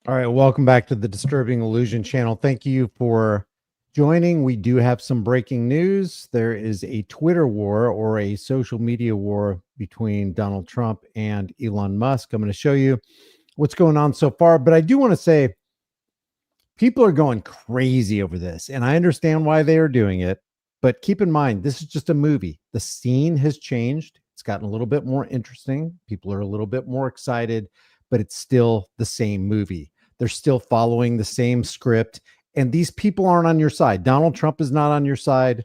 All right, welcome back to the Disturbing Illusion channel. Thank you for joining. We do have some breaking news. There is a Twitter war or a social media war between Donald Trump and Elon Musk. I'm going to show you what's going on so far, but I do want to say people are going crazy over this, and I understand why they are doing it. But keep in mind, this is just a movie. The scene has changed. It's gotten a little bit more interesting. People are a little bit more excited, but it's still the same movie. They're still following the same script, and these people aren't on your side. Donald Trump is not on your side.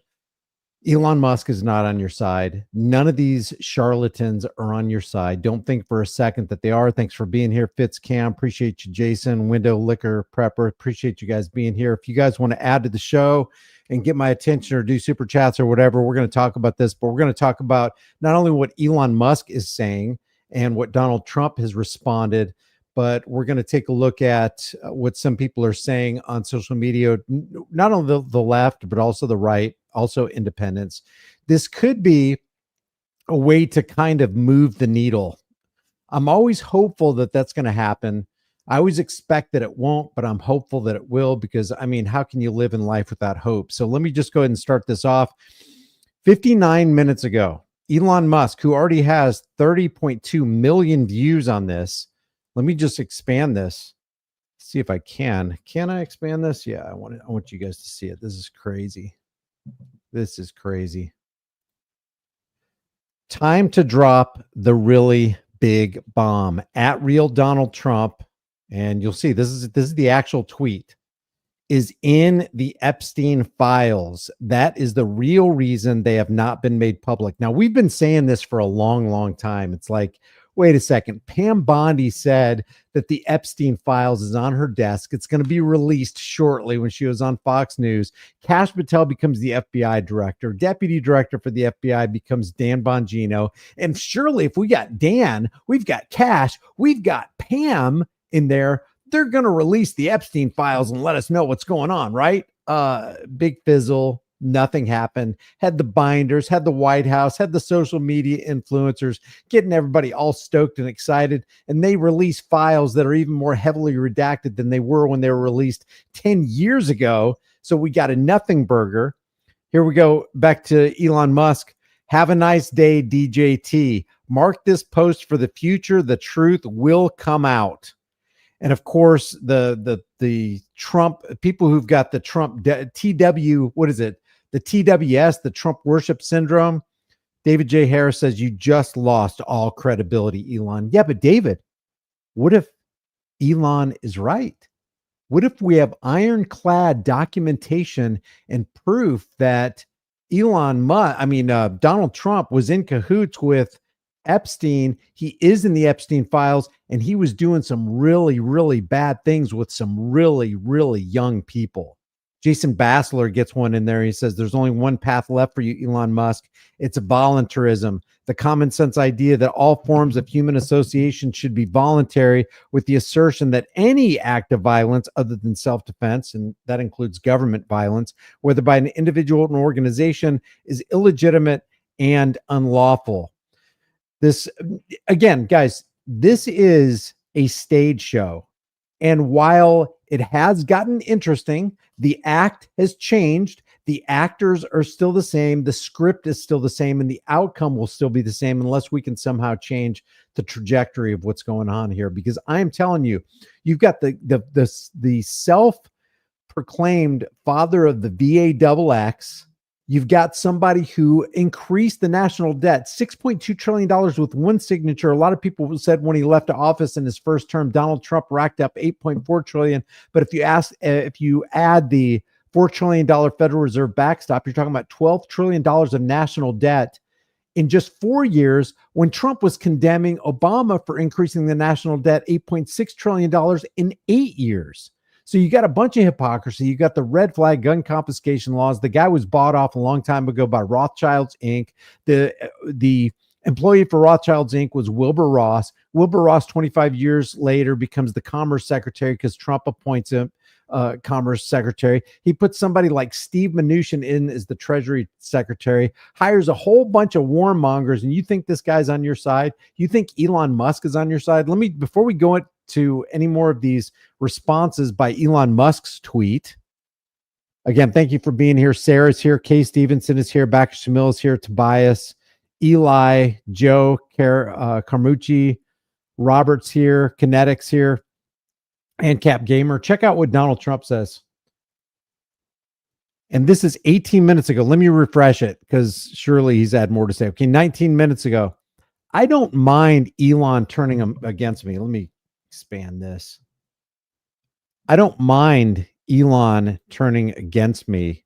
Elon Musk is not on your side. None of these charlatans are on your side. Don't think for a second that they are. Thanks for being here, Fitz Cam. Appreciate you, Jason, Window Liquor Prepper. Appreciate you guys being here. If you guys want to add to the show and get my attention or do super chats or whatever, we're going to talk about this, but we're going to talk about not only what Elon Musk is saying and what Donald Trump has responded, but we're going to take a look at what some people are saying on social media, not only the left, but also the right, also independents. This could be a way to kind of move the needle. I'm always hopeful that that's going to happen. I always expect that it won't, but I'm hopeful that it will, because, I mean, how can you live in life without hope? So let me just go ahead and start this off. 59 minutes ago, Elon Musk, who already has 30.2 million views on this, let me just expand this. See if I can. Can I expand this? Yeah, I want you guys to see it. This is crazy. This is crazy. Time to drop the really big bomb at real Donald Trump. And you'll see this is the actual tweet. Is in the Epstein files. That is the real reason they have not been made public. Now, we've been saying this for a long, long time. It's like, wait a second. Pam Bondi said that the Epstein files is on her desk. It's going to be released shortly when she was on Fox News. Kash Patel becomes the FBI director. Deputy director for the FBI becomes Dan Bongino. And surely if we got Dan, we've got Kash, we've got Pam in there, they're going to release the Epstein files and let us know what's going on, right? Big fizzle. Nothing happened. Had the binders, had the White House, had the social media influencers getting everybody all stoked and excited. And they release files that are even more heavily redacted than they were when they were released 10 years ago. So we got a nothing burger. Here we go back to Elon Musk. Have a nice day, DJT. Mark this post for the future. The truth will come out. And of course, the Trump people who've got the Trump TW, what is it? The TWS, the Trump worship syndrome. David J. Harris says, you just lost all credibility, Elon. Yeah, but David, what if Elon is right? What if we have ironclad documentation and proof that Donald Trump was in cahoots with Epstein? He is in the Epstein files, and he was doing some really, really bad things with some really, really young people. Jason Bassler gets one in there. He says, there's only one path left for you, Elon Musk. It's voluntarism, the common sense idea that all forms of human association should be voluntary, with the assertion that any act of violence other than self-defense, and that includes government violence, whether by an individual or an organization, is illegitimate and unlawful. This, again, guys, this is a stage show. And while it has gotten interesting, the act has changed. The actors are still the same. The script is still the same, and the outcome will still be the same unless we can somehow change the trajectory of what's going on here. Because I am telling you, you've got the self-proclaimed father of the VAXX. You've got somebody who increased the national debt, $6.2 trillion with one signature. A lot of people said when he left office in his first term, Donald Trump racked up $8.4 trillion. But if you add the $4 trillion Federal Reserve backstop, you're talking about $12 trillion of national debt in just 4 years, when Trump was condemning Obama for increasing the national debt $8.6 trillion in 8 years. So you got a bunch of hypocrisy. You got the red flag gun confiscation laws. The guy was bought off a long time ago by Rothschilds Inc. The employee for Rothschilds Inc. was Wilbur Ross. Wilbur Ross, 25 years later, becomes the Commerce Secretary because Trump appoints him Commerce Secretary. He puts somebody like Steve Mnuchin in as the Treasury Secretary, hires a whole bunch of warmongers, and you think this guy's on your side? You think Elon Musk is on your side? Before we go to any more of these responses by Elon Musk's tweet. Again, thank you for being here. Sarah's here. Kay Stevenson is here. Backer Shamil is here. Tobias, Eli, Joe, Carmucci, Robert's here. Kinetics here. And Cap Gamer. Check out what Donald Trump says. And this is 18 minutes ago. Let me refresh it because surely he's had more to say. Okay, 19 minutes ago. I don't mind Elon turning him against me. Let me expand this. I don't mind Elon turning against me,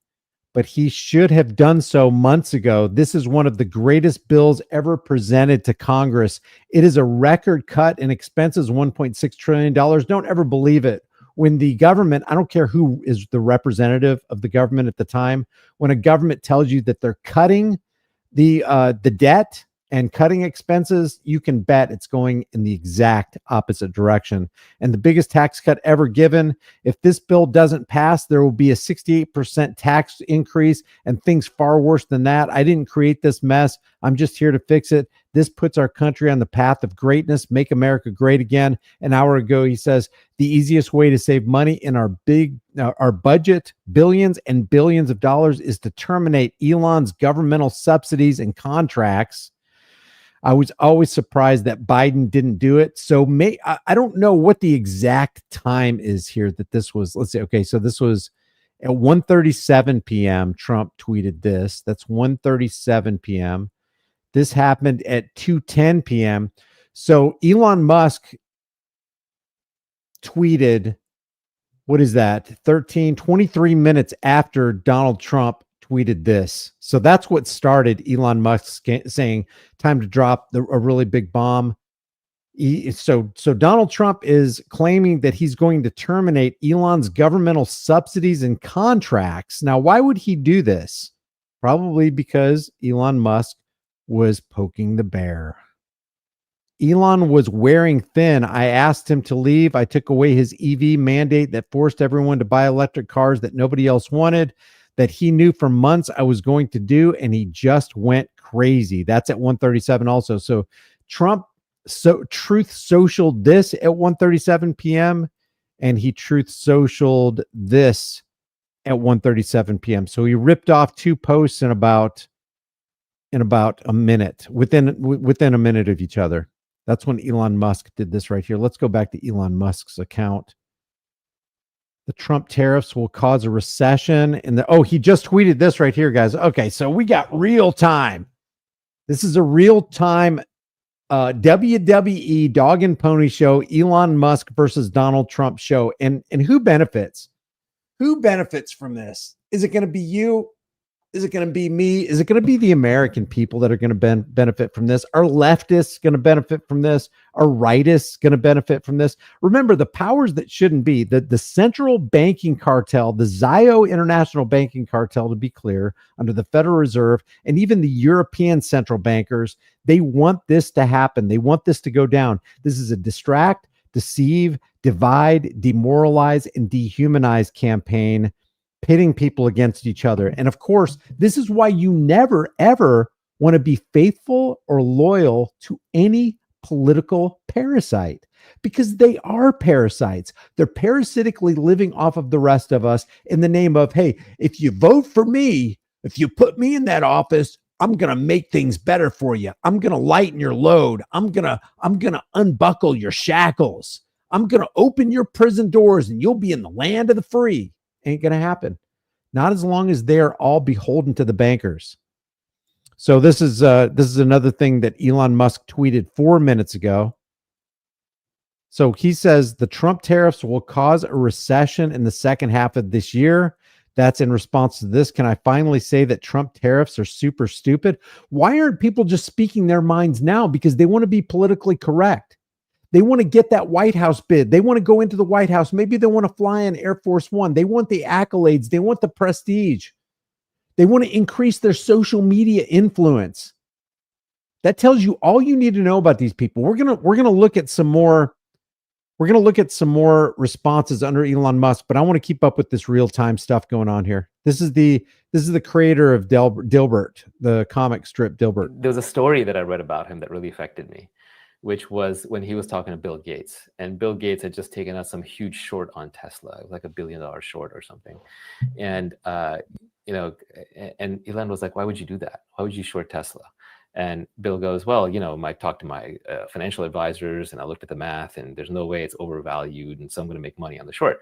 but he should have done so months ago. This is one of the greatest bills ever presented to Congress. It is a record cut in expenses, $1.6 trillion. Don't ever believe it. When the government, I don't care who is the representative of the government at the time, when a government tells you that they're cutting the debt and cutting expenses, you can bet it's going in the exact opposite direction. And the biggest tax cut ever given, if this bill doesn't pass, there will be a 68% tax increase and things far worse than that. I didn't create this mess. I'm just here to fix it. This puts our country on the path of greatness. Make America great again. An hour ago, he says, the easiest way to save money in our budget, billions and billions of dollars, is to terminate Elon's governmental subsidies and contracts. I was always surprised that Biden didn't do it. So I don't know what the exact time is here that this was. Let's say, okay, so this was at 1:37 p.m. Trump tweeted this. That's 1:37 p.m. This happened at 2:10 p.m. So Elon Musk tweeted, what is that? 23 minutes after Donald Trump tweeted this. So that's what started Elon Musk saying, time to drop a really big bomb. So Donald Trump is claiming that he's going to terminate Elon's governmental subsidies and contracts. Now, why would he do this? Probably because Elon Musk was poking the bear. Elon was wearing thin. I asked him to leave. I took away his EV mandate that forced everyone to buy electric cars that nobody else wanted, that he knew for months I was going to do, and he just went crazy. That's at 1:37 also. So Trump truth socialed this at 1:37 p.m. and he truth socialed this at 1:37 p.m. So he ripped off two posts in about a minute, within a minute of each other. That's when Elon Musk did this right here. Let's go back to Elon Musk's account. The Trump tariffs will cause a recession. He just tweeted this right here, guys. Okay, so we got real time. This is a real time WWE dog and pony show, Elon Musk versus Donald Trump show. And who benefits? Who benefits from this? Is it going to be you? Is it going to be me? Is it going to be the American people that are going to benefit from this? Are leftists going to benefit from this? Are rightists going to benefit from this? Remember, the powers that shouldn't be, the central banking cartel, the Zio International Banking Cartel, to be clear, under the Federal Reserve, and even the European central bankers, they want this to happen. They want this to go down. This is a distract, deceive, divide, demoralize, and dehumanize campaign, pitting people against each other. And of course, this is why you never, ever want to be faithful or loyal to any political parasite, because they are parasites. They're parasitically living off of the rest of us in the name of, hey, if you vote for me, if you put me in that office, I'm going to make things better for you. I'm going to lighten your load. I'm going to unbuckle your shackles. I'm going to open your prison doors and you'll be in the land of the free. Ain't going to happen. Not as long as they're all beholden to the bankers. So this is another thing that Elon Musk tweeted 4 minutes ago. So he says the Trump tariffs will cause a recession in the second half of this year. That's in response to this. Can I finally say that Trump tariffs are super stupid? Why aren't people just speaking their minds now? Because they want to be politically correct. They want to get that White House bid. They want to go into the White House. Maybe they want to fly in Air Force One. They want the accolades. They want the prestige. They want to increase their social media influence. That tells you all you need to know about these people. We're gonna look at some more. We're gonna look at some more responses under Elon Musk, but I want to keep up with this real time stuff going on here. This is the creator of Dilbert, the comic strip Dilbert. There was a story that I read about him that really affected me. which was when he was talking to Bill Gates, and Bill Gates had just taken out some huge short on Tesla. It was like $1 billion short or something. And, and Elon was like, why would you do that? Why would you short Tesla? And Bill goes, well, I talked to my financial advisors and I looked at the math and there's no way it's overvalued. And so I'm going to make money on the short.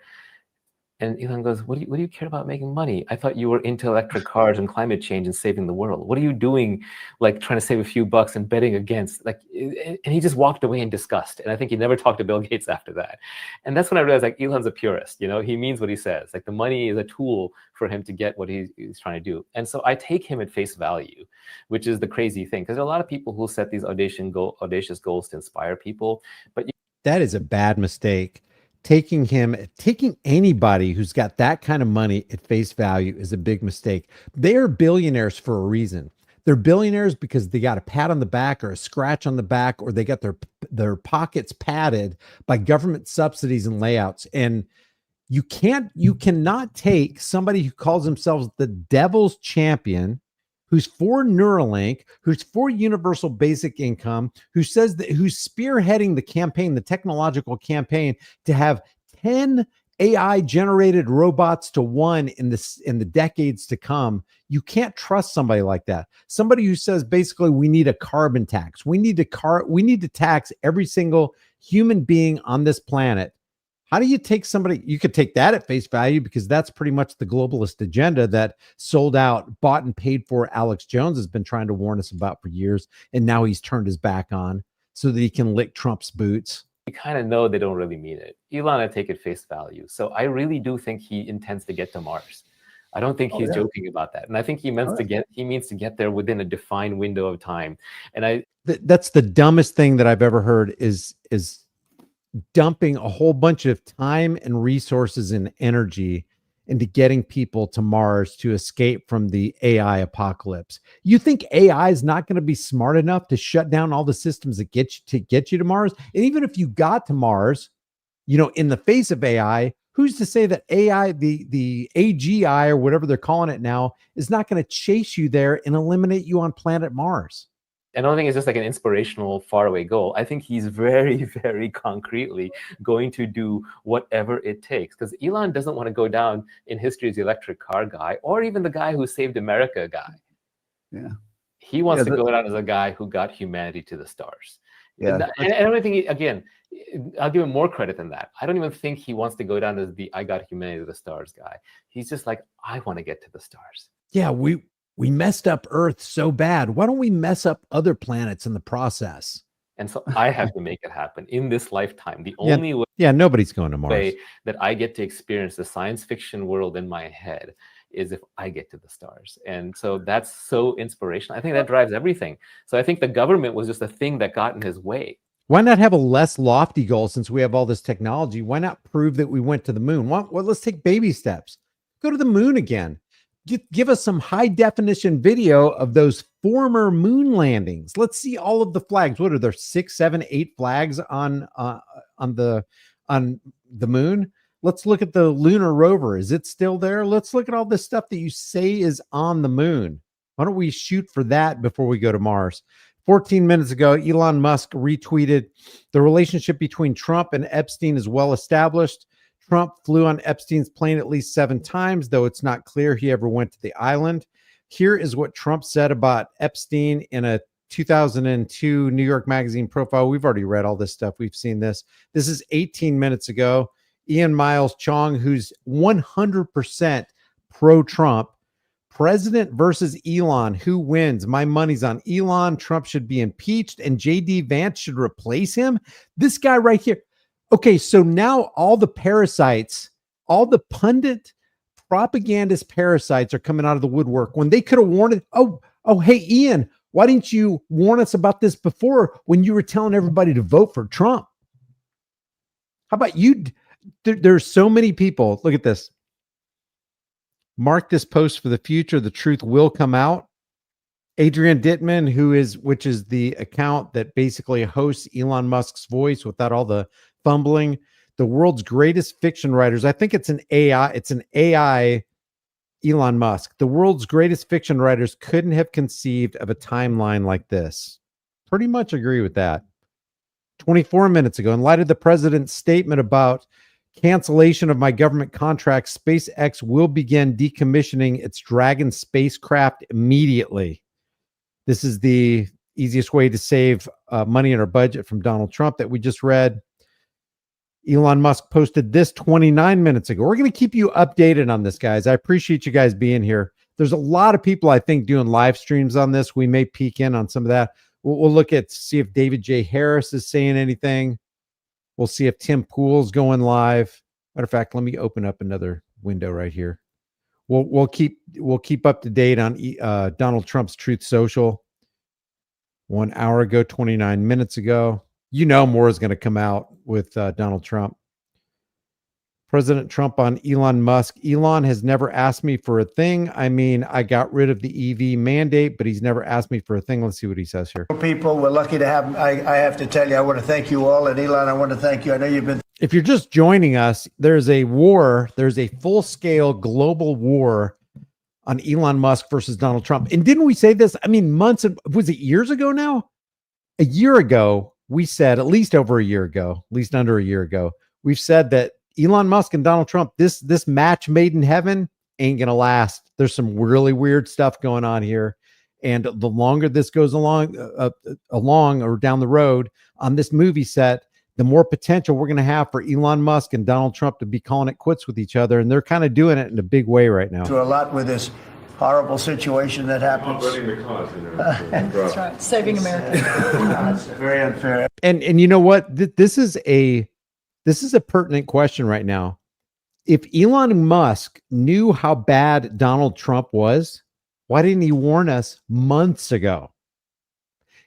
And Elon goes, what do you care about making money? I thought you were into electric cars and climate change and saving the world. What are you doing, like trying to save a few bucks and betting against? Like, and he just walked away in disgust. And I think he never talked to Bill Gates after that. And that's when I realized, like, Elon's a purist. He means what he says. Like, the money is a tool for him to get what he's trying to do. And so I take him at face value, which is the crazy thing, because there are a lot of people who set these audacious goals to inspire people. But that is a bad mistake. Taking anybody who's got that kind of money at face value is a big mistake. They are billionaires for a reason. They're billionaires because they got a pat on the back or a scratch on the back, or they got their pockets padded by government subsidies and layouts. And you cannot take somebody who calls themselves the devil's champion, who's for Neuralink, who's for universal basic income, who's spearheading the campaign, the technological campaign, to have 10 AI generated robots to 1 in the decades to come. You can't trust somebody like that. Somebody who says basically we need a carbon tax. We need to tax every single human being on this planet. How do you take somebody? You could take that at face value because that's pretty much the globalist agenda that sold out, bought and paid for. Alex Jones has been trying to warn us about for years, and now he's turned his back on so that he can lick Trump's boots. You kind of know they don't really mean it. Elon, I take it face value. So I really do think he intends to get to Mars. I don't think he's joking about that. And I think he means to get there within a defined window of time. And that's the dumbest thing that I've ever heard is dumping a whole bunch of time and resources and energy into getting people to Mars to escape from the AI apocalypse. You think AI is not going to be smart enough to shut down all the systems that get you to Mars? And even if you got to Mars, in the face of AI, who's to say that AI, the AGI or whatever they're calling it now, is not going to chase you there and eliminate you on planet Mars? I don't think it's just like an inspirational faraway goal. I think he's very, very concretely going to do whatever it takes, because Elon doesn't want to go down in history as the electric car guy or even the guy who saved America guy. Yeah. He wants to go down as a guy who got humanity to the stars. Yeah. And I don't think, again, I'll give him more credit than that. I don't even think he wants to go down as the I got humanity to the stars guy. He's just like, I want to get to the stars. Yeah, we messed up Earth so bad. Why don't we mess up other planets in the process? And so I have to make it happen in this lifetime. The only way, nobody's going to Mars, that I get to experience the science fiction world in my head is if I get to the stars. And so that's so inspirational. I think that drives everything. So I think the government was just a thing that got in his way. Why not have a less lofty goal since we have all this technology? Why not prove that we went to the moon? Well, let's take baby steps. Go to the moon again. Give us some high definition video of those former moon landings. Let's see all of the flags. What are there? 6, 7, 8 flags on the moon? Let's look at the lunar rover. Is it still there? Let's look at all this stuff that you say is on the moon. Why don't we shoot for that before we go to Mars? 14 minutes ago, Elon Musk retweeted, the relationship between Trump and Epstein is well established. Trump flew on Epstein's plane at least 7 times, though it's not clear he ever went to the island. Here is what Trump said about Epstein in a 2002 New York Magazine profile. We've already read all this stuff. We've seen this. This is 18 minutes ago. Ian Miles Chong, who's 100% pro-Trump. President versus Elon. Who wins? My money's on Elon. Trump should be impeached and JD Vance should replace him. This guy right here. Okay, so now all the parasites, all the pundit propagandist parasites are coming out of the woodwork when they could have warned it. Oh, hey, Ian, why didn't you warn us about this before when you were telling everybody to vote for Trump? How about you? There's so many people. Look at this. Mark this post for the future. The truth will come out. Adrian Dittman, which is the account that basically hosts Elon Musk's voice without all the fumbling, the world's greatest fiction writers. I think it's an AI. It's an AI Elon Musk. The world's greatest fiction writers couldn't have conceived of a timeline like this. Pretty much agree with that. 24 minutes ago, in light of the president's statement about cancellation of my government contract, SpaceX will begin decommissioning its Dragon spacecraft immediately. This is the easiest way to save money in our budget from Donald Trump that we just read. Elon Musk posted this 29 minutes ago. We're going to keep you updated on this, guys. I appreciate you guys being here. There's a lot of people, I think, doing live streams on this. We may peek in on some of that. We'll look at, see if David J. Harris is saying anything. We'll see if Tim Pool's going live. Matter of fact, let me open up another window right here. We'll keep up to date on Donald Trump's Truth Social. 1 hour ago, 29 minutes ago. You know more is going to come out with Donald Trump. President Trump on Elon Musk. Elon has never asked me for a thing. I mean, I got rid of the EV mandate, but he's never asked me for a thing. Let's see what he says here. People, we're lucky to have, I have to tell you, I want to thank you all. And Elon, I want to thank you. I know you've been. If you're just joining us, there's a war. There's a full-scale global war on Elon Musk versus Donald Trump. And didn't we say this? I mean, months, was it years ago now? A year ago, we said, at least over a year ago, at least under a year ago, we've said that Elon Musk and Donald Trump, this match made in heaven ain't going to last. There's some really weird stuff going on here. And the longer this goes along or down the road on this movie set, the more potential we're going to have for Elon Musk and Donald Trump to be calling it quits with each other. And they're kind of doing it in a big way right now. Through a lot with this horrible situation that happens. That's right. Saving America. It's very unfair. And you know what? This is a pertinent question right now. If Elon Musk knew how bad Donald Trump was, why didn't he warn us months ago?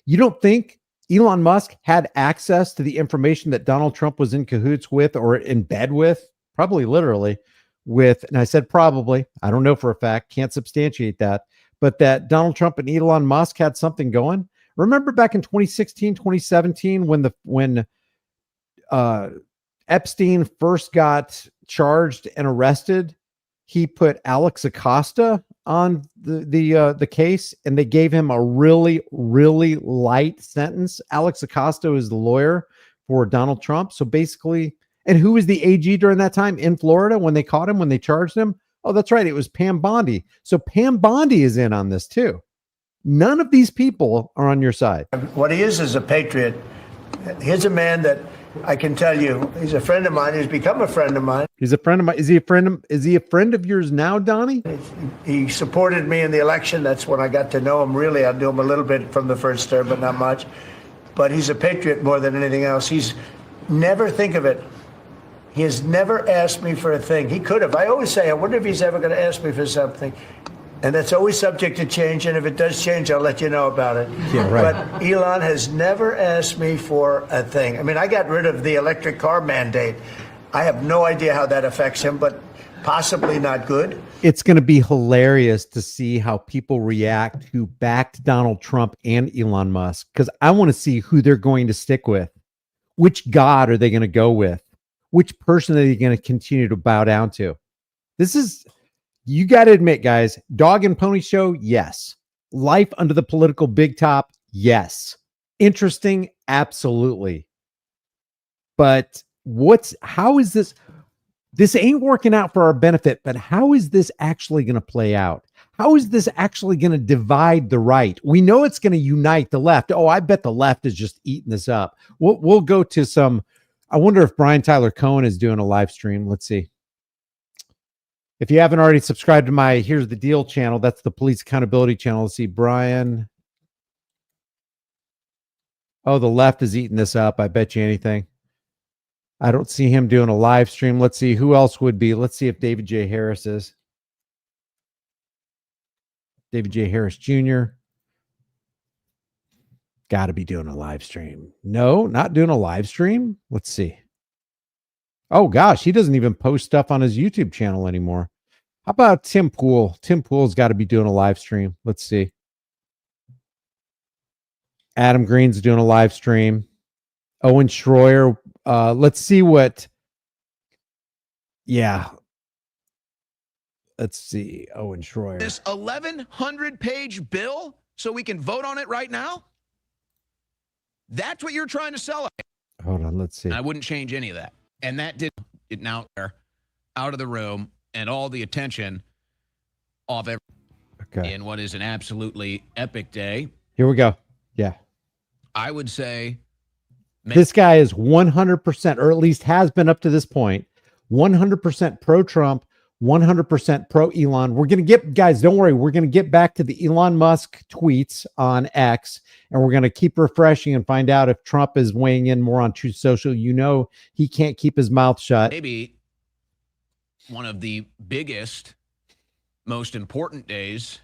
You don't think Elon Musk had access to the information that Donald Trump was in cahoots with or in bed with? Probably literally with, and I said probably, I don't know for a fact, can't substantiate that, but that Donald Trump and Elon Musk had something going. Remember back in 2016, 2017, when Epstein first got charged and arrested, he put Alex Acosta on the case, and they gave him a really, really light sentence. Alex Acosta is the lawyer for Donald Trump. So basically, and who was the AG during that time in Florida when they caught him, when they charged him? Oh, that's right. It was Pam Bondi. So Pam Bondi is in on this too. None of these people are on your side. What he is a patriot. He's a man that I can tell you, he's a friend of mine. He's become a friend of mine. He's a friend of mine. Is he a friend of yours now, Donnie? He supported me in the election. That's when I got to know him. Really, I knew him a little bit from the first term, but not much. But he's a patriot more than anything else. He's never, think of it, he has never asked me for a thing. He could have. I always say, I wonder if he's ever going to ask me for something. And that's always subject to change. And if it does change, I'll let you know about it. Yeah, right. But Elon has never asked me for a thing. I mean, I got rid of the electric car mandate. I have no idea how that affects him, but possibly not good. It's going to be hilarious to see how people react who backed Donald Trump and Elon Musk, because I want to see who they're going to stick with. Which God are they going to go with? Which person are they going to continue to bow down to? This is, you got to admit, guys, dog and pony show, yes. Life under the political big top, yes. Interesting, absolutely. But how is this? This ain't working out for our benefit, but how is this actually going to play out? How is this actually going to divide the right? We know it's going to unite the left. Oh, I bet the left is just eating this up. We'll go to some. I wonder if Brian Tyler Cohen is doing a live stream. Let's see. If you haven't already subscribed to my Here's the Deal channel, that's the police accountability channel. Let's see, Brian. Oh, the left is eating this up. I bet you anything. I don't see him doing a live stream. Let's see who else would be. Let's see if David J. Harris is. David J. Harris Jr. Got to be doing a live stream. No, not doing a live stream. Let's see. Oh, gosh, he doesn't even post stuff on his YouTube channel anymore. How about Tim Pool? Tim Pool's got to be doing a live stream. Let's see. Adam Green's doing a live stream. Owen Schroyer. Let's see what. Yeah. Let's see. Owen Schroyer. This 1,100-page bill so we can vote on it right now? That's what you're trying to sell. Hold on, let's see. I wouldn't change any of that. And that did it now out of the room and all the attention off Okay. in what is an absolutely epic day. Here we go. Yeah. I would say This guy is 100%, or at least has been up to this point, 100% pro-Trump, 100% pro-Elon. We're going to get, guys, don't worry. We're going to get back to the Elon Musk tweets on X, and we're going to keep refreshing and find out if Trump is weighing in more on Truth Social. You know, he can't keep his mouth shut. maybe one of the biggest, most important days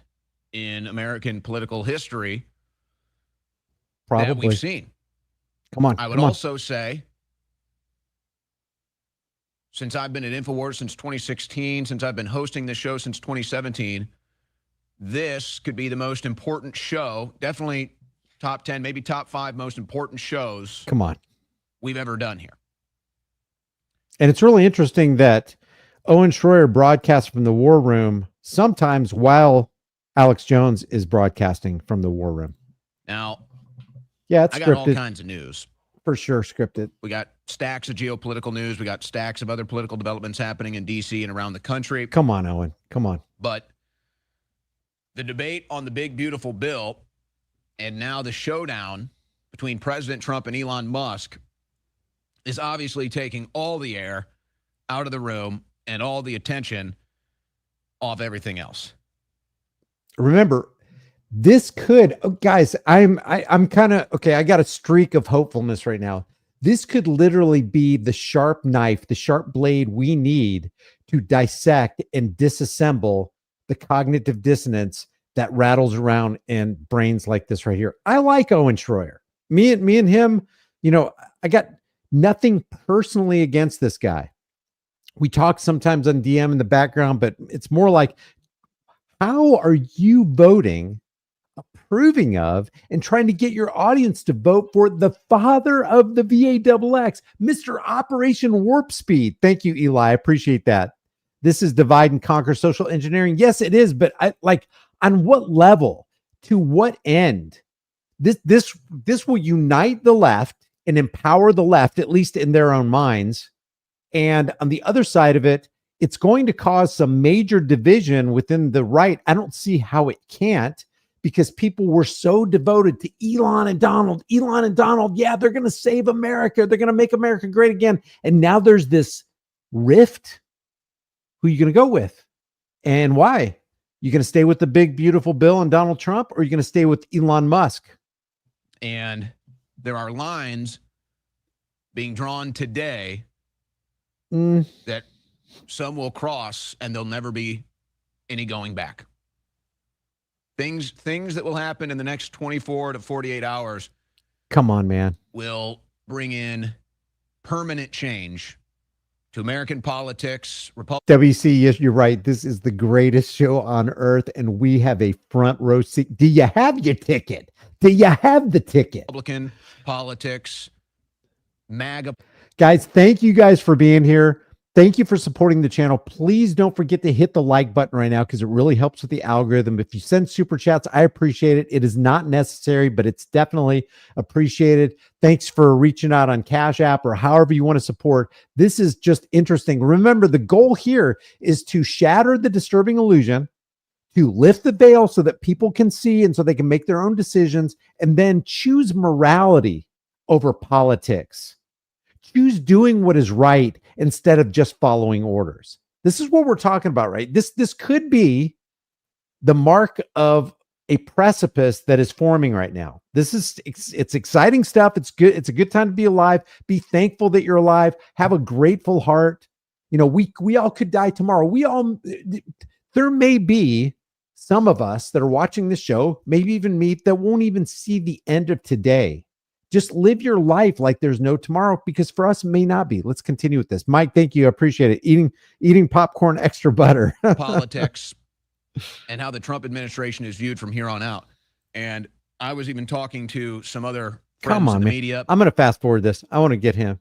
in American political history that Probably. we've seen. Come on. I would come on. also say, since I've been at InfoWars since 2016, since I've been hosting this show since 2017, this could be the most important show, definitely top 10, maybe top 5 most important shows Come on. we've ever done here. And it's really interesting that Owen Schroyer broadcasts from the war room sometimes while Alex Jones is broadcasting from the war room. Now, Yeah, it's I got all scripted. kinds of news. For sure, scripted. We got stacks of geopolitical news. We got stacks of other political developments happening in D.C. and around the country. Come on, Owen. Come on. But the debate on the big, beautiful bill and now the showdown between President Trump and Elon Musk is obviously taking all the air out of the room and all the attention off everything else. Remember, this could, guys, I'm kind of, okay, I got a streak of hopefulness right now. This could literally be the sharp knife, the sharp blade we need to dissect and disassemble the cognitive dissonance that rattles around in brains like this right here. I like Owen Schroyer. Me and him, you know, I got nothing personally against this guy. We talk sometimes on DM in the background, but it's more like, how are you voting, approving of, and trying to get your audience to vote for the father of the VAXX, Mr. Operation Warp Speed? Thank you, Eli. I appreciate that. This is divide and conquer social engineering. Yes, it is, but I like, on what level, to what end? This will unite the left and empower the left, at least in their own minds. And on the other side of it, it's going to cause some major division within the right. I don't see how it can't, because people were so devoted to Elon and Donald. Elon and Donald, yeah, they're going to save America. They're going to make America great again. And now there's this rift. Who are you going to go with? And why? You going to stay with the big, beautiful bill and Donald Trump, or are you going to stay with Elon Musk? And there are lines being drawn today that some will cross and there'll never be any going back. Things that will happen in the next 24 to 48 hours. Come on, man. Will bring in permanent change to American politics. WC, yes, you're right. This is the greatest show on earth, and we have a front row seat. Do you have your ticket? Do you have the ticket? Republican politics, MAGA. Guys, thank you guys for being here. Thank you for supporting the channel. Please don't forget to hit the like button right now, because it really helps with the algorithm. If you send super chats, I appreciate it. It is not necessary, but it's definitely appreciated. Thanks for reaching out on Cash App or however you want to support. This is just interesting. Remember, the goal here is to shatter the disturbing illusion, to lift the veil so that people can see and so they can make their own decisions, and then choose morality over politics. Choose doing what is right instead of just following orders. This is what we're talking about, right? This could be the mark of a precipice that is forming right now. It's exciting stuff. It's good. It's a good time to be alive. Be thankful that you're alive. Have a grateful heart. You know, we all could die tomorrow. There may be some of us that are watching this show, maybe even me, that won't even see the end of today. Just live your life like there's no tomorrow, because for us, it may not be. Let's continue with this. Mike, thank you. I appreciate it. Eating popcorn, extra butter. Politics and how the Trump administration is viewed from here on out. And I was even talking to some other friends in the media. I'm going to fast forward this. I want to get him.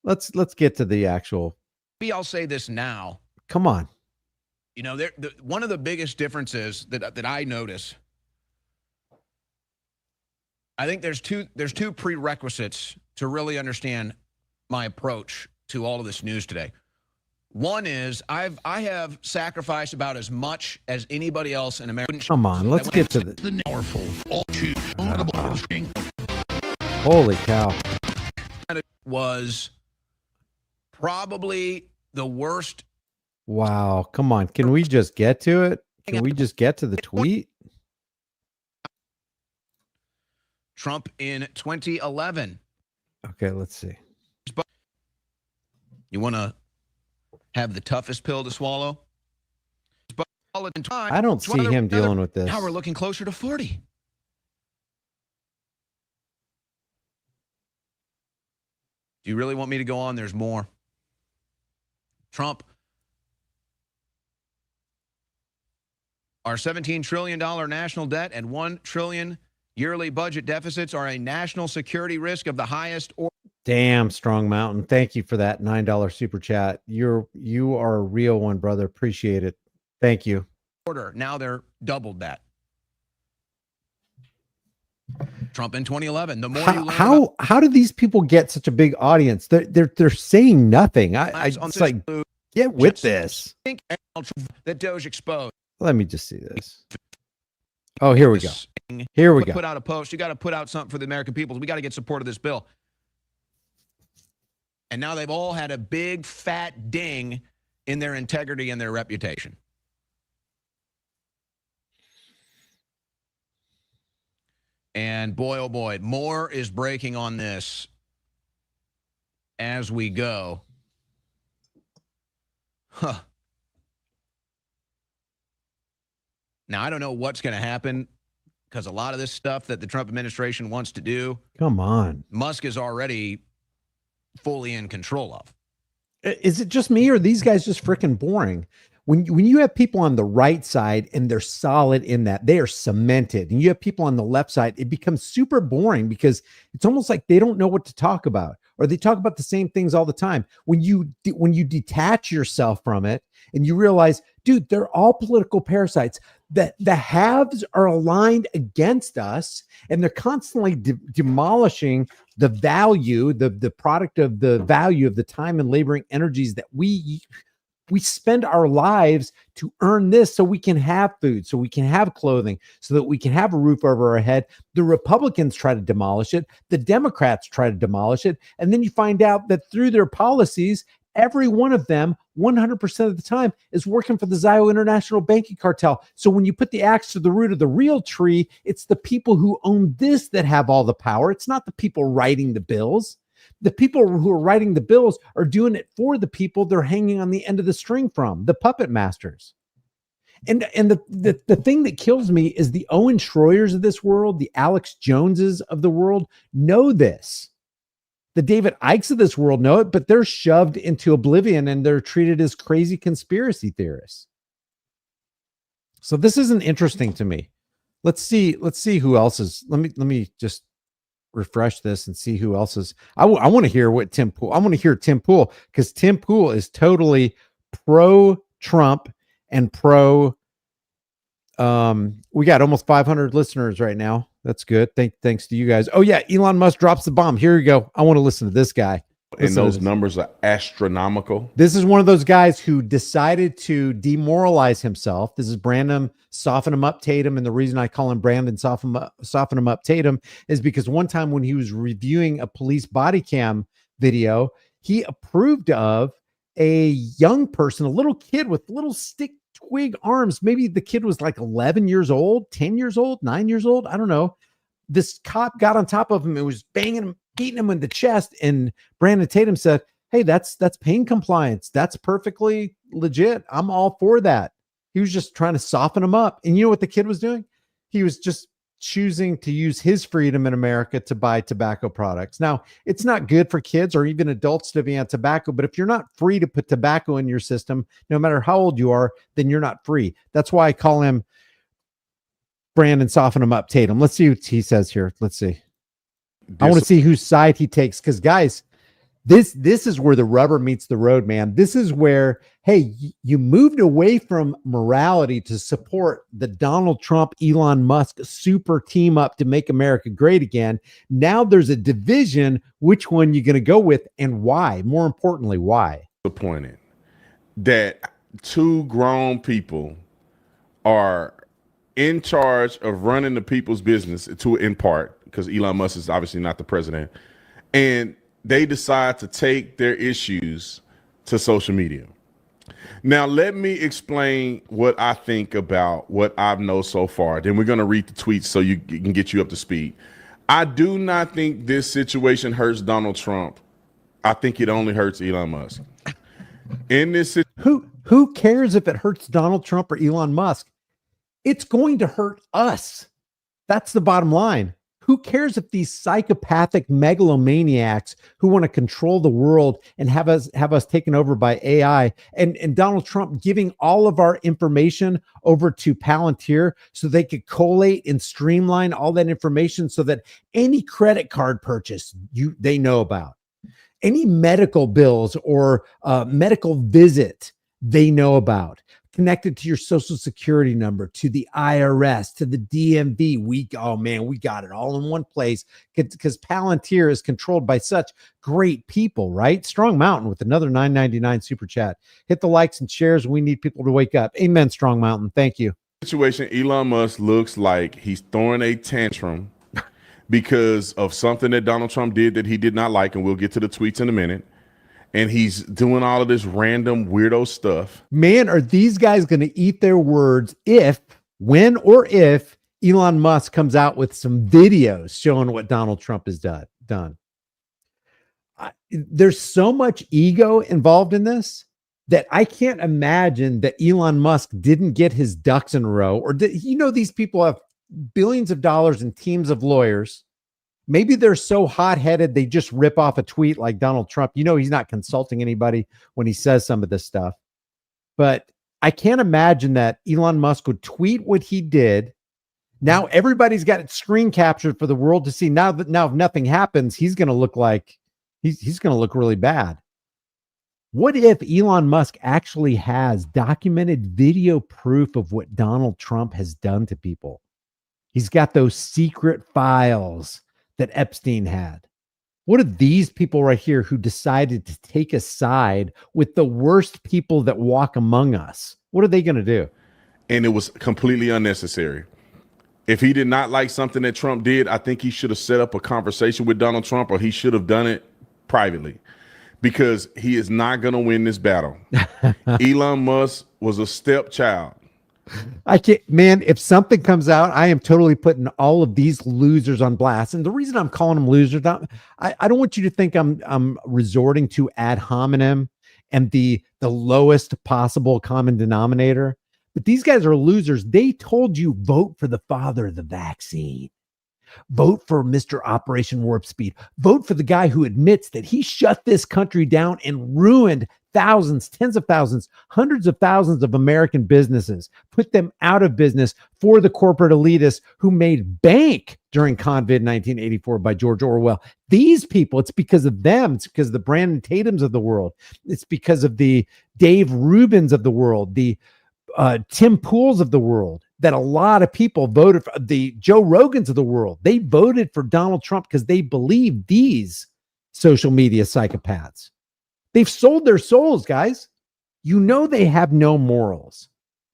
Let's get to the actual. Maybe I'll say this now. Come on. You know, one of the biggest differences that I notice, I think there's two prerequisites to really understand my approach to all of this news today. One is I have sacrificed about as much as anybody else in America. Come on, let's get to the powerful. Holy cow. Was probably the worst. Wow. Come on. Can we just get to it? Can we just get to the tweet? Trump in 2011. Okay, let's see. You want to have the toughest pill to swallow? I don't see him dealing with this. Now we're looking closer to 40. Do you really want me to go on? There's more. Trump. Our $17 trillion national debt and $1 trillion yearly budget deficits are a national security risk of the highest order. Damn, Strong Mountain. Thank you for that $9 super chat. You are a real one, brother. Appreciate it. Thank you. Now they're doubled that. Trump in 2011. The more how do these people get such a big audience? They're saying nothing. It's like, get with this. That Doge exposed. Let me just see this. Oh, here we go. Here we go. Put out a post. You got to put out something for the American people. We got to get support of this bill. And now they've all had a big fat ding in their integrity and their reputation. And boy, oh boy, more is breaking on this as we go. Huh. Now, I don't know what's going to happen because a lot of this stuff that the Trump administration wants to do, come on, Musk is already fully in control of. Is it just me or are these guys just freaking boring? When you have people on the right side and they're solid in that, they are cemented, and you have people on the left side, it becomes super boring because it's almost like they don't know what to talk about, or they talk about the same things all the time. When you detach yourself from it and you realize, dude, they're all political parasites. That the haves are aligned against us, and they're constantly demolishing the value, the product of the value of the time and laboring energies that we spend our lives to earn this, so we can have food, so we can have clothing, so that we can have a roof over our head. The Republicans try to demolish it. The Democrats try to demolish it. And then you find out that through their policies, every one of them, 100% of the time, is working for the Zio International Banking Cartel. So when you put the axe to the root of the real tree, it's the people who own this that have all the power. It's not the people writing the bills. The people who are writing the bills are doing it for the people they're hanging on the end of the string from, the puppet masters. And the thing that kills me is the Owen Schroyers of this world, the Alex Joneses of the world know this. The David Ikes of this world know it, but they're shoved into oblivion and they're treated as crazy conspiracy theorists. So this isn't interesting to me. Let's see who else is. Let me just refresh this and see who else is. I want to hear what Tim Pool. I want to hear Tim Pool, because Tim Pool is totally pro Trump and pro. We got almost 500 listeners right now. That's good. Thanks to you guys. Oh yeah, Elon Musk drops the bomb. Here you go. I want to listen to this guy. And those numbers are astronomical. This is one of those guys who decided to demoralize himself. This is Brandon Soften Him Up Tatum. And the reason I call him Brandon Soften Him Up Tatum is because one time when he was reviewing a police body cam video, he approved of a young person, a little kid with little stick twig arms. Maybe the kid was like 11 years old, 10 years old, 9 years old. I don't know. This cop got on top of him and was banging him, beating him in the chest. And Brandon Tatum said, hey, that's pain compliance. That's perfectly legit. I'm all for that. He was just trying to soften him up. And you know what the kid was doing? He was just choosing to use his freedom in America to buy tobacco products. Now, it's not good for kids or even adults to be on tobacco, but if you're not free to put tobacco in your system, no matter how old you are, then you're not free. That's why I call him Brandon Soften Him Up Tatum. Let's see what he says here. Let's see. I want to see whose side he takes, because guys, This is where the rubber meets the road, man. This is where, hey, you moved away from morality to support the Donald Trump, Elon Musk super team up to make America great again. Now there's a division. Which one you going to go with and why? More importantly, why? Disappointed that two grown people are in charge of running the people's business in part, because Elon Musk is obviously not the president, and they decide to take their issues to social media. Now, let me explain what I think about what I've known so far. Then we're going to read the tweets so you can get you up to speed. I do not think this situation hurts Donald Trump. I think it only hurts Elon Musk. In this, who cares if it hurts Donald Trump or Elon Musk? It's going to hurt us. That's the bottom line. Who cares if these psychopathic megalomaniacs who want to control the world and have us taken over by AI and Donald Trump giving all of our information over to Palantir so they could collate and streamline all that information so that any credit card purchase they know about, any medical bills or medical visit they know about, connected to your social security number, to the IRS, to the DMV. We got it all in one place because Palantir is controlled by such great people, right? Strong Mountain with another $9.99 super chat. Hit the likes and shares. We need people to wake up. Amen, Strong Mountain. Thank you. Situation, Elon Musk looks like he's throwing a tantrum because of something that Donald Trump did that he did not like, and we'll get to the tweets in a minute. And he's doing all of this random weirdo stuff. Man, are these guys going to eat their words when Elon Musk comes out with some videos showing what Donald Trump has done? There's so much ego involved in this that I can't imagine that Elon Musk didn't get his ducks in a row, or these people have billions of dollars and teams of lawyers. Maybe they're so hot-headed they just rip off a tweet like Donald Trump. He's not consulting anybody when he says some of this stuff. But I can't imagine that Elon Musk would tweet what he did. Now everybody's got it screen captured for the world to see. Now if nothing happens, he's going to look like he's going to look really bad. What if Elon Musk actually has documented video proof of what Donald Trump has done to people? He's got those secret files that Epstein had. What are these people right here who decided to take a side with the worst people that walk among us? What are they going to do? And it was completely unnecessary. If he did not like something that Trump did, I think he should have set up a conversation with Donald Trump, or he should have done it privately, because he is not going to win this battle. Elon Musk was a stepchild. I can't, man, if something comes out, I am totally putting all of these losers on blast. And the reason I'm calling them losers, I don't want you to think I'm resorting to ad hominem and the lowest possible common denominator. But these guys are losers. They told you vote for the father of the vaccine. Vote for Mr. Operation Warp Speed. Vote for the guy who admits that he shut this country down and ruined thousands, tens of thousands, hundreds of thousands of American businesses, put them out of business for the corporate elitists who made bank during COVID 1984 by George Orwell. These people, it's because of them. It's because of the Brandon Tatums of the world. It's because of the Dave Rubins of the world, the Tim Pools of the world, that a lot of people voted for, the Joe Rogans of the world. They voted for Donald Trump because they believe these social media psychopaths. They've sold their souls, guys. They have no morals.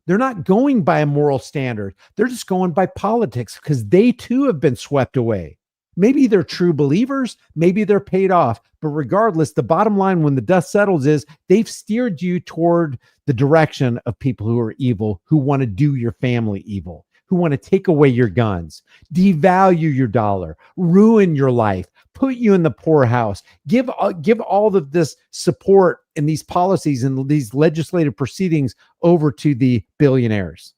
They're not going by a moral standard. They're just going by politics because they too have been swept away. Maybe they're true believers. Maybe they're paid off. But regardless, the bottom line when the dust settles is they've steered you toward the direction of people who are evil, who want to do your family evil, who want to take away your guns, devalue your dollar, ruin your life, put you in the poorhouse, give all of this support and these policies and these legislative proceedings over to the billionaires.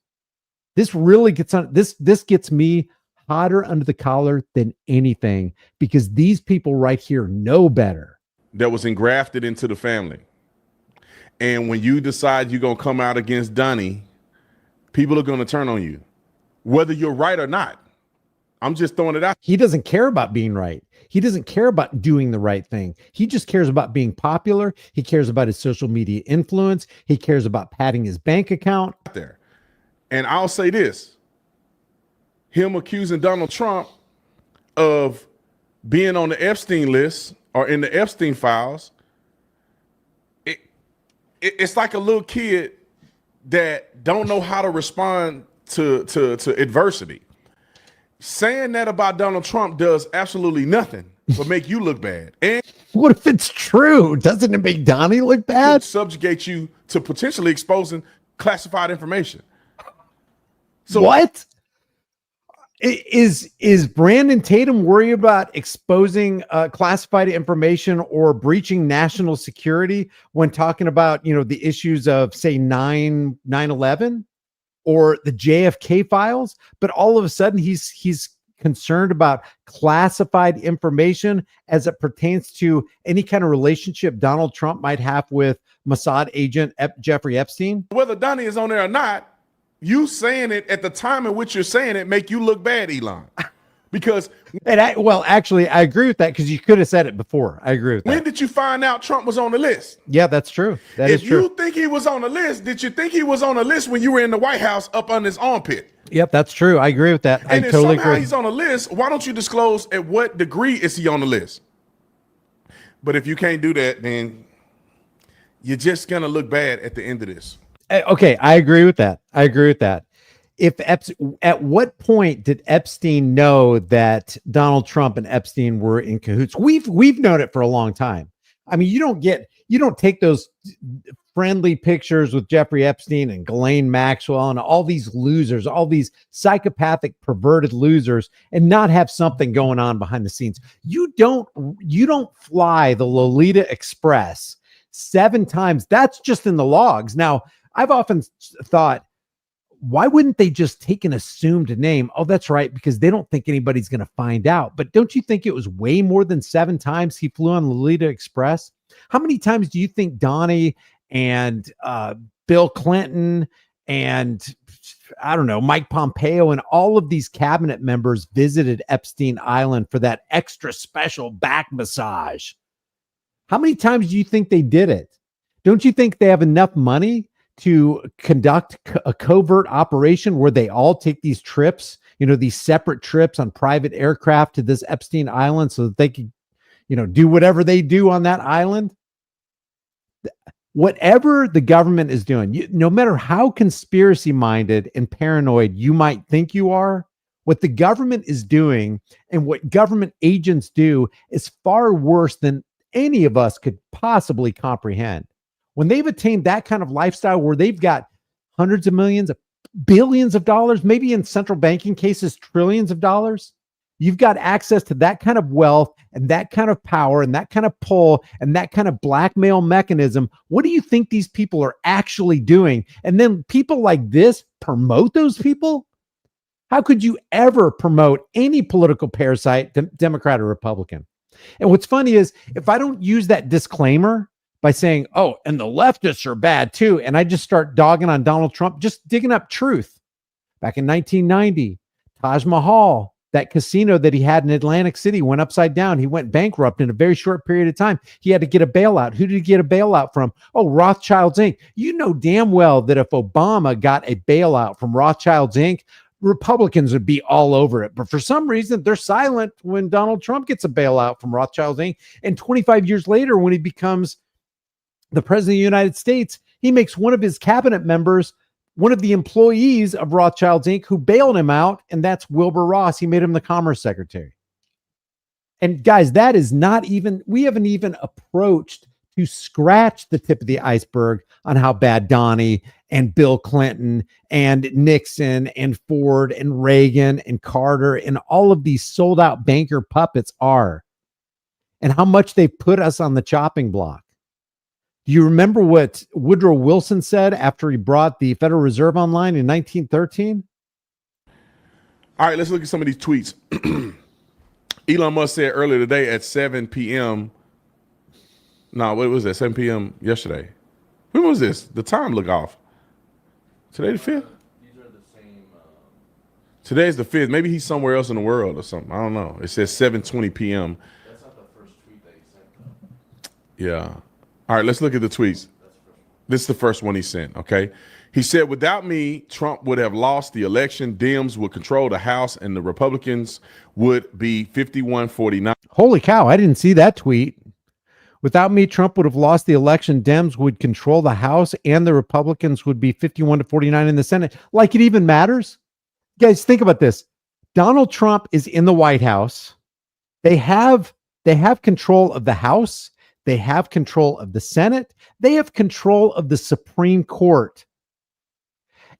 This really gets on. This gets me hotter under the collar than anything, because these people right here know better. That was engrafted into the family. And when you decide you're going to come out against Donnie, people are going to turn on you, whether you're right or not. I'm just throwing it out. He doesn't care about being right. He doesn't care about doing the right thing. He just cares about being popular. He cares about his social media influence. He cares about padding his bank account. There. And I'll say this, him accusing Donald Trump of being on the Epstein list or in the Epstein files, it's like a little kid that don't know how to respond to adversity. Saying that about Donald Trump does absolutely nothing but make you look bad. And What if it's true? Doesn't it make Donnie look bad? subjugate you to potentially exposing classified information. So What? Is Brandon Tatum worried about exposing classified information or breaching national security when talking about, the issues of, say, 9/11 or the JFK files? But all of a sudden he's concerned about classified information as it pertains to any kind of relationship Donald Trump might have with Mossad agent Jeffrey Epstein? whether Donnie is on there or not, you saying it at the time in which you're saying it make you look bad, Elon. Because And actually, I agree with that because you could have said it before. I agree with when that. did you find out Trump was on the list? Yeah, that's true. That is If true. you think he was on the list, did you think he was on the list when you were in the White House up on his armpit? Yep, that's true. I agree with that. And I if totally somehow agree. he's on the list, why don't you disclose at what degree is he on the list? But if you can't do that, then you're just gonna look bad at the end of this. Okay, I agree with that. At what point did Epstein know that Donald Trump and Epstein were in cahoots? We've known it for a long time. I mean, you don't take those friendly pictures with Jeffrey Epstein and Ghislaine Maxwell and all these losers, all these psychopathic, perverted losers, and not have something going on behind the scenes. You don't fly the Lolita Express 7 times. That's just in the logs. Now, I've often thought, why wouldn't they just take an assumed name? Oh, that's right, because they don't think anybody's going to find out. But don't you think it was way more than 7 times he flew on Lolita Express? How many times do you think Donnie and Bill Clinton and, I don't know, Mike Pompeo and all of these cabinet members visited Epstein Island for that extra special back massage? How many times do you think they did it? Don't you think they have enough money to conduct a covert operation where they all take these trips, these separate trips on private aircraft to this Epstein Island so that they could, do whatever they do on that island? Whatever the government is doing, no matter how conspiracy minded and paranoid you might think you are, what the government is doing and what government agents do is far worse than any of us could possibly comprehend. When they've attained that kind of lifestyle where they've got hundreds of millions, billions of dollars, maybe in central banking cases, trillions of dollars, you've got access to that kind of wealth and that kind of power and that kind of pull and that kind of blackmail mechanism. What do you think these people are actually doing? And then people like this promote those people? How could you ever promote any political parasite, Democrat or Republican? And what's funny is if I don't use that disclaimer by saying, oh, and the leftists are bad too, and I just start dogging on Donald Trump, just digging up truth. Back in 1990, Taj Mahal, that casino that he had in Atlantic City, went upside down. He went bankrupt in a very short period of time. He had to get a bailout. Who did he get a bailout from? Oh, Rothschilds Inc. You know damn well that if Obama got a bailout from Rothschilds Inc., Republicans would be all over it. But for some reason, they're silent when Donald Trump gets a bailout from Rothschilds Inc. And 25 years later, when he becomes the president of the United States, he makes one of his cabinet members one of the employees of Rothschilds Inc. who bailed him out, and that's Wilbur Ross. He made him the Commerce Secretary. And guys, that is not even, we haven't even approached to scratch the tip of the iceberg on how bad Donnie and Bill Clinton and Nixon and Ford and Reagan and Carter and all of these sold out banker puppets are, and how much they put us on the chopping block. Do you remember what Woodrow Wilson said after he brought the Federal Reserve online in 1913? All right, let's look at some of these tweets. Elon Musk said earlier today at 7 p.m. No, what was that? 7 p.m. yesterday. When was this? The time look off. Today the 5th? Today's the 5th. Maybe he's somewhere else in the world or something. I don't know. It says 7:20 p.m. That's not the first tweet that he sent. Yeah. All right, let's look at the tweets. This is the first one he sent, okay? He said, without me, Trump would have lost the election. Dems would control the House, and the Republicans would be 51-49. Holy cow, I didn't see that tweet. Without me, Trump would have lost the election. Dems would control the House, and the Republicans would be 51-49 in the Senate. Like it even matters? Guys, think about this. Donald Trump is in the White House. They have control of the House. They have control of the Senate. They have control of the Supreme Court.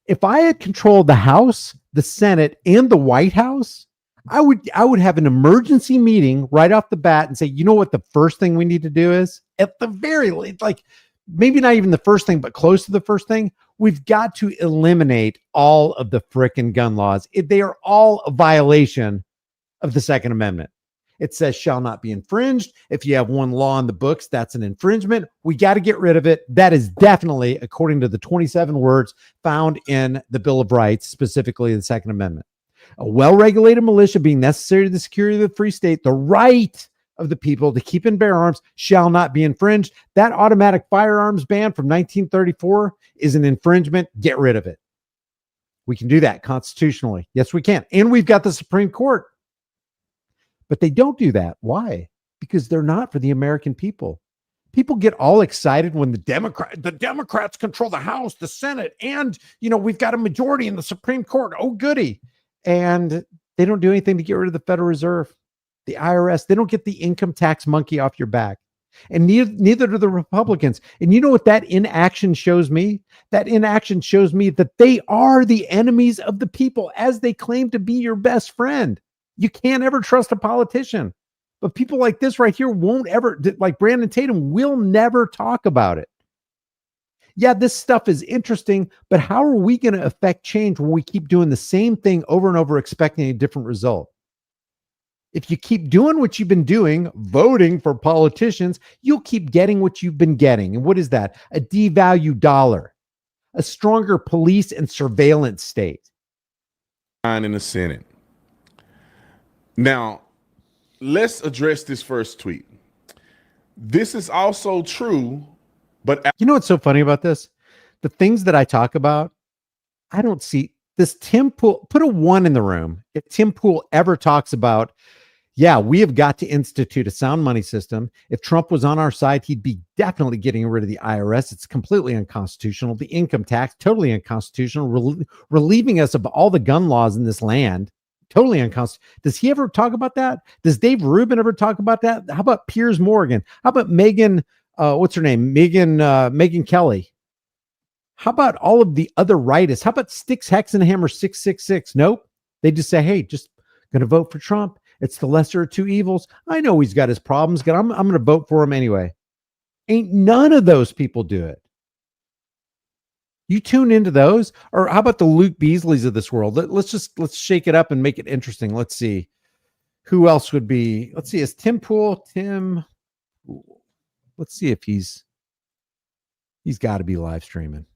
If I had control of the House, the Senate, and the White House, I would have an emergency meeting right off the bat and say, you know what the first thing we need to do is? At the very least, like maybe not even the first thing, but close to the first thing, we've got to eliminate all of the frickin' gun laws. They are all a violation of the Second Amendment. It says shall not be infringed. If you have one law in the books, that's an infringement. We got to get rid of it. That is definitely, according to the 27 words found in the Bill of Rights, specifically the Second Amendment. A well-regulated militia being necessary to the security of the free state, the right of the people to keep and bear arms shall not be infringed. That automatic firearms ban from 1934 is an infringement. Get rid of it. We can do that constitutionally. Yes, we can. And we've got the Supreme Court. But they don't do that. Why? Because they're not for the American people. People get all excited when the Democrats control the House, the Senate, and we've got a majority in the Supreme Court. Oh, goody. And they don't do anything to get rid of the Federal Reserve, the IRS. They don't get the income tax monkey off your back. And neither do the Republicans. And you know what that inaction shows me? That inaction shows me that they are the enemies of the people, as they claim to be your best friend. You can't ever trust a politician. But people like this right here won't ever, like Brandon Tatum, will never talk about it. Yeah, this stuff is interesting, but how are we going to affect change when we keep doing the same thing over and over, expecting a different result? If you keep doing what you've been doing, voting for politicians, you'll keep getting what you've been getting. And what is that? A devalued dollar, a stronger police and surveillance state. In the Senate. Now, let's address this first tweet. This is also true, but you know what's so funny about this? The things that I talk about, I don't see this. Tim Pool, put a 1 in the room. If Tim Pool ever talks about, yeah, we have got to institute a sound money system. If Trump was on our side, he'd be definitely getting rid of the IRS. It's completely unconstitutional. The income tax, totally unconstitutional. Relieving us of all the gun laws in this land. Totally unconstitutional. Does he ever talk about that? Does Dave Rubin ever talk about that? How about Piers Morgan? How about Megan, what's her name? Megan Kelly. How about all of the other rightists? How about Sticks Hexenhammer 666? Nope. They just say, hey, just going to vote for Trump. It's the lesser of two evils. I know he's got his problems, but I'm going to vote for him anyway. Ain't none of those people do it. You tune into those, or how about the Luke Beasleys of this world? Let's shake it up and make it interesting. Let's see who else would be. Let's see, is Tim Pool? Let's see if he's got to be live streaming.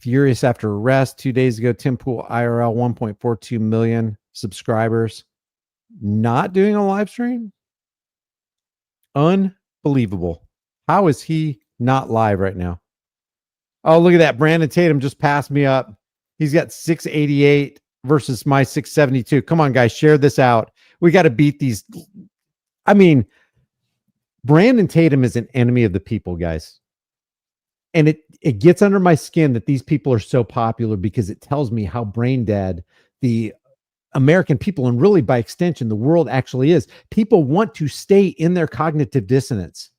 Furious after arrest 2 days ago. Tim Pool IRL 1.42 million subscribers. Not doing a live stream. Unbelievable. How is he not live right now? Oh, look at that. Brandon Tatum just passed me up. He's got 688 versus my 672. Come on, guys, share this out. We got to beat these. I mean, Brandon Tatum is an enemy of the people, guys. And it gets under my skin that these people are so popular, because it tells me how brain dead the American people, and really by extension, the world actually is. People want to stay in their cognitive dissonance.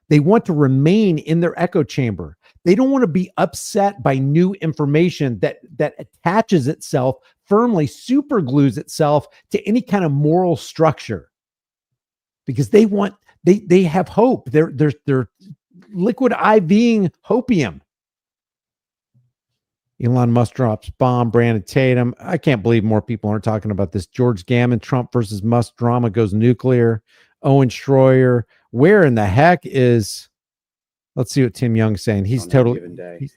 They want to remain in their echo chamber. They don't want to be upset by new information that attaches itself firmly, super glues itself to any kind of moral structure, because they have hope. They're liquid IVing hopium. Elon Musk drops bomb. Brandon Tatum. I can't believe more people aren't talking about this. George Gammon, Trump versus Musk drama goes nuclear. Owen Schroyer. Where in the heck is Let's see what Tim Young's saying. He's on any totally given day. he's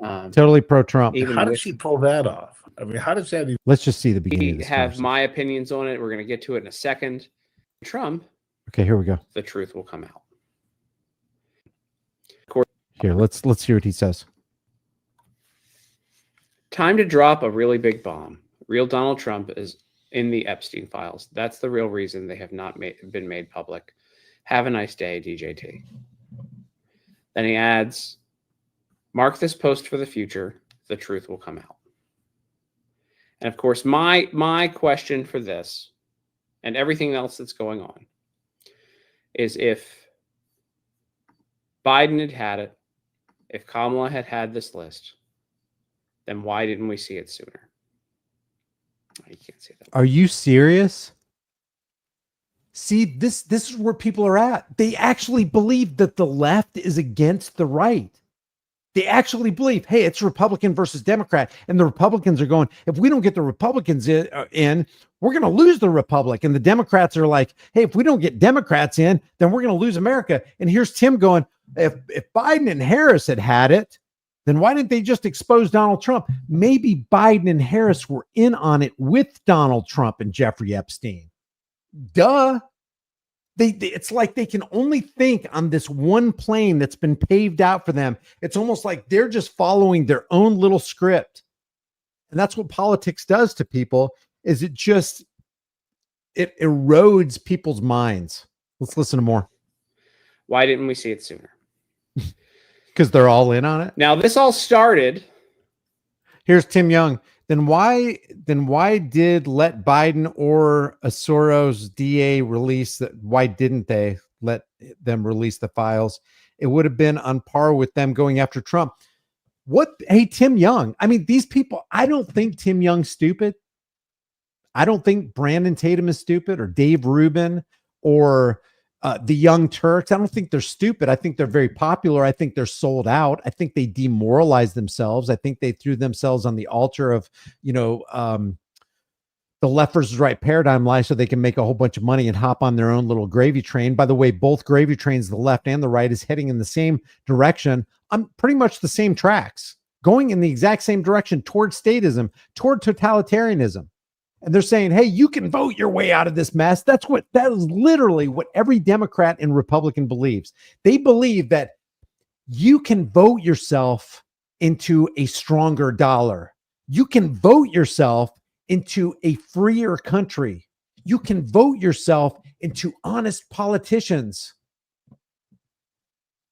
Um, totally pro-Trump. even How with- does she pull that off? I mean, how does that even? Let's just see the beginning of We this have conversation. my opinions on it. We're going to get to it in a second. Trump, Okay, here we go. the truth will come out. Here, let's hear what he says. Time to drop a really big bomb. Real Donald Trump is in the Epstein files. That's the real reason they have not been made public. Have a nice day, DJT. Then he adds, mark this post for the future. The truth will come out. And of course, my question for this and everything else that's going on is if Biden had it, if Kamala had this list, then why didn't we see it sooner? You can't say that. Are you serious? See, this is where people are at. They actually believe that the left is against the right. They actually believe, hey, it's Republican versus Democrat. And the Republicans are going, if we don't get the Republicans in, we're going to lose the Republic. And the Democrats are like, hey, if we don't get Democrats in, then we're going to lose America. And here's Tim going, if Biden and Harris had it, then why didn't they just expose Donald Trump? Maybe Biden and Harris were in on it with Donald Trump and Jeffrey Epstein. Duh. It's like they can only think on this one plane that's been paved out for them. It's almost like they're just following their own little script. And that's what politics does to people, is it erodes people's minds. Let's listen to more. Why didn't we see it sooner? Because they're all in on it. Now, this all started. Here's Tim Young. Then why did let Biden or a Soros DA release that? Why didn't they let them release the files? It would have been on par with them going after Trump. What? Hey, Tim Young. I mean, these people, I don't think Tim Young's stupid. I don't think Brandon Tatum is stupid, or Dave Rubin, or the Young Turks. I don't think they're stupid. I think they're very popular. I think they're sold out. I think they demoralized themselves. I think they threw themselves on the altar of, the left versus right paradigm lie so they can make a whole bunch of money and hop on their own little gravy train. By the way, both gravy trains, the left and the right, is heading in the same direction on pretty much the same tracks, going in the exact same direction toward statism, toward totalitarianism. And they're saying, hey, you can vote your way out of this mess. That is literally what every Democrat and Republican believes. They believe that you can vote yourself into a stronger dollar. You can vote yourself into a freer country. You can vote yourself into honest politicians.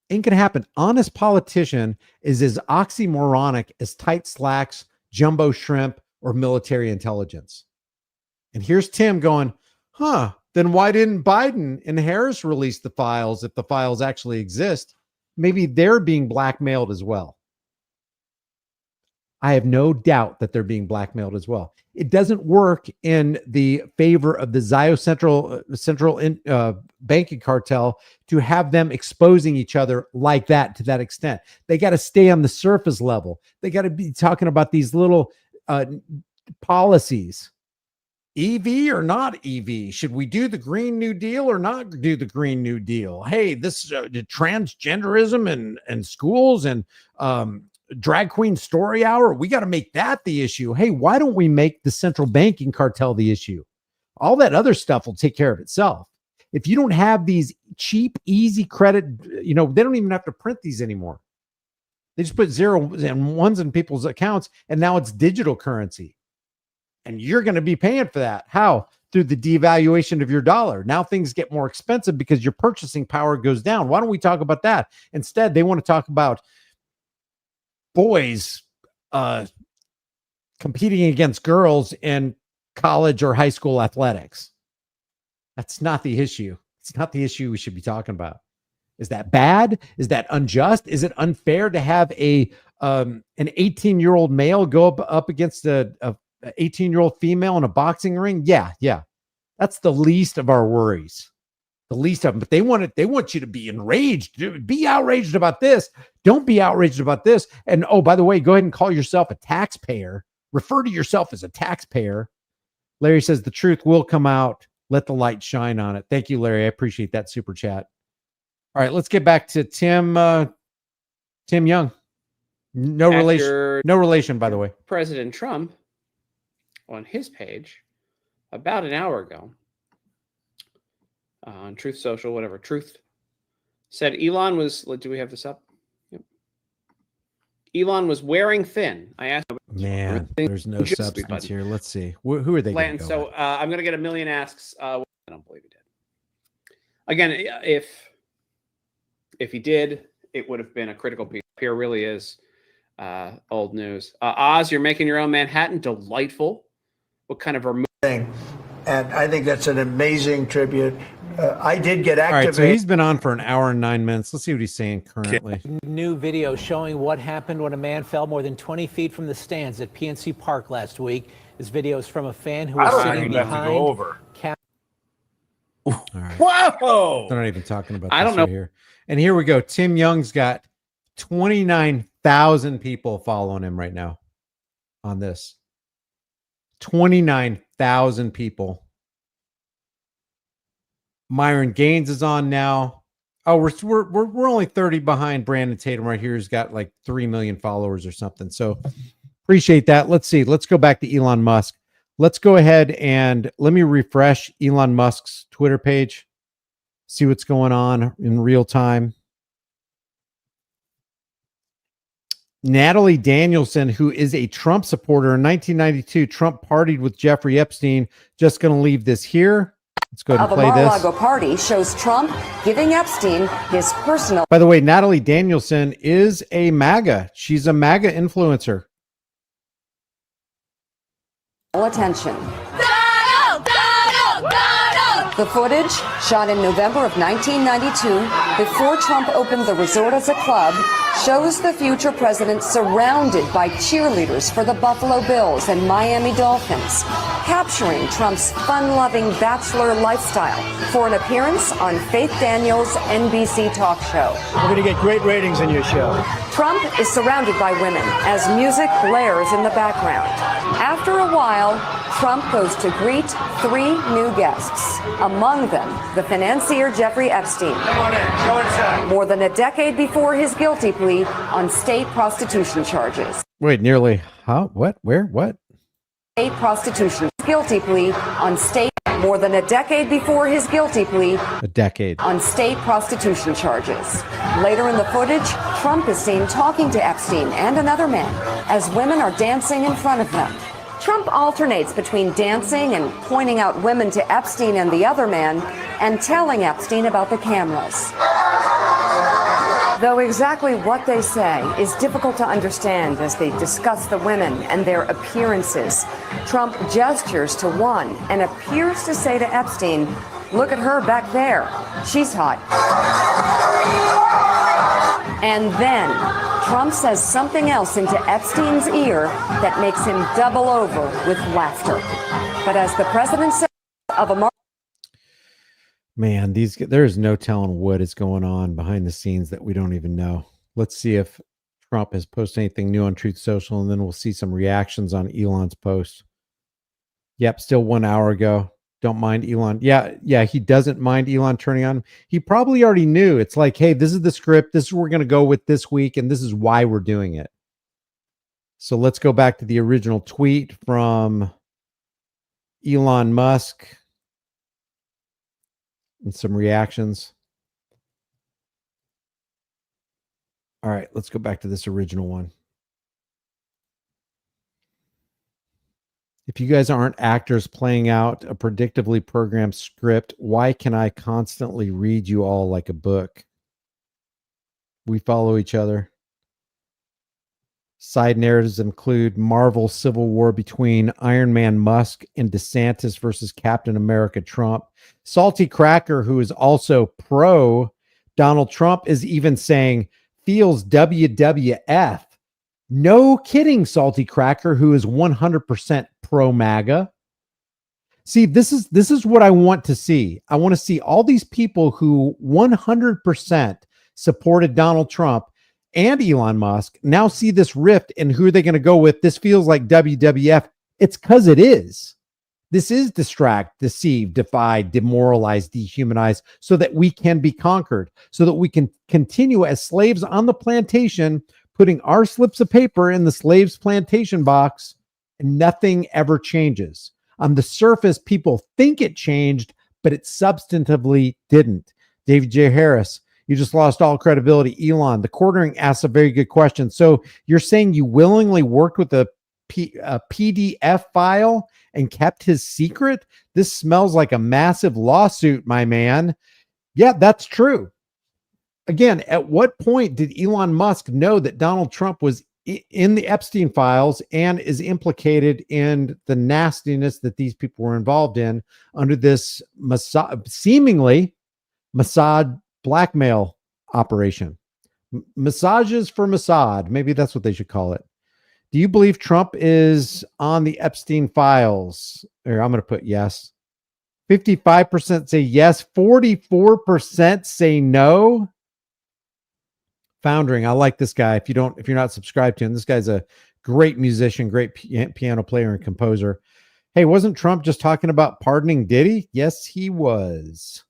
Ain't gonna happen. Honest politician is as oxymoronic as tight slacks, jumbo shrimp, or military intelligence. And here's Tim going, then why didn't Biden and Harris release the files if the files actually exist? Maybe they're being blackmailed as well. I have no doubt that they're being blackmailed as well. It doesn't work in the favor of the central banking cartel to have them exposing each other like that, to that extent. They got to stay on the surface level. They got to be talking about these little policies. EV or not EV? Should we do the Green New Deal or not do the Green New Deal? Hey, this transgenderism and schools and drag queen story hour, we got to make that the issue. Hey, why don't we make the central banking cartel the issue? All that other stuff will take care of itself. If you don't have these cheap, easy credit, they don't even have to print these anymore. They just put zeros and ones in people's accounts, and now it's digital currency. And you're going to be paying for that. How? Through the devaluation of your dollar. Now things get more expensive because your purchasing power goes down. Why don't we talk about that? Instead, they want to talk about boys competing against girls in college or high school athletics. That's not the issue. It's not the issue we should be talking about. Is that bad? Is that unjust? Is it unfair to have an 18-year-old male go up against a 18-year-old female in a boxing ring? Yeah. That's the least of our worries. The least of them. But they want you to be enraged. Be outraged about this. Don't be outraged about this. And oh, by the way, go ahead and call yourself a taxpayer. Refer to yourself as a taxpayer. Larry says the truth will come out. Let the light shine on it. Thank you, Larry. I appreciate that super chat. All right, let's get back to Tim. Tim Young. No relation. After No relation, by the way. President Trump on his page about an hour ago on Truth Social, whatever, Truth, said Elon was, do we have this up? Yep. Elon was wearing thin. I asked him. Man, there's no substance here. Let's see. Who are they going to go So I'm going to get a million asks. I don't believe he did. Again, if he did, it would have been a critical piece. Here really is old news. Oz, you're making your own Manhattan. Delightful. What kind of vermouth? And I think that's an amazing tribute. I did get activated. All right, so he's been on for an hour and 9 minutes. Let's see what he's saying currently. New video showing what happened when a man fell more than 20 feet from the stands at PNC Park last week. This video is from a fan who was sitting behind. Over. All right. Whoa! They're not even talking about this I don't know. right here. And here we go. Tim Young's got 29,000 people following him right now on this. 29,000 people. Myron Gaines is on now. Oh, we're only 30 behind Brandon Tatum right here. He's got like 3 million followers or something. So appreciate that. Let's see. Let's go back to Elon Musk. Let's go ahead and let me refresh Elon Musk's Twitter page. See what's going on in real time. Natalie Danielson, who is a Trump supporter in 1992, Trump partied with Jeffrey Epstein. Just going to leave this here. Let's go ahead and play this. The Mar-a-Lago party shows Trump giving Epstein his personal. By the way, Natalie Danielson is a MAGA. She's a MAGA influencer. Attention. The footage, shot in November of 1992, before Trump opened the resort as a club, shows the future president surrounded by cheerleaders for the Buffalo Bills and Miami Dolphins, capturing Trump's fun-loving bachelor lifestyle for an appearance on Faith Daniels' NBC talk show. We're going to get great ratings on your show. Trump is surrounded by women as music blares in the background. After a while, Trump goes to greet 3 new guests, among them the financier Jeffrey Epstein. Come on in. Go inside. More than a decade before his guilty plea on state prostitution charges. Wait, nearly. Huh? What? Where? What? State prostitution. Guilty plea on state. More than a decade before his guilty plea. A decade. On state prostitution charges. Later in the footage, Trump is seen talking to Epstein and another man as women are dancing in front of them. Trump alternates between dancing and pointing out women to Epstein and the other man and telling Epstein about the cameras. Though exactly what they say is difficult to understand as they discuss the women and their appearances, Trump gestures to one and appears to say to Epstein, "Look at her back there. She's hot." And then Trump says something else into Epstein's ear that makes him double over with laughter. But as the president said of a Man, there is no telling what is going on behind the scenes that we don't even know. Let's see if Trump has posted anything new on Truth Social, and then we'll see some reactions on Elon's post. Yep, still 1 hour ago. Don't mind Elon. Yeah, he doesn't mind Elon turning on him. He probably already knew. It's like, hey, this is the script. This is what we're going to go with this week, and this is why we're doing it. So let's go back to the original tweet from Elon Musk and some reactions. All right, let's go back to this original one. If you guys aren't actors playing out a predictably programmed script, why can I constantly read you all like a book? We follow each other. Side narratives include Marvel Civil War between Iron Man Musk and DeSantis versus Captain America Trump. Salty Cracker, who is also pro Donald Trump, is even saying feels WWF. No kidding, Salty Cracker, who is 100% pro MAGA. See, this is what I want to see. I want to see all these people who 100% supported Donald Trump and Elon Musk now see this rift, and who are they going to go with? This feels like WWF. It's because it is. This is distract, deceive, defy, demoralize, dehumanize, so that we can be conquered, so that we can continue as slaves on the plantation, putting our slips of paper in the slave's plantation box, and nothing ever changes. On the surface, people think it changed, but it substantively didn't. David J. Harris, you just lost all credibility. Elon, the quartering asks a very good question. So you're saying you willingly worked with a PDF file and kept his secret? This smells like a massive lawsuit, my man. Yeah, that's true. Again, at what point did Elon Musk know that Donald Trump was in the Epstein files and is implicated in the nastiness that these people were involved in under this seemingly Mossad blackmail operation? Massages for Mossad. Maybe that's what they should call it. Do you believe Trump is on the Epstein files? Or I'm going to put yes. 55% say yes. 44% say no. Foundering. I like this guy. If you're not subscribed to him, this guy's a great musician, great piano player and composer. Hey, wasn't Trump just talking about pardoning Diddy? Yes, he was.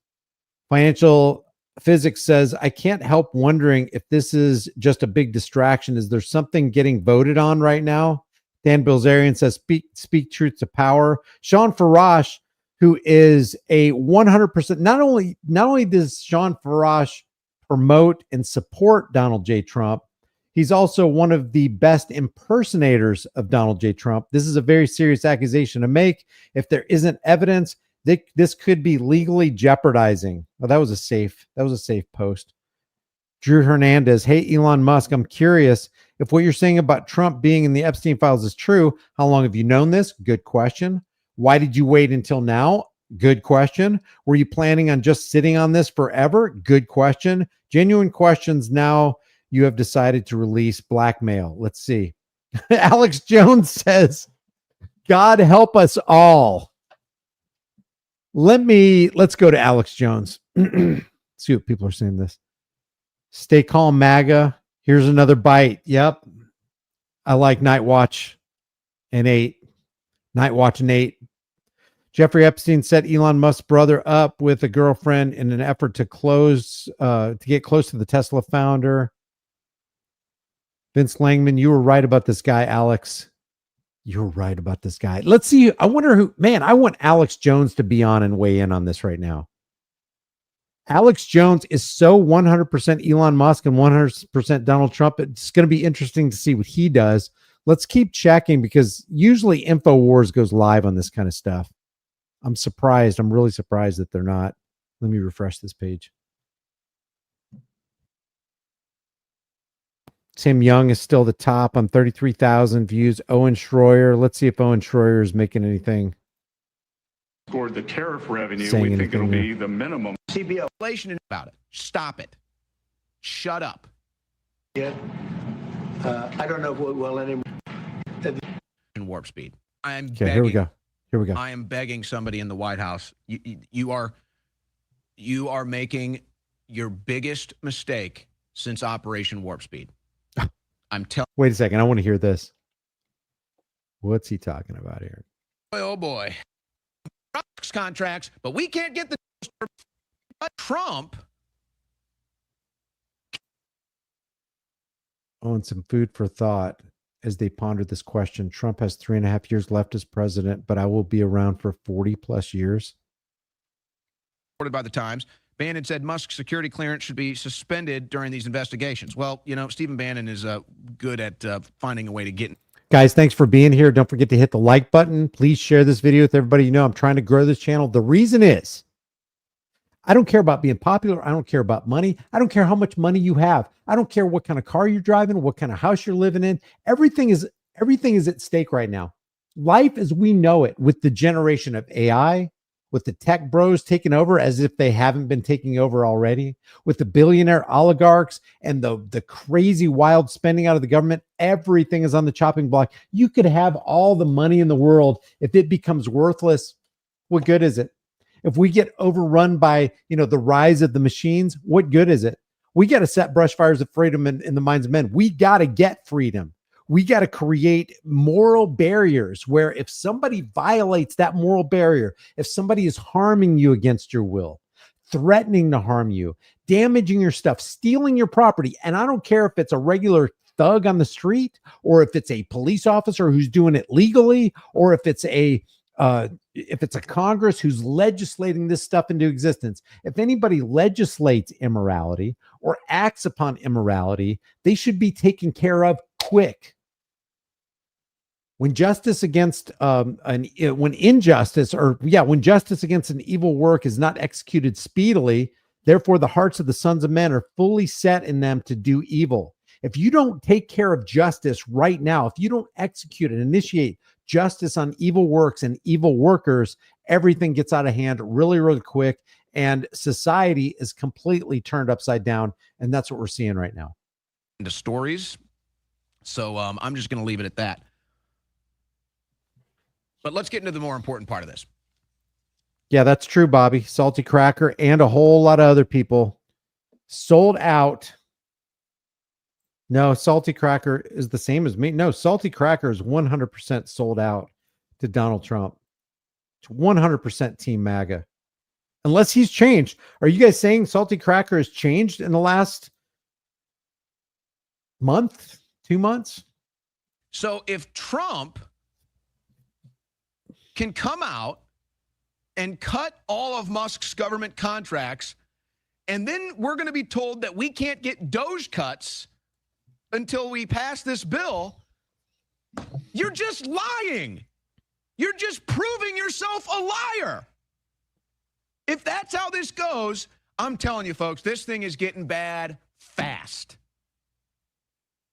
Financial Physics says, I can't help wondering if this is just a big distraction. Is there something getting voted on right now? Dan Bilzerian says, speak truth to power. Sean Farash, who is a 100%, not only does Sean Farash promote and support Donald J. Trump, he's also one of the best impersonators of Donald J. Trump. This is a very serious accusation to make. If there isn't evidence, this could be legally jeopardizing. Oh, that was a safe post. Drew Hernandez, hey, Elon Musk, I'm curious if what you're saying about Trump being in the Epstein files is true. How long have you known this? Good question. Why did you wait until now? Good question. Were you planning on just sitting on this forever? Good question. Genuine questions. Now you have decided to release blackmail. Let's see. Alex Jones says, God help us all. Let's go to Alex Jones. See what people are saying this. Stay calm, MAGA. Here's another bite. Yep. I like Night Watch and 8. Night Watch and 8. Jeffrey Epstein set Elon Musk's brother up with a girlfriend in an effort to get close to the Tesla founder. Vince Langman, you were right about this guy, Alex. You're right about this guy. Let's see. I wonder who, man, I want Alex Jones to be on and weigh in on this right now. Alex Jones is so 100% Elon Musk and 100% Donald Trump. It's going to be interesting to see what he does. Let's keep checking because usually InfoWars goes live on this kind of stuff. I'm surprised. I'm really surprised that they're not. Let me refresh this page. Tim Young is still the top on 33,000 views. Owen Schroyer. Let's see if Owen Schroyer is making anything. Scored the tariff revenue. We think it'll be the minimum. CBO. About it. Stop it. Shut up. Yeah. I don't know if it will anymore. Warp speed. I'm okay, begging. Here we go. I am begging somebody in the White House. You are making your biggest mistake since Operation Warp Speed. I'm telling. Wait a second. I want to hear this. What's he talking about here? Oh boy. Contracts, but we can't get the Trump. Oh, and some food for thought as they ponder this question. Trump has 3.5 years left as president, but I will be around for 40 plus years. Reported by the Times. Bannon said Musk's security clearance should be suspended during these investigations. Well, you know, Stephen Bannon is good at finding a way to get. Guys, thanks for being here. Don't forget to hit the like button. Please share this video with everybody you know. I'm trying to grow this channel. The reason is I don't care about being popular. I don't care about money. I don't care how much money you have. I don't care what kind of car you're driving, what kind of house you're living in. Everything is at stake right now. Life as we know it, with the generation of AI, with the tech bros taking over as if they haven't been taking over already, with the billionaire oligarchs and the crazy wild spending out of the government, everything is on the chopping block. You could have all the money in the world. If it becomes worthless, what good is it? If we get overrun by, the rise of the machines, what good is it? We got to set brush fires of freedom in the minds of men. We got to get freedom. We got to create moral barriers where if somebody violates that moral barrier, if somebody is harming you against your will, threatening to harm you, damaging your stuff, stealing your property, and I don't care if it's a regular thug on the street or if it's a police officer who's doing it legally, or if it's a Congress who's legislating this stuff into existence. If anybody legislates immorality or acts upon immorality, they should be taken care of quick. When justice against when justice against an evil work is not executed speedily, therefore the hearts of the sons of men are fully set in them to do evil. If you don't take care of justice right now, if you don't execute and initiate justice on evil works and evil workers, everything gets out of hand really, really quick, and society is completely turned upside down. And that's what we're seeing right now. Into stories. So I'm just going to leave it at that. But let's get into the more important part of this. Yeah, that's true, Bobby. Salty Cracker and a whole lot of other people sold out. No, Salty Cracker is the same as me. No, Salty Cracker is 100% sold out to Donald Trump. It's 100% Team MAGA. Unless he's changed. Are you guys saying Salty Cracker has changed in the last month, 2 months? So if Trump can come out and cut all of Musk's government contracts, and then we're going to be told that we can't get Doge cuts until we pass this bill, you're just lying. You're just proving yourself a liar. If that's how this goes, I'm telling you, folks, this thing is getting bad fast.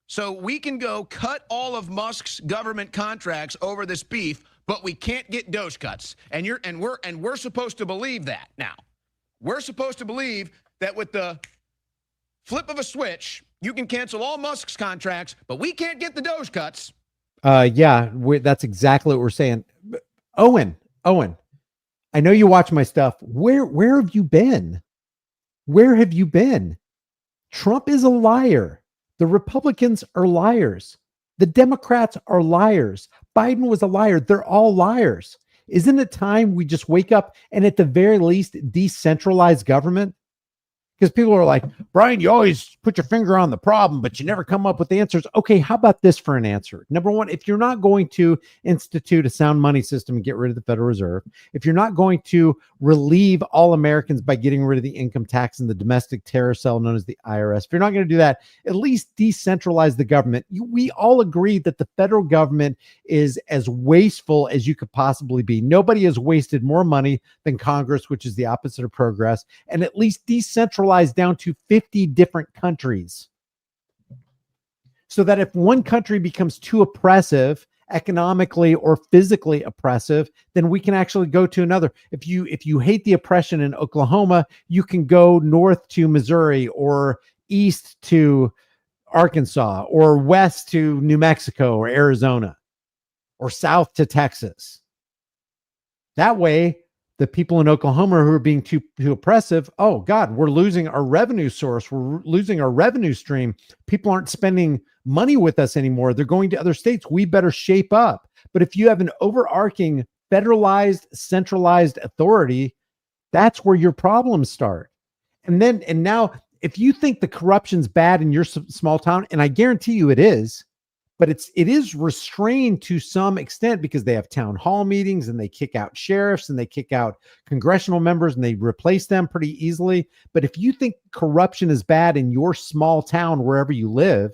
So we can go cut all of Musk's government contracts over this beef, but we can't get Doge cuts. And we're supposed to believe that now. We're supposed to believe that with the flip of a switch, you can cancel all Musk's contracts, but we can't get the Doge cuts. That's exactly what we're saying. Owen, I know you watch my stuff. Where have you been? Where have you been? Trump is a liar. The Republicans are liars. The Democrats are liars. Biden was a liar. They're all liars. Isn't it time we just wake up and at the very least decentralize government? Because people are like, Brian, you always put your finger on the problem, but you never come up with answers. Okay, how about this for an answer? Number one, if you're not going to institute a sound money system and get rid of the Federal Reserve, if you're not going to relieve all Americans by getting rid of the income tax and the domestic terror cell known as the IRS, if you're not going to do that, at least decentralize the government. We all agree that the federal government is as wasteful as you could possibly be. Nobody has wasted more money than Congress, which is the opposite of progress, and at least decentralize down to 50 different countries, so that if one country becomes too oppressive, economically or physically oppressive, then we can actually go to another. If you hate the oppression in Oklahoma, you can go north to Missouri or east to Arkansas or west to New Mexico or Arizona or south to Texas. That way, the people in Oklahoma who are being too oppressive, oh God, we're losing our revenue source. We're losing our revenue stream. People aren't spending money with us anymore. They're going to other states. We better shape up. But if you have an overarching federalized, centralized authority, that's where your problems start. And now, if you think the corruption's bad in your small town, and I guarantee you it is, but it is restrained to some extent because they have town hall meetings and they kick out sheriffs and they kick out congressional members and they replace them pretty easily. But if you think corruption is bad in your small town, wherever you live,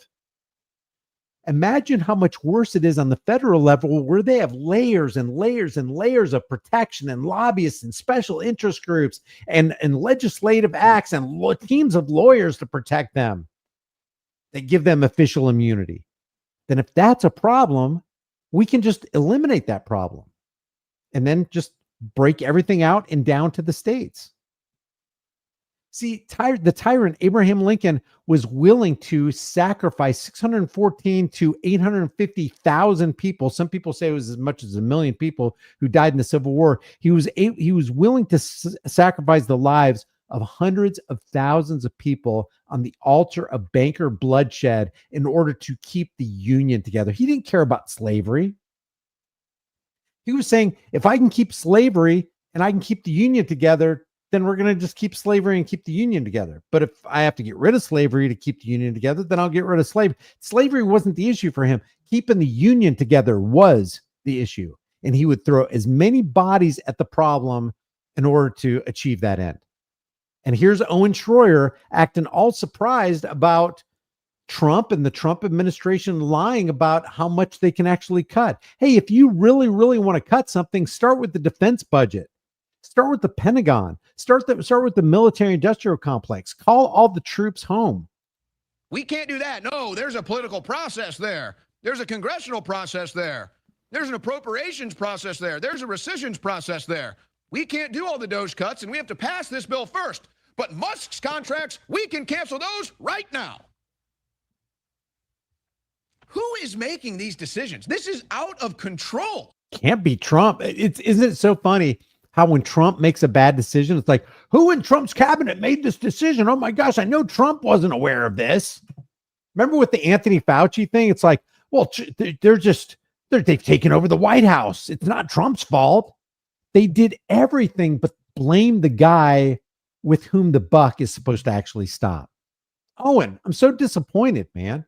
imagine how much worse it is on the federal level, where they have layers and layers and layers of protection and lobbyists and special interest groups and legislative acts and teams of lawyers to protect them. They give them official immunity. Then if that's a problem, we can just eliminate that problem and then just break everything out and down to the states. See, the tyrant Abraham Lincoln was willing to sacrifice 614 to 850,000 people. Some people say it was as much as 1 million people who died in the Civil War. He was willing to sacrifice the lives of hundreds of thousands of people on the altar of banker bloodshed in order to keep the Union together. He didn't care about slavery. He was saying, if I can keep slavery and I can keep the Union together, then we're going to just keep slavery and keep the Union together. But if I have to get rid of slavery to keep the Union together, then I'll get rid of slavery. Slavery wasn't the issue for him. Keeping the Union together was the issue. And he would throw as many bodies at the problem in order to achieve that end. And here's Owen Schroyer acting all surprised about Trump and the Trump administration lying about how much they can actually cut. Hey, if you really, really want to cut something, start with the defense budget. Start with the Pentagon. Start with the military industrial complex. Call all the troops home. We can't do that. No, there's a political process there. There's a congressional process there. There's an appropriations process there. There's a rescissions process there. We can't do all the Doge cuts, and we have to pass this bill first. But Musk's contracts, we can cancel those right now. Who is making these decisions? This is out of control. Can't be Trump. Isn't it so funny how when Trump makes a bad decision, it's like, who in Trump's cabinet made this decision? Oh my gosh, I know Trump wasn't aware of this. Remember with the Anthony Fauci thing? It's like, well, they've taken over the White House. It's not Trump's fault. They did everything but blame the guy with whom the buck is supposed to actually stop. Owen, I'm so disappointed, man.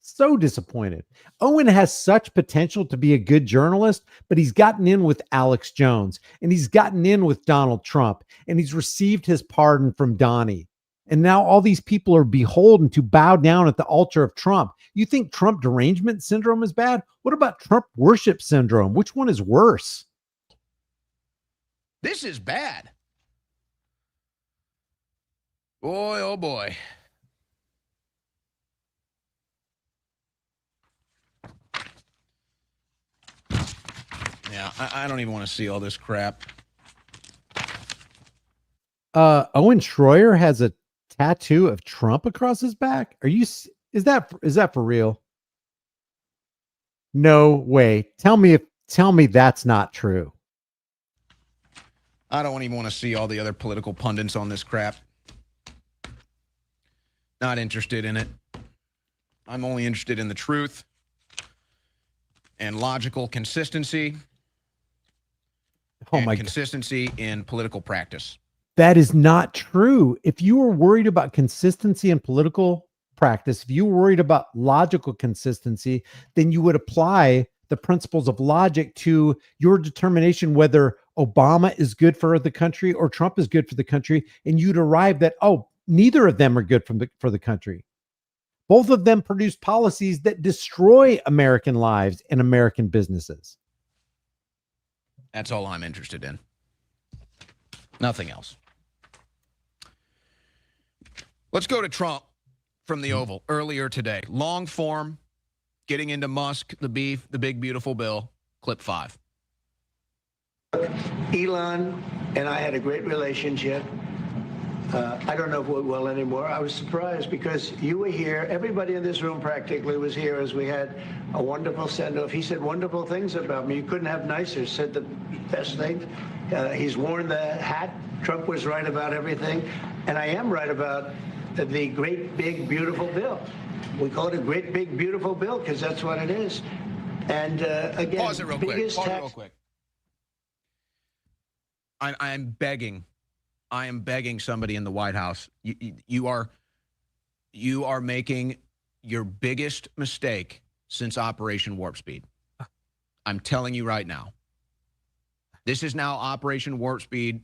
So disappointed. Owen has such potential to be a good journalist, but he's gotten in with Alex Jones and he's gotten in with Donald Trump and he's received his pardon from Donnie. And now all these people are beholden to bow down at the altar of Trump. You think Trump derangement syndrome is bad? What about Trump worship syndrome? Which one is worse? This is bad. Boy, oh boy. Yeah, I don't even want to see all this crap. Owen Schroyer has a tattoo of Trump across his back. Is that for real? No way. Tell me that's not true. I don't even want to see all the other political pundits on this crap. Not interested in it. I'm only interested in the truth and logical consistency. Oh my God. Consistency in political practice. That is not true. If you were worried about consistency in political practice, if you were worried about logical consistency, then you would apply the principles of logic to your determination whether Obama is good for the country or Trump is good for the country, and you'd arrive that, oh, neither of them are good for the country. Both of them produce policies that destroy American lives and American businesses. That's all I'm interested in. Nothing else. Let's go to Trump from the Oval earlier today. Long form, getting into Musk, the beef, the big, beautiful bill. Clip 5. Elon and I had a great relationship. I don't know if we're well anymore. I was surprised because you were here. Everybody in this room practically was here as we had a wonderful send-off. He said wonderful things about me. You couldn't have nicer. Said the best thing. He's worn the hat. Trump was right about everything. And I am right about the great, big, beautiful bill. We call it a great, big, beautiful bill because that's what it is. And again, Pause it real quick. Pause it real quick. I'm begging. I am begging somebody in the White House. You are making your biggest mistake since Operation Warp Speed. I'm telling you right now. This is now Operation Warp Speed,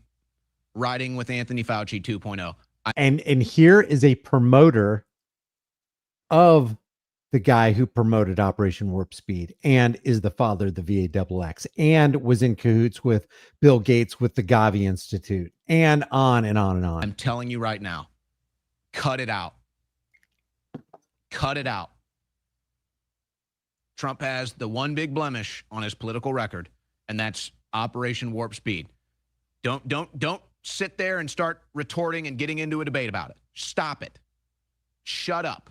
riding with Anthony Fauci 2.0. And here is a promoter of the guy who promoted Operation Warp Speed and is the father of the VAXX and was in cahoots with Bill Gates with the Gavi Institute and on and on and on. I'm telling you right now, cut it out. Cut it out. Trump has the one big blemish on his political record, and that's Operation Warp Speed. Don't sit there and start retorting and getting into a debate about it. Stop it. Shut up.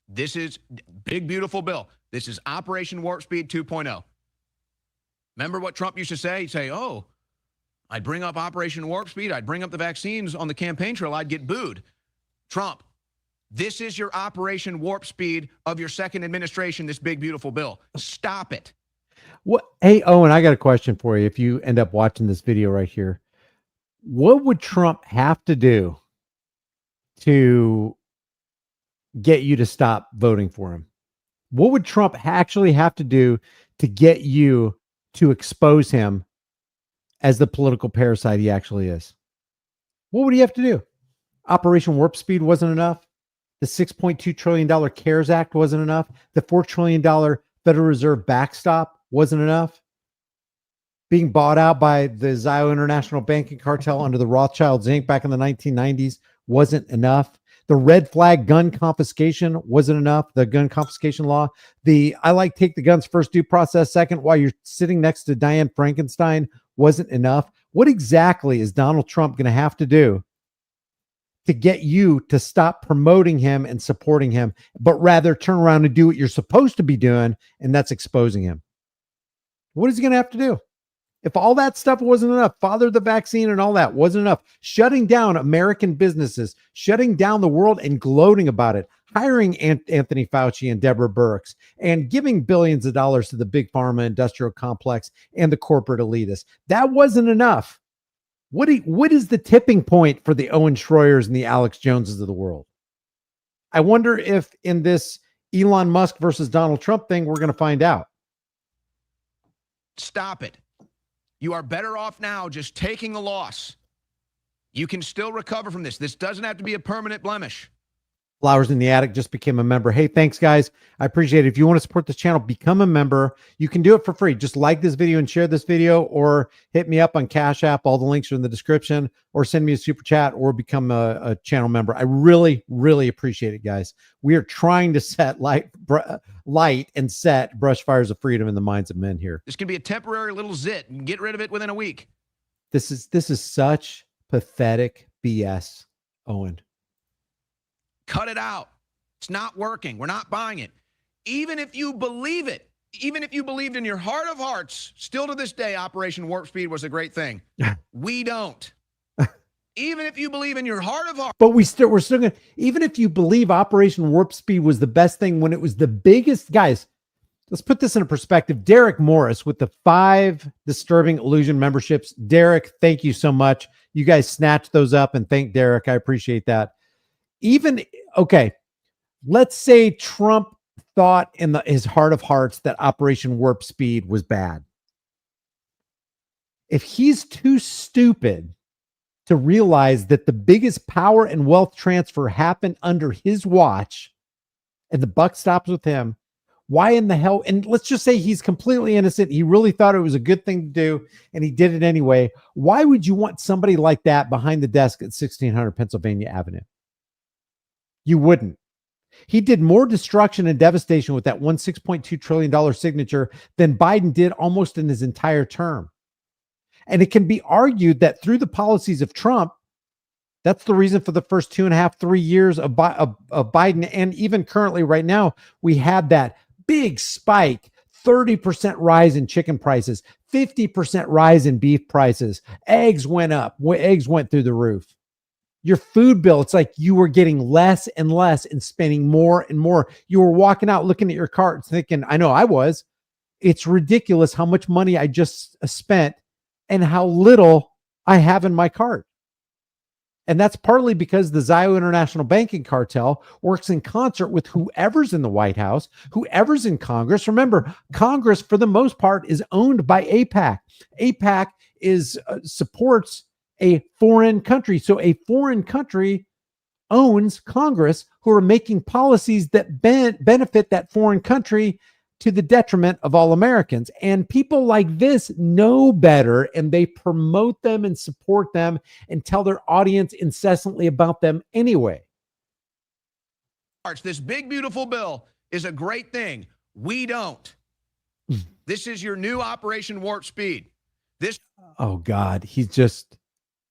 This is big, beautiful bill. This is Operation Warp Speed 2.0. Remember what Trump used to say? He'd say, oh, I'd bring up Operation Warp Speed. I'd bring up the vaccines on the campaign trail. I'd get booed. Trump, this is your Operation Warp Speed of your second administration, this big, beautiful bill. Stop it. What? Hey, Owen, I got a question for you. If you end up watching this video right here, what would Trump have to do to get you to stop voting for him? What would Trump actually have to do to get you to expose him as the political parasite he actually is? What would he have to do? Operation Warp Speed wasn't enough. The $6.2 trillion CARES Act wasn't enough. The $4 trillion Federal Reserve backstop wasn't enough. Being bought out by the Zio International Banking Cartel under the Rothschilds Inc. back in the 1990s wasn't enough. The red flag gun confiscation wasn't enough. The gun confiscation law, I like take the guns first, due process second while you're sitting next to Diane Frankenstein wasn't enough. What exactly is Donald Trump going to have to do to get you to stop promoting him and supporting him, but rather turn around and do what you're supposed to be doing, and that's exposing him? What is he going to have to do? If all that stuff wasn't enough, father the vaccine and all that wasn't enough, shutting down American businesses, shutting down the world and gloating about it, hiring Anthony Fauci and Deborah Birx, and giving billions of dollars to the big pharma industrial complex and the corporate elitists, that wasn't enough. What is the tipping point for the Owen Schroyers and the Alex Joneses of the world? I wonder if in this Elon Musk versus Donald Trump thing, we're going to find out. Stop it. You are better off now just taking a loss. You can still recover from this. This doesn't have to be a permanent blemish. Flowers in the Attic just became a member. Hey, thanks, guys. I appreciate it. If you want to support this channel, become a member. You can do it for free. Just like this video and share this video, or hit me up on Cash App. All the links are in the description, or send me a super chat, or become a channel member. I really, really appreciate it, guys. We are trying to set light and set brush fires of freedom in the minds of men here. This can be a temporary little zit and get rid of it within a week. This is such pathetic BS, Owen. Cut it out. It's not working. We're not buying it. Even if you believe it, even if you believed in your heart of hearts, still to this day, Operation Warp Speed was a great thing. We don't. Even if you believe in your heart of hearts. But we're still going to, even if you believe Operation Warp Speed was the best thing when it was the biggest, guys, let's put this in a perspective. Derek Morris with the 5 Disturbing Illusion memberships. Derek, thank you so much. You guys snatched those up, and thank Derek. I appreciate that. Okay, let's say Trump thought in his heart of hearts that Operation Warp Speed was bad. If he's too stupid to realize that the biggest power and wealth transfer happened under his watch and the buck stops with him, why in the hell? And let's just say he's completely innocent. He really thought it was a good thing to do, and he did it anyway. Why would you want somebody like that behind the desk at 1600 Pennsylvania Avenue? You wouldn't. He did more destruction and devastation with that $6.2 trillion signature than Biden did almost in his entire term. And it can be argued that through the policies of Trump, that's the reason for the first 2.5, 3 years of Biden. And even currently right now, we had that big spike, 30% rise in chicken prices, 50% rise in beef prices. Eggs went up. Eggs went through the roof. Your food bill, it's like you were getting less and less and spending more and more. You were walking out looking at your cart thinking, I know I was, it's ridiculous how much money I just spent and how little I have in my cart. And that's partly because the Zio International Banking Cartel works in concert with whoever's in the White House, whoever's in Congress. Remember, Congress, for the most part, is owned by AIPAC. AIPAC supports a foreign country. So a foreign country owns Congress, who are making policies that benefit that foreign country to the detriment of all Americans. And people like this know better, and they promote them and support them and tell their audience incessantly about them anyway. This big, beautiful bill is a great thing. We don't. This is your new Operation Warp Speed. Oh God,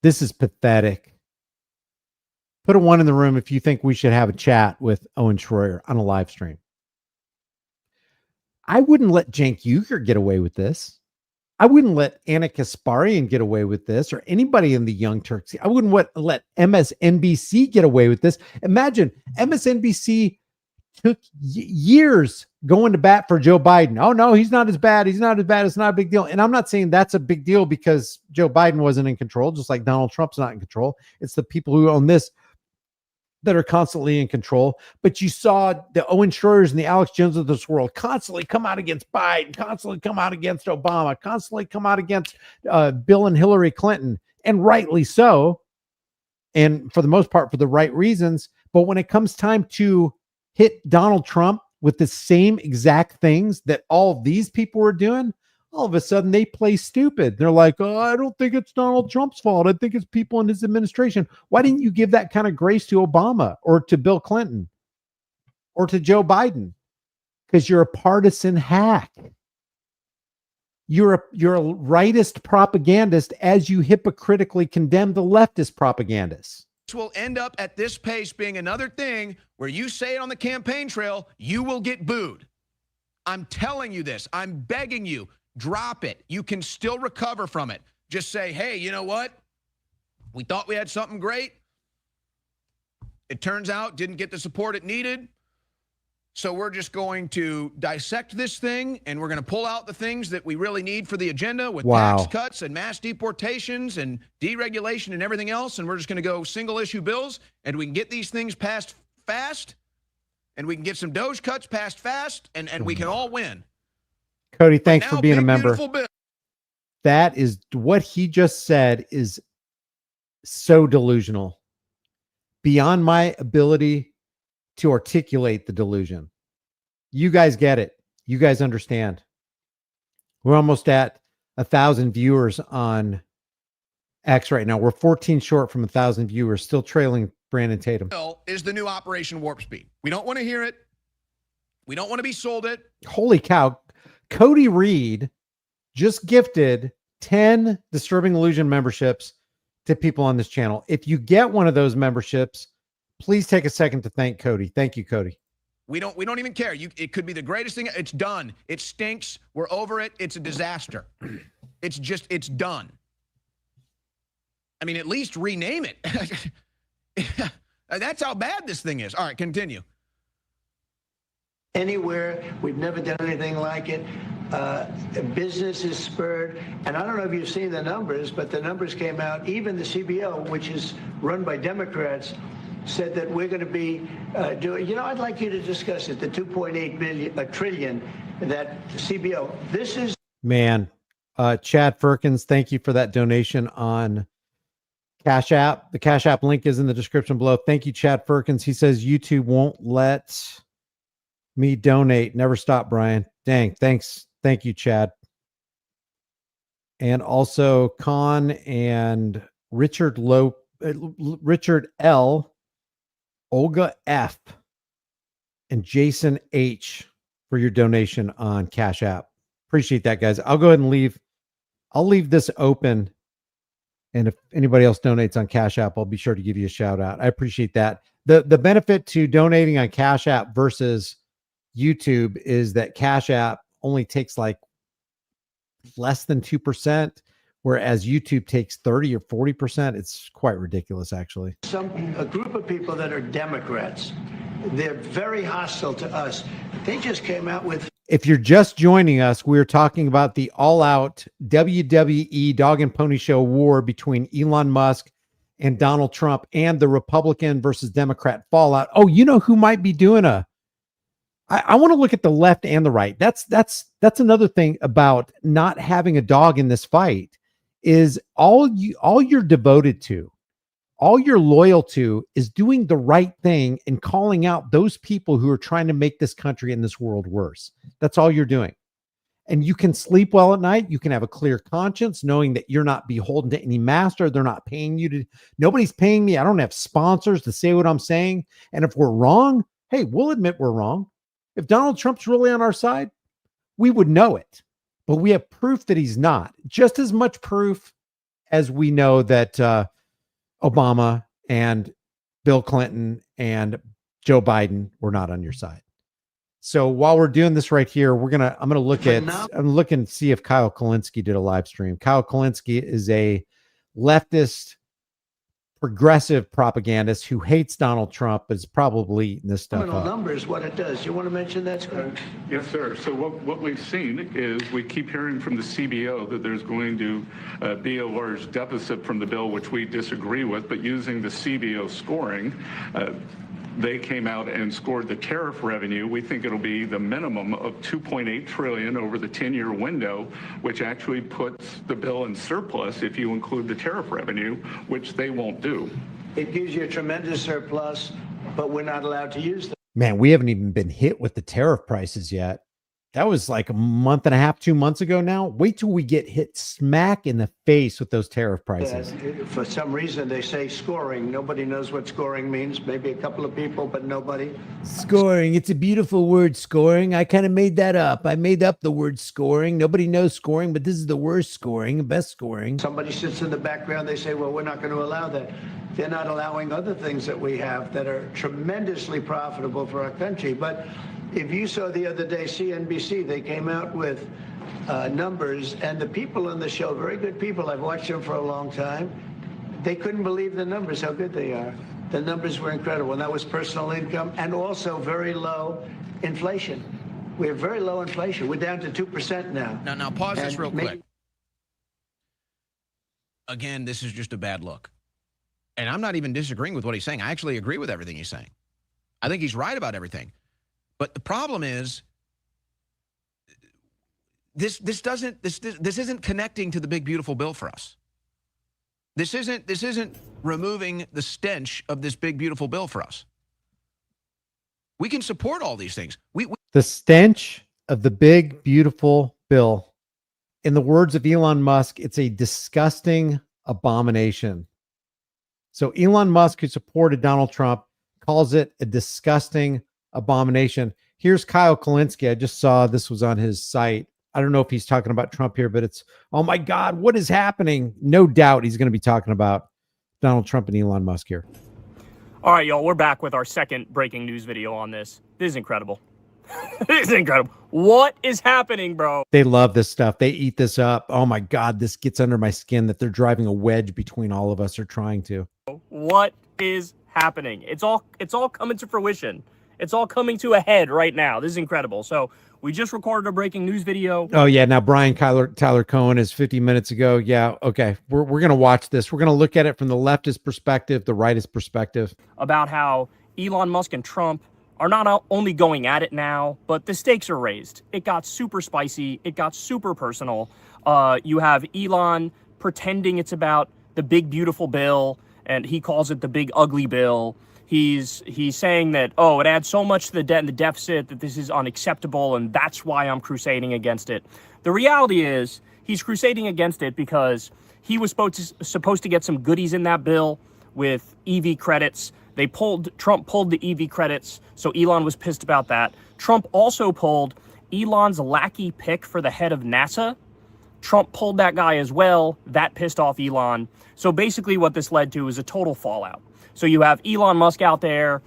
this is pathetic. Put a 1 in the room if you think we should have a chat with Owen Schroyer on a live stream. I wouldn't let Cenk Uygur get away with this. I wouldn't let Anna Kasparian get away with this, or anybody in the Young Turks. I wouldn't let MSNBC get away with this. Imagine MSNBC took years going to bat for Joe Biden. Oh no, he's not as bad. He's not as bad. It's not a big deal. And I'm not saying that's a big deal because Joe Biden wasn't in control, just like Donald Trump's not in control. It's the people who own this that are constantly in control. But you saw the Owen Schroyers and the Alex Jones of this world constantly come out against Biden, constantly come out against Obama, constantly come out against Bill and Hillary Clinton, and rightly so. And for the most part, for the right reasons. But when it comes time to hit Donald Trump with the same exact things that all these people were doing, all of a sudden they play stupid. They're like, oh, I don't think it's Donald Trump's fault. I think it's people in his administration. Why didn't you give that kind of grace to Obama or to Bill Clinton or to Joe Biden? Because you're a partisan hack. You're a rightist propagandist as you hypocritically condemn the leftist propagandists. This will end up at this pace being another thing where you say it on the campaign trail, you will get booed. I'm telling you this. I'm begging you. Drop it. You can still recover from it. Just say, hey, you know what? We thought we had something great. It turns out didn't get the support it needed. So we're just going to dissect this thing, and we're going to pull out the things that we really need for the agenda with tax cuts and mass deportations and deregulation and everything else. And we're just going to go single issue bills, and we can get these things passed fast, and we can get some Doge cuts passed fast, and we can all win. Cody, thanks for being a member. That is what he just said is so delusional, beyond my ability to articulate the delusion. You guys get it. You guys understand. We're almost at 1,000 viewers on X right now. We're 14 short from 1,000 viewers, still trailing Brandon Tatum. Is the new Operation Warp Speed. We don't want to hear it. We don't want to be sold it. Holy cow. Cody Reed just gifted 10 Disturbing Illusion memberships to people on this channel. If you get one of those memberships, please take a second to thank Cody. Thank you, Cody. We don't even care. It could be the greatest thing. It's done. It stinks. We're over it. It's a disaster. It's done. I mean, at least rename it. That's how bad this thing is. All right, continue. Anywhere. We've never done anything like it. Business is spurred. And I don't know if you've seen the numbers, but the numbers came out. Even the CBO, which is run by Democrats, said that we're going to be doing, I'd like you to discuss it, the 2.8 trillion that CBO. This is. Man, Chad Firkins, thank you for that donation on Cash App. The Cash App link is in the description below. Thank you, Chad Firkins. He says YouTube won't let me donate. Never stop, Brian. Dang, thanks. Thank you, Chad. And also Con and Richard L, Olga F, and Jason H for your donation on Cash App. Appreciate that, guys. I'll go ahead and leave. I'll leave this open. And if anybody else donates on Cash App, I'll be sure to give you a shout out. I appreciate that. The benefit to donating on Cash App versus YouTube is that Cash App only takes like less than 2%, whereas YouTube takes 30 or 40%. It's quite ridiculous, actually. A group of people that are Democrats. They're very hostile to us. They just came out with. If you're just joining us, we're talking about the all-out WWE dog and pony show war between Elon Musk and Donald Trump and the Republican versus Democrat fallout. Oh, you know who might be doing I want to look at the left and the right. That's another thing about not having a dog in this fight is all you're devoted to, all you're loyal to is doing the right thing and calling out those people who are trying to make this country and this world worse. That's all you're doing. And you can sleep well at night. You can have a clear conscience knowing that you're not beholden to any master. They're not paying you to, nobody's paying me. I don't have sponsors to say what I'm saying. And if we're wrong, hey, we'll admit we're wrong. If Donald Trump's really on our side, we would know it. But we have proof that he's not. Just as much proof as we know that Obama and Bill Clinton and Joe Biden were not on your side. So while we're doing this right here, I'm gonna look at I'm looking to see if Kyle Kulinski did a live stream. Kyle Kulinski is a leftist progressive propagandist who hates Donald Trump, but is probably eating this stuff up. Numbers, what it does. You want to mention that, Scott? Yes, sir. So what we've seen is we keep hearing from the CBO that there's going to be a large deficit from the bill, which we disagree with, but using the CBO scoring, they came out and scored the tariff revenue. We think it'll be the minimum of $2.8 trillion over the 10-year window, which actually puts the bill in surplus if you include the tariff revenue, which they won't do. It gives you a tremendous surplus, but we're not allowed to use them. Man, we haven't even been hit with the tariff prices yet. That was like a month and a half, 2 months ago now. Wait till we get hit smack in the face with those tariff prices. For some reason, they say scoring. Nobody knows what scoring means. Maybe a couple of people, but nobody. Scoring. It's a beautiful word, scoring. I kind of made that up. I made up the word scoring. Nobody knows scoring, but this is the worst scoring, best scoring. Somebody sits in the background. They say, well, we're not going to allow that. They're not allowing other things that we have that are tremendously profitable for our country. But if you saw the other day, CNBC, they came out with numbers, and the people on the show, very good people, I've watched them for a long time, they couldn't believe the numbers, how good they are. The numbers were incredible, and that was personal income and also very low inflation. We have very low inflation. We're down to 2% now. Now pause this real quick. Again, this is just a bad look. And I'm not even disagreeing with what he's saying. I actually agree with everything he's saying. I think he's right about everything. But the problem is, this isn't connecting to the big beautiful bill for us. This isn't removing the stench of this big beautiful bill for us. We can support all these things. The stench of the big beautiful bill. In the words of Elon Musk, it's a disgusting abomination. So Elon Musk, who supported Donald Trump, calls it a disgusting abomination. Here's Kyle Kulinski. I just saw this was on his site. I don't know if he's talking about Trump here, but it's, oh my God, what is happening? No doubt he's going to be talking about Donald Trump and Elon Musk here. All right, y'all, we're back with our second breaking news video on this. This is incredible. This is incredible. What is happening, bro? They love this stuff. They eat this up. Oh my God, this gets under my skin that they're driving a wedge between all of us, or trying to. What is happening? It's all coming to fruition. It's all coming to a head right now. This is incredible. So we just recorded a breaking news video. Oh yeah, now Tyler Cohen is 50 minutes ago. Yeah, okay. We're gonna watch this. We're gonna look at it from the leftist perspective, the rightist perspective. About how Elon Musk and Trump are not only going at it now, but the stakes are raised. It got super spicy. It got super personal. You have Elon pretending it's about the big beautiful bill, and he calls it the big ugly bill. He's saying that, oh, it adds so much to the debt and the deficit that this is unacceptable, and that's why I'm crusading against it. The reality is he's crusading against it because he was supposed to get some goodies in that bill with EV credits. Trump pulled the EV credits, so Elon was pissed about that. Trump also pulled Elon's lackey pick for the head of NASA. Trump pulled that guy as well. That pissed off Elon. So basically what this led to is a total fallout. So you have Elon Musk out there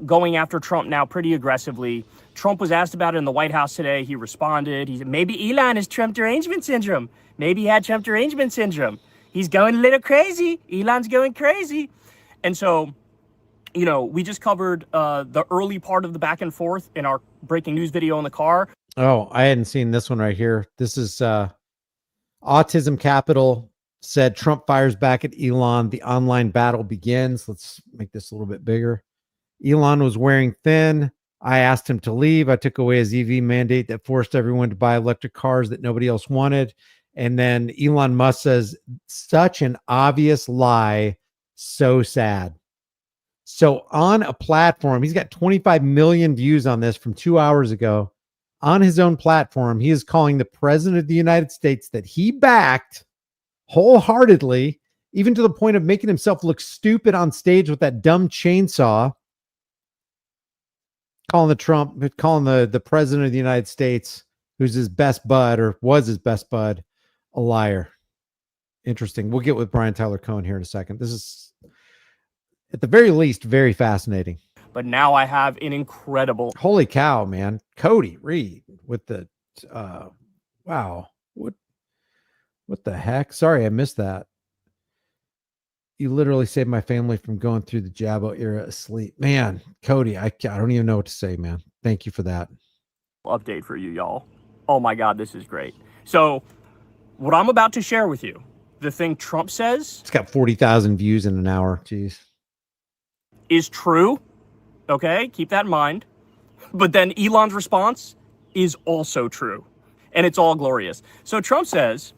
going after Trump now pretty aggressively. Trump was asked about it in the White House today. He responded. He said, maybe Elon has Trump derangement syndrome. Maybe he had Trump derangement syndrome. He's going a little crazy. Elon's going crazy. And so, you know, we just covered the early part of the back and forth in our breaking news video in the car. Oh, I hadn't seen this one right here. This is Autism Capital said Trump fires back at Elon. The online battle begins. Let's make this a little bit bigger. Elon was wearing thin. I asked him to leave. I took away his EV mandate that forced everyone to buy electric cars that nobody else wanted. And then Elon Musk says, such an obvious lie. So sad. So on a platform, he's got 25 million views on this from 2 hours ago. On his own platform, he is calling the president of the United States that he backed wholeheartedly, even to the point of making himself look stupid on stage with that dumb chainsaw, calling the president of the United States, who's his best bud or was his best bud, a liar. Interesting. We'll get with Brian Tyler Cohen here in a second. This is, at the very least, very fascinating. but now I have an incredible. Holy cow, man. Cody Reed with the wow. What the heck? Sorry, I missed that. You literally saved my family from going through the Jabbo era asleep. Man, Cody, I don't even know what to say, man. Thank you for that. Update for you, y'all. Oh my God, this is great. So what I'm about to share with you, the thing Trump says, it's got 40,000 views in an hour. Jeez. Is true. Okay, keep that in mind. But then Elon's response is also true. And it's all glorious. So Trump says,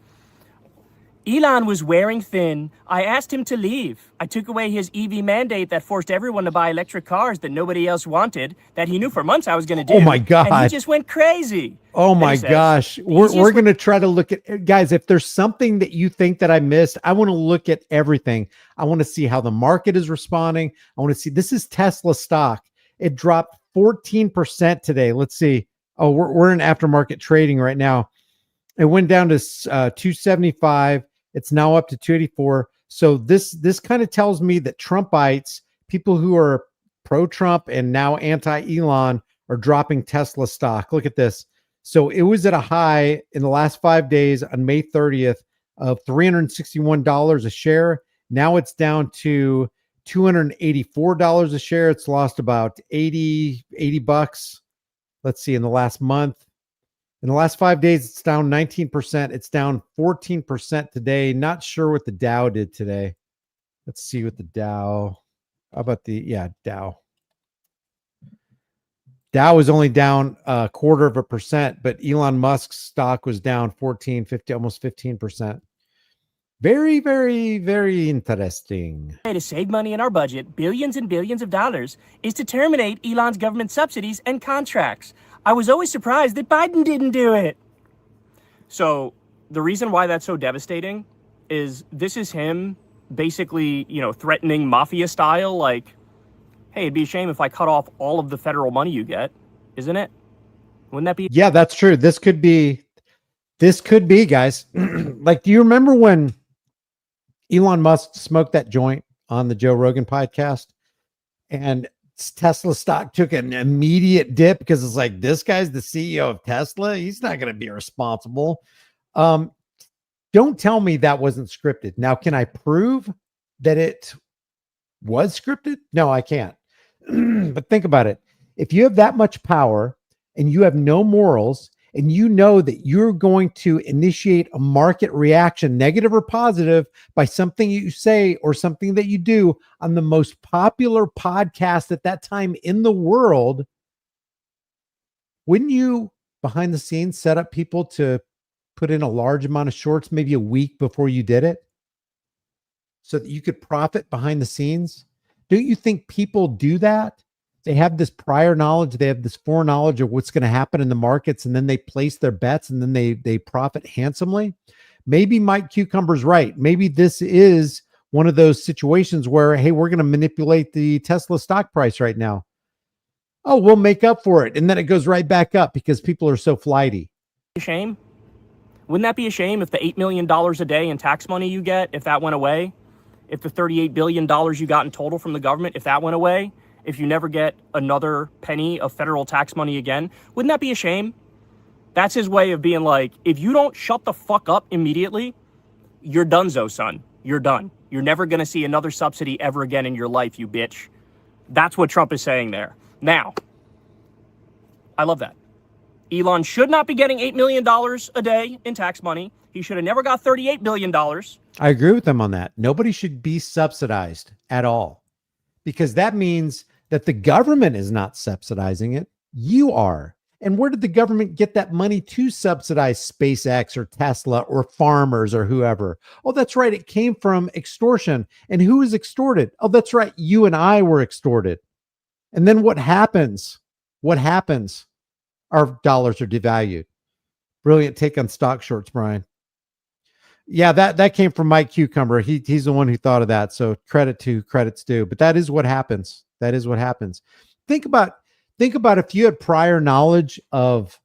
Elon was wearing thin. I asked him to leave. I took away his EV mandate that forced everyone to buy electric cars that nobody else wanted, that he knew for months I was going to do. Oh my God. And he just went crazy. Oh my gosh. We're going to try to look at, guys, if there's something that you think that I missed, I want to look at everything. I want to see how the market is responding. I want to see, this is Tesla stock. It dropped 14% today. Let's see. Oh, we're in aftermarket trading right now. It went down to 275. It's now up to 284. So this kind of tells me that Trumpites, people who are pro-Trump and now anti-Elon, are dropping Tesla stock. Look at this. So it was at a high in the last 5 days on May 30th of $361 a share. Now it's down to $284 a share. It's lost about 80 bucks. Let's see, in the last month. In the last 5 days, it's down 19%. It's down 14% today. Not sure what the Dow did today. Let's see what the Dow. How about Dow? Dow was only down 0.25%, but Elon Musk's stock was down 14, 50, almost 15%. Very, very, very interesting. To save money in our budget, billions and billions of dollars, is to terminate Elon's government subsidies and contracts. I was always surprised that Biden didn't do it. So the reason why that's so devastating is this is him basically, threatening mafia style, like, hey, it'd be a shame if I cut off all of the federal money you get, isn't it? Wouldn't that be? Yeah, that's true. This could be, guys. Like, do you remember when Elon Musk smoked that joint on the Joe Rogan podcast and Tesla stock took an immediate dip because it's like, this guy's the CEO of Tesla. He's not going to be responsible. Don't tell me that wasn't scripted. Now, can I prove that it was scripted? No, I can't. But think about it. If you have that much power and you have no morals and you know that you're going to initiate a market reaction, negative or positive, by something you say or something that you do on the most popular podcast at that time in the world, wouldn't you behind the scenes set up people to put in a large amount of shorts maybe a week before you did it so that you could profit behind the scenes? Don't you think people do that? They have this prior knowledge, they have this foreknowledge of what's going to happen in the markets, and then they place their bets and then they profit handsomely. Maybe Mike Cucumber's right. Maybe this is one of those situations where, hey, we're going to manipulate the Tesla stock price right now. Oh, we'll make up for it. And then it goes right back up because people are so flighty. Shame? Wouldn't that be a shame if the $8 million a day in tax money you get, if that went away? If the $38 billion you got in total from the government, if that went away? If you never get another penny of federal tax money again, wouldn't that be a shame? That's his way of being like, if you don't shut the fuck up immediately, you're donezo, son. You're done. You're never going to see another subsidy ever again in your life, you bitch. That's what Trump is saying there. Now, I love that. Elon should not be getting $8 million a day in tax money. He should have never got $38 billion. I agree with them on that. Nobody should be subsidized at all, because that means that the government is not subsidizing it. You are. And where did the government get that money to subsidize SpaceX or Tesla or farmers or whoever? Oh, that's right. It came from extortion. And who is extorted? Oh, that's right. You and I were extorted. And then what happens? What happens? Our dollars are devalued. Brilliant take on stock shorts, Brian. Yeah, that came from Mike Cucumber. He's the one who thought of that. So credit's due. But that is what happens. That is what happens. Think about if you had prior knowledge of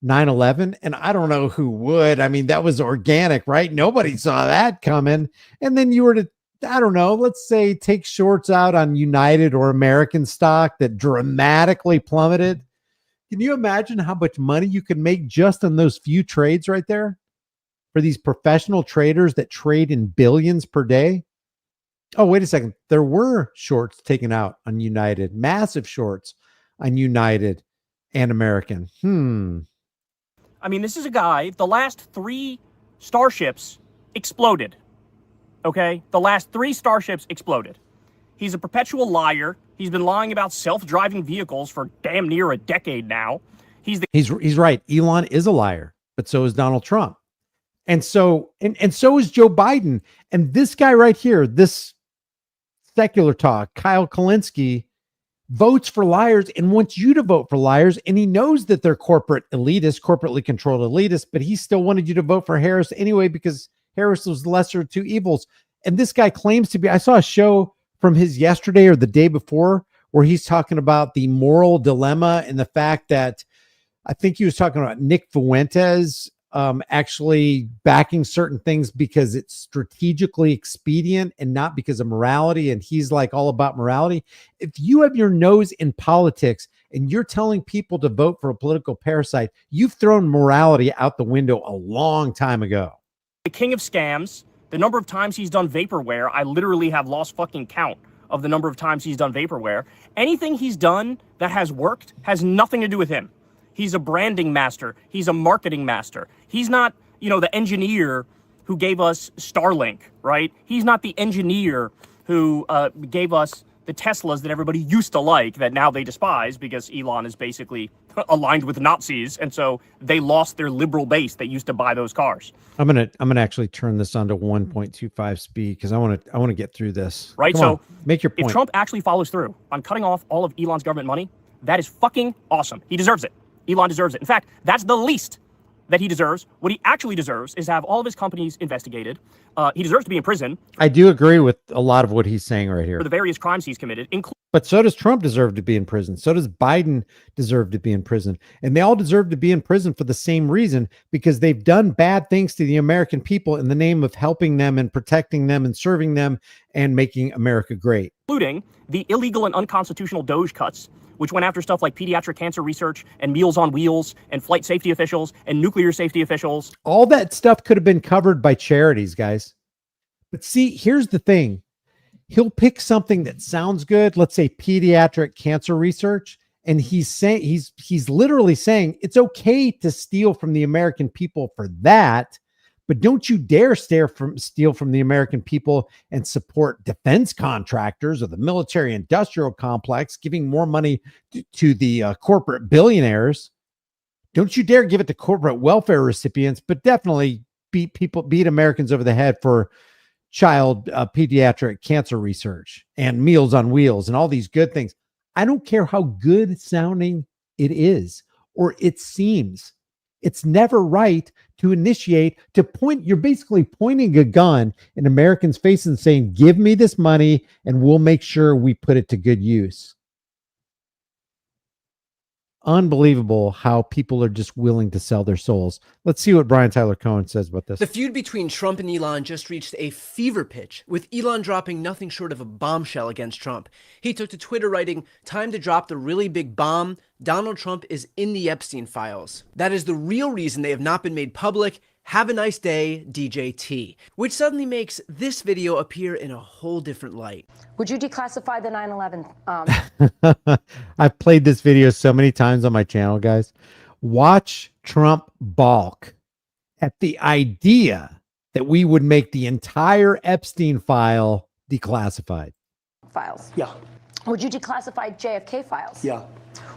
9/11, and I don't know who would. I mean, that was organic, right? Nobody saw that coming. And then you were to I don't know, let's say take shorts out on United or American stock that dramatically plummeted. Can you imagine how much money you could make just on those few trades right there for these professional traders that trade in billions per day? Oh, wait a second. There were shorts taken out on United, massive shorts on United and American. I mean, this is a guy, the last 3 starships exploded. Okay? The last 3 starships exploded. He's a perpetual liar. He's been lying about self-driving vehicles for damn near a decade now. He's right. Elon is a liar, but so is Donald Trump. And so is Joe Biden. And this guy right here, this secular talk, Kyle Kalinske, votes for liars and wants you to vote for liars. And he knows that they're corporate elitists, corporately controlled elitists, but he still wanted you to vote for Harris anyway, because Harris was the lesser of 2 evils. And this guy claims to be, I saw a show from his yesterday or the day before where he's talking about the moral dilemma and the fact that I think he was talking about Nick Fuentes actually backing certain things because it's strategically expedient and not because of morality. And he's like all about morality. If you have your nose in politics and you're telling people to vote for a political parasite, you've thrown morality out the window a long time ago. the king of scams. The number of times he's done vaporware, I literally have lost fucking count of the number of times he's done vaporware. Anything he's done that has worked has nothing to do with him. He's a branding master. He's a marketing master. He's not, you know, the engineer who gave us Starlink, right? He's not the engineer who gave us the Teslas that everybody used to like that now they despise because Elon is basically aligned with Nazis, and so they lost their liberal base that used to buy those cars. I'm gonna actually turn this on to 1.25 speed because I want to get through this. Right. Come so on, make your point. If Trump actually follows through on cutting off all of Elon's government money, that is fucking awesome. He deserves it. Elon deserves it. In fact, that's the least that he deserves. What he actually deserves is to have all of his companies investigated. He deserves to be in prison. I do agree with a lot of what he's saying right here. For the various crimes he's committed, But so does Trump deserve to be in prison. So does Biden deserve to be in prison. And they all deserve to be in prison for the same reason, because they've done bad things to the American people in the name of helping them and protecting them and serving them and making America great. including the illegal and unconstitutional DOGE cuts, which went after stuff like pediatric cancer research and Meals on Wheels and flight safety officials and nuclear safety officials. All that stuff could have been covered by charities, guys. But see, here's the thing. He'll pick something that sounds good, let's say pediatric cancer research, and he's saying he's literally saying it's okay to steal from the American people for that, but don't you dare steal from the American people and support defense contractors or the military industrial complex, giving more money to the corporate billionaires. Don't you dare give it to corporate welfare recipients, but definitely beat Americans over the head for child pediatric cancer research and Meals on Wheels and all these good things. I don't care how good sounding it is or it seems. It's never right to initiate, to point. You're basically pointing a gun in Americans' face and saying, give me this money and we'll make sure we put it to good use. Unbelievable how people are just willing to sell their souls. Let's see what Brian Tyler Cohen says about this. The feud between Trump and Elon just reached a fever pitch, with Elon dropping nothing short of a bombshell against Trump. He took to Twitter writing, "Time to drop the really big bomb. Donald Trump is in the Epstein files. That is the real reason they have not been made public. Have a nice day, DJT." Which suddenly makes this video appear in a whole different light. Would you declassify the 9/11? I've played this video so many times on my channel, guys. Watch Trump balk at the idea that we would make the entire Epstein file declassified. Files. Yeah. Would you declassify JFK files? Yeah.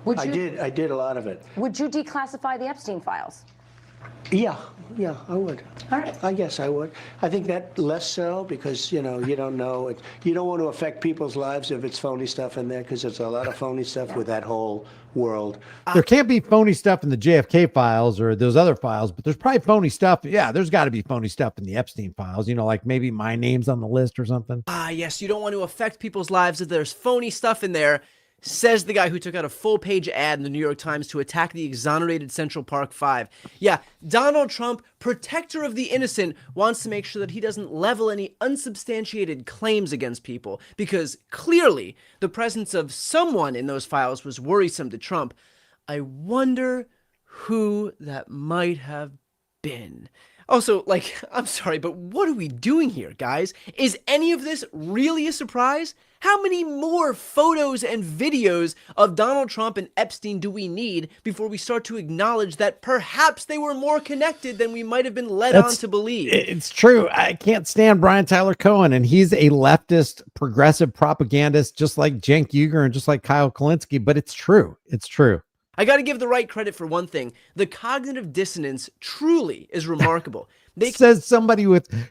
Would you? I did a lot of it. Would you declassify the Epstein files? Yeah, I would. All right. I guess I would. I think that less so because, you know, you don't know. You don't want to affect people's lives if it's phony stuff in there, because there's a lot of phony stuff with that whole world. There can't be phony stuff in the JFK files or those other files, but there's probably phony stuff. Yeah, there's got to be phony stuff in the Epstein files. You know, like maybe my name's on the list or something. Ah, yes, you don't want to affect people's lives if there's phony stuff in there. says the guy who took out a full-page ad in the New York Times to attack the exonerated Central Park Five. Yeah, Donald Trump, protector of the innocent, wants to make sure that he doesn't level any unsubstantiated claims against people, because clearly the presence of someone in those files was worrisome to Trump. I wonder who that might have been. Also, like, I'm sorry, but what are we doing here, guys? Is any of this really a surprise? How many more photos and videos of Donald Trump and Epstein do we need before we start to acknowledge that perhaps they were more connected than we might have been led on to believe? It's true. I can't stand Brian Tyler Cohen, and he's a leftist progressive propagandist, just like Cenk Uygur and just like Kyle Kulinski, but it's true. It's true. I got to give the right credit for one thing. The cognitive dissonance truly is remarkable. Says somebody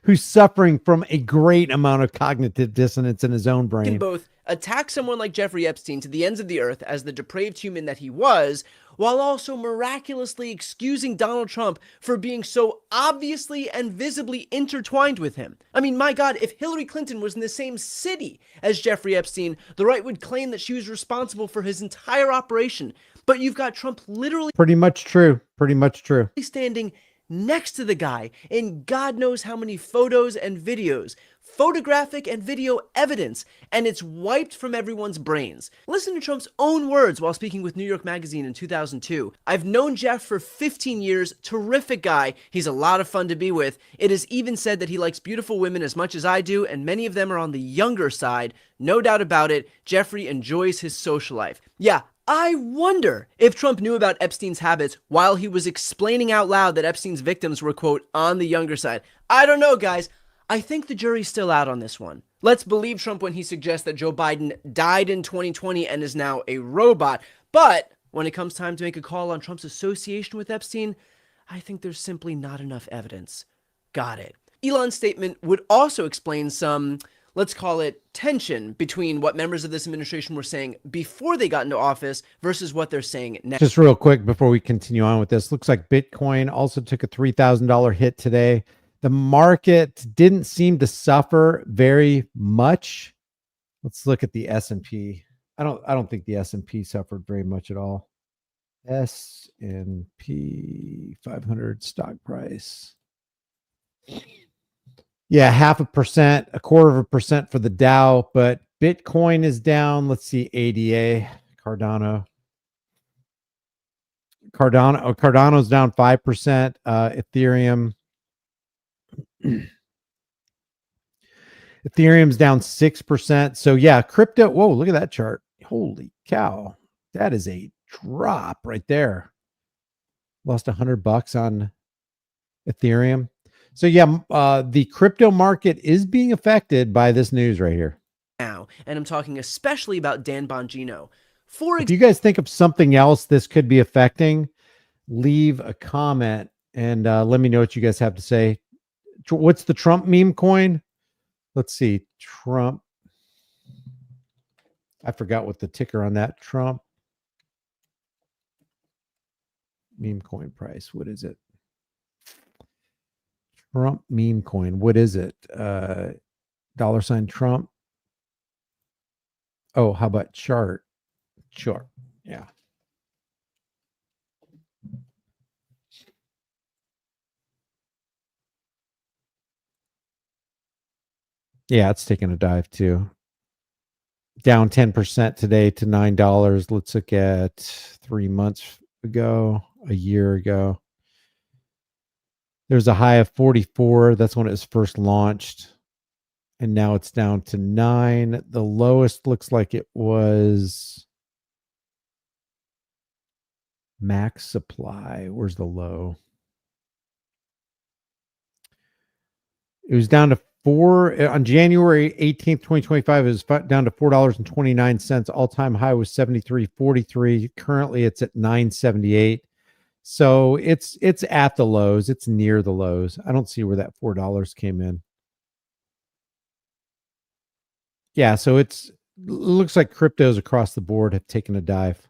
who's suffering from a great amount of cognitive dissonance in his own brain. Can both attack someone like Jeffrey Epstein to the ends of the earth as the depraved human that he was, while also miraculously excusing Donald Trump for being so obviously and visibly intertwined with him. I mean, my God, if Hillary Clinton was in the same city as Jeffrey Epstein, the right would claim that she was responsible for his entire operation. But you've got Trump literally Pretty much true. Pretty much true. standing next to the guy in God knows how many photos and videos, photographic and video evidence, and it's wiped from everyone's brains. Listen to Trump's own words while speaking with New York Magazine in 2002. I've known Jeff for 15 years, terrific guy, he's a lot of fun to be with. It is even said that he likes beautiful women as much as I do, and many of them are on the younger side. No doubt about it, Jeffrey enjoys his social life. Yeah, I wonder if Trump knew about Epstein's habits while he was explaining out loud that Epstein's victims were, quote, on the younger side. I don't know, guys. I think the jury's still out on this one. Let's believe Trump when he suggests that Joe Biden died in 2020 and is now a robot. But when it comes time to make a call on Trump's association with Epstein, I think there's simply not enough evidence. Got it. Elon's statement would also explain some, let's call it, tension between what members of this administration were saying before they got into office versus what they're saying now. Just real quick before we continue on with this, looks like Bitcoin also took a $3,000 hit today. The market didn't seem to suffer very much. Let's look at the S&P. I don't think the S&P suffered very much at all. S&P 500 stock price. Yeah, 0.5%, 0.25% for the Dow, but Bitcoin is down. Let's see, ADA, Cardano's down 5%, Ethereum's down 6%. So yeah, crypto. Whoa, look at that chart. Holy cow. That is a drop right there. Lost $100 on Ethereum. So yeah, the crypto market is being affected by this news right here. Now, and I'm talking especially about Dan Bongino. If you guys think of something else this could be affecting, leave a comment and let me know what you guys have to say. What's the Trump meme coin? Let's see. Trump. I forgot what the ticker on that. Trump meme coin price. What is it? Trump meme coin. What is it? $sign Trump. Oh, how about chart? Chart. Yeah. Yeah, it's taking a dive too. Down 10% today to $9. Let's look at 3 months ago, a year ago. There's a high of 44. That's when it was first launched. And now it's down to 9. The lowest looks like it was Max Supply. Where's the low? It was down to 4 on January 18th, 2025. It was down to $4.29. All-time high was $73.43. Currently, it's at $9.78. So it's at the lows. It's near the lows. I don't see where that $4 came in. Yeah, so it looks like cryptos across the board have taken a dive.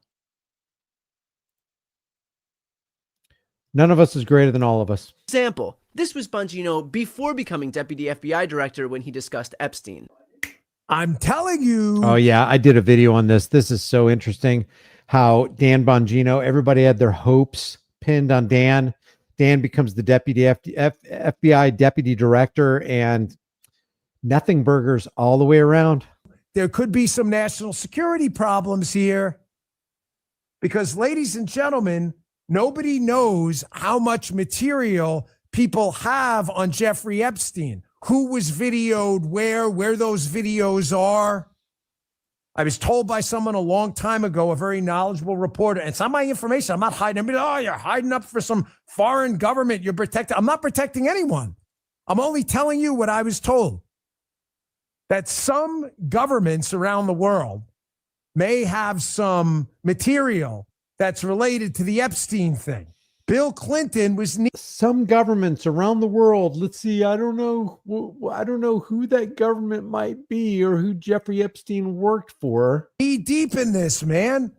None of us is greater than all of us. Example, this was Bongino before becoming deputy FBI director when he discussed Epstein. I'm telling you. Oh, yeah. I did a video on this. This is so interesting how Dan Bongino, everybody had their hopes pinned on Dan. Dan becomes the FBI deputy director, and nothing burgers all the way around. There could be some national security problems here because, ladies and gentlemen, nobody knows how much material people have on Jeffrey Epstein, who was videoed where those videos are. I was told by someone a long time ago, a very knowledgeable reporter, and it's not my information. I'm not hiding. I mean, oh, you're hiding up for some foreign government. You're protecting. I'm not protecting anyone. I'm only telling you what I was told. That some governments around the world may have some material that's related to the Epstein thing. Bill Clinton was some governments around the world. Let's see. I don't know who that government might be or who Jeffrey Epstein worked for. Knee deep in this, man.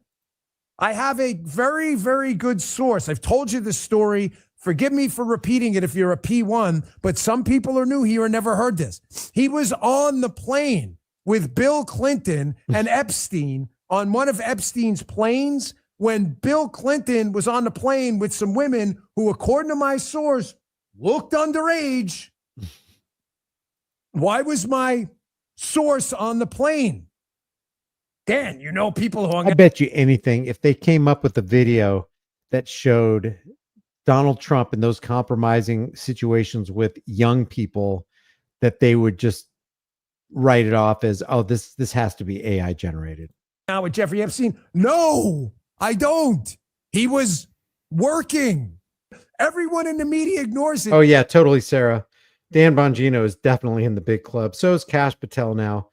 I have a very, very good source. I've told you this story. Forgive me for repeating it if you're a P1, but some people are new here and never heard this. He was on the plane with Bill Clinton and Epstein on one of Epstein's planes when Bill Clinton was on the plane with some women who, according to my source, looked underage. Why was my source on the plane? Dan, you know people who... I bet you anything, if they came up with a video that showed Donald Trump in those compromising situations with young people, that they would just write it off as, oh, this has to be AI generated. Now with Jeffrey Epstein, no, I don't. He was working. Everyone in the media ignores it. Oh yeah, totally, Sarah. Dan Bongino is definitely in the big club. So is Kash Patel now.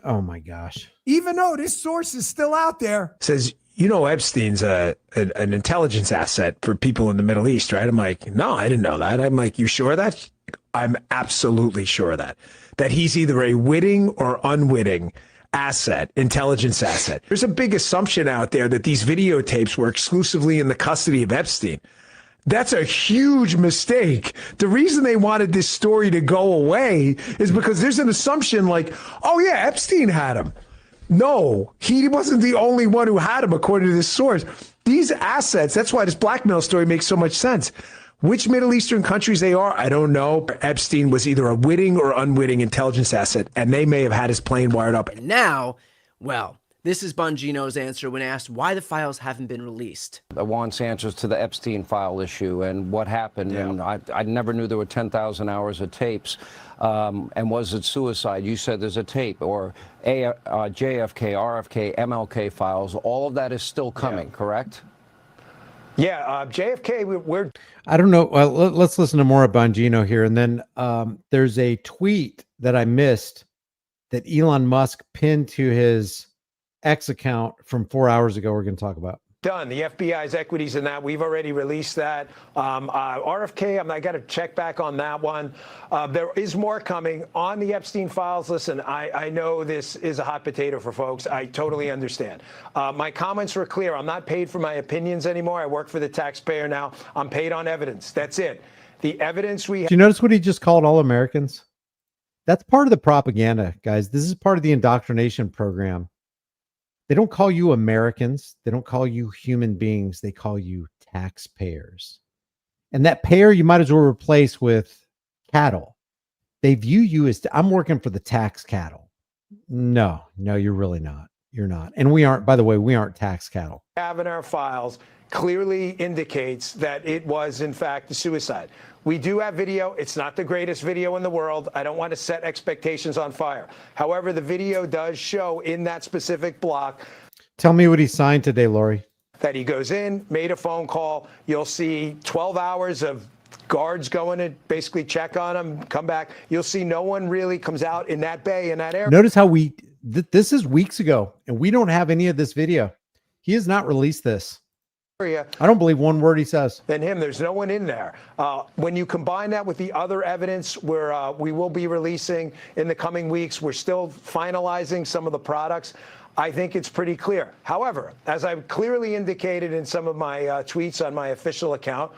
Oh my gosh. Even though this source is still out there. Says, you know, Epstein's an intelligence asset for people in the Middle East, right? I'm like, no, I didn't know that. I'm like, you sure of that? I'm absolutely sure of that. That he's either a witting or unwitting asset, intelligence asset. There's a big assumption out there that these videotapes were exclusively in the custody of Epstein. That's a huge mistake. The reason they wanted this story to go away is because there's an assumption like, oh yeah, Epstein had him. No, he wasn't the only one who had him, according to this source. These assets, that's why this blackmail story makes so much sense. Which Middle Eastern countries they are, I don't know. Epstein was either a witting or unwitting intelligence asset, and they may have had his plane wired up. And now, well, this is Bongino's answer when asked why the files haven't been released. I wants answers to the Epstein file issue and what happened. Yeah. And I never knew there were 10,000 hours of tapes. And was it suicide? You said there's a tape, or JFK, RFK, MLK files. All of that is still coming, correct? Yeah, JFK, we're... I don't know. Well, let's listen to more of Bongino here. And then there's a tweet that I missed that Elon Musk pinned to his X account from 4 hours ago we're going to talk about. Done. The FBI's equities in that, we've already released that. RFK, I got to check back on that one. There is more coming on the Epstein files. Listen, I know this is a hot potato for folks. I totally understand. My comments were clear. I'm not paid for my opinions anymore. I work for the taxpayer now. I'm paid on evidence. That's it. The evidence we have. Do you notice what he just called all Americans? That's part of the propaganda, guys. This is part of the indoctrination program. They don't call you Americans. They don't call you human beings. They call you taxpayers. And that payer you might as well replace with cattle. They view you as, I'm working for the tax cattle. No, you're really not. You're not. And we aren't, by the way, we aren't tax cattle. Have in our files clearly indicates that it was, in fact, a suicide. We do have video. It's not the greatest video in the world. I don't want to set expectations on fire. However, the video does show in that specific block. Tell me what he signed today, Lori. That he goes in, made a phone call. You'll see 12 hours of guards going to basically check on him, come back. You'll see no one really comes out in that bay, in that area. Notice how this is weeks ago, and we don't have any of this video. He has not released this. I don't believe one word he says. Than him. There's no one in there. When you combine that with the other evidence where we will be releasing in the coming weeks, we're still finalizing some of the products. I think it's pretty clear. However, as I've clearly indicated in some of my tweets on my official account,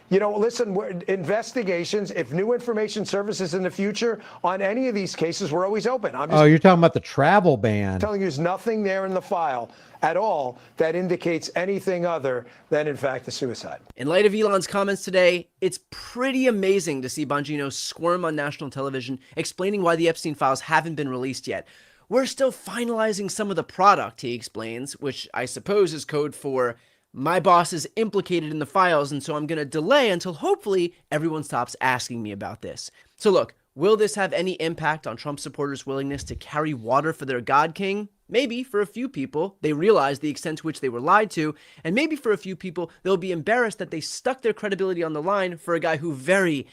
You know, listen, investigations, if new information surfaces in the future on any of these cases, we're always open. I'm just Oh, you're talking about the travel ban. telling you there's nothing there in the file at all that indicates anything other than, in fact, a suicide. In light of Elon's comments today, it's pretty amazing to see Bonino squirm on national television explaining why the Epstein files haven't been released yet. We're still finalizing some of the product, he explains, which I suppose is code for my boss is implicated in the files, and so I'm going to delay until hopefully everyone stops asking me about this. So look, will this have any impact on Trump supporters' willingness to carry water for their God King? Maybe for a few people, they realize the extent to which they were lied to, and maybe for a few people, they'll be embarrassed that they stuck their credibility on the line for a guy who very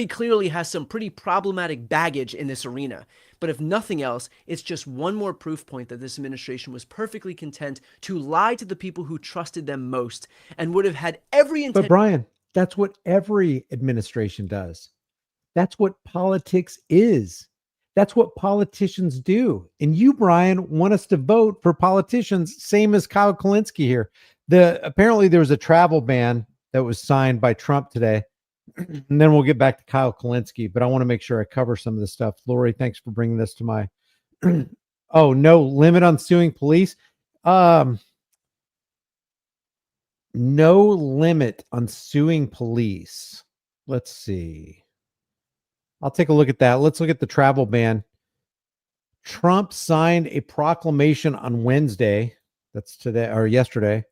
clearly has some pretty problematic baggage in this arena. But if nothing else, it's just one more proof point that this administration was perfectly content to lie to the people who trusted them most and would have had every intent. But Brian, that's what every administration does. That's what politics is. That's what politicians do. And you, Brian, want us to vote for politicians, same as Kyle Kulinski here. Apparently there was a travel ban that was signed by Trump today. And then we'll get back to Kyle Kulinski, but I want to make sure I cover some of this stuff. Lori, thanks for bringing this to my oh, no limit on suing police. No limit on suing police. Let's see. I'll take a look at that. Let's look at the travel ban. Trump signed a proclamation on Wednesday. That's today or yesterday,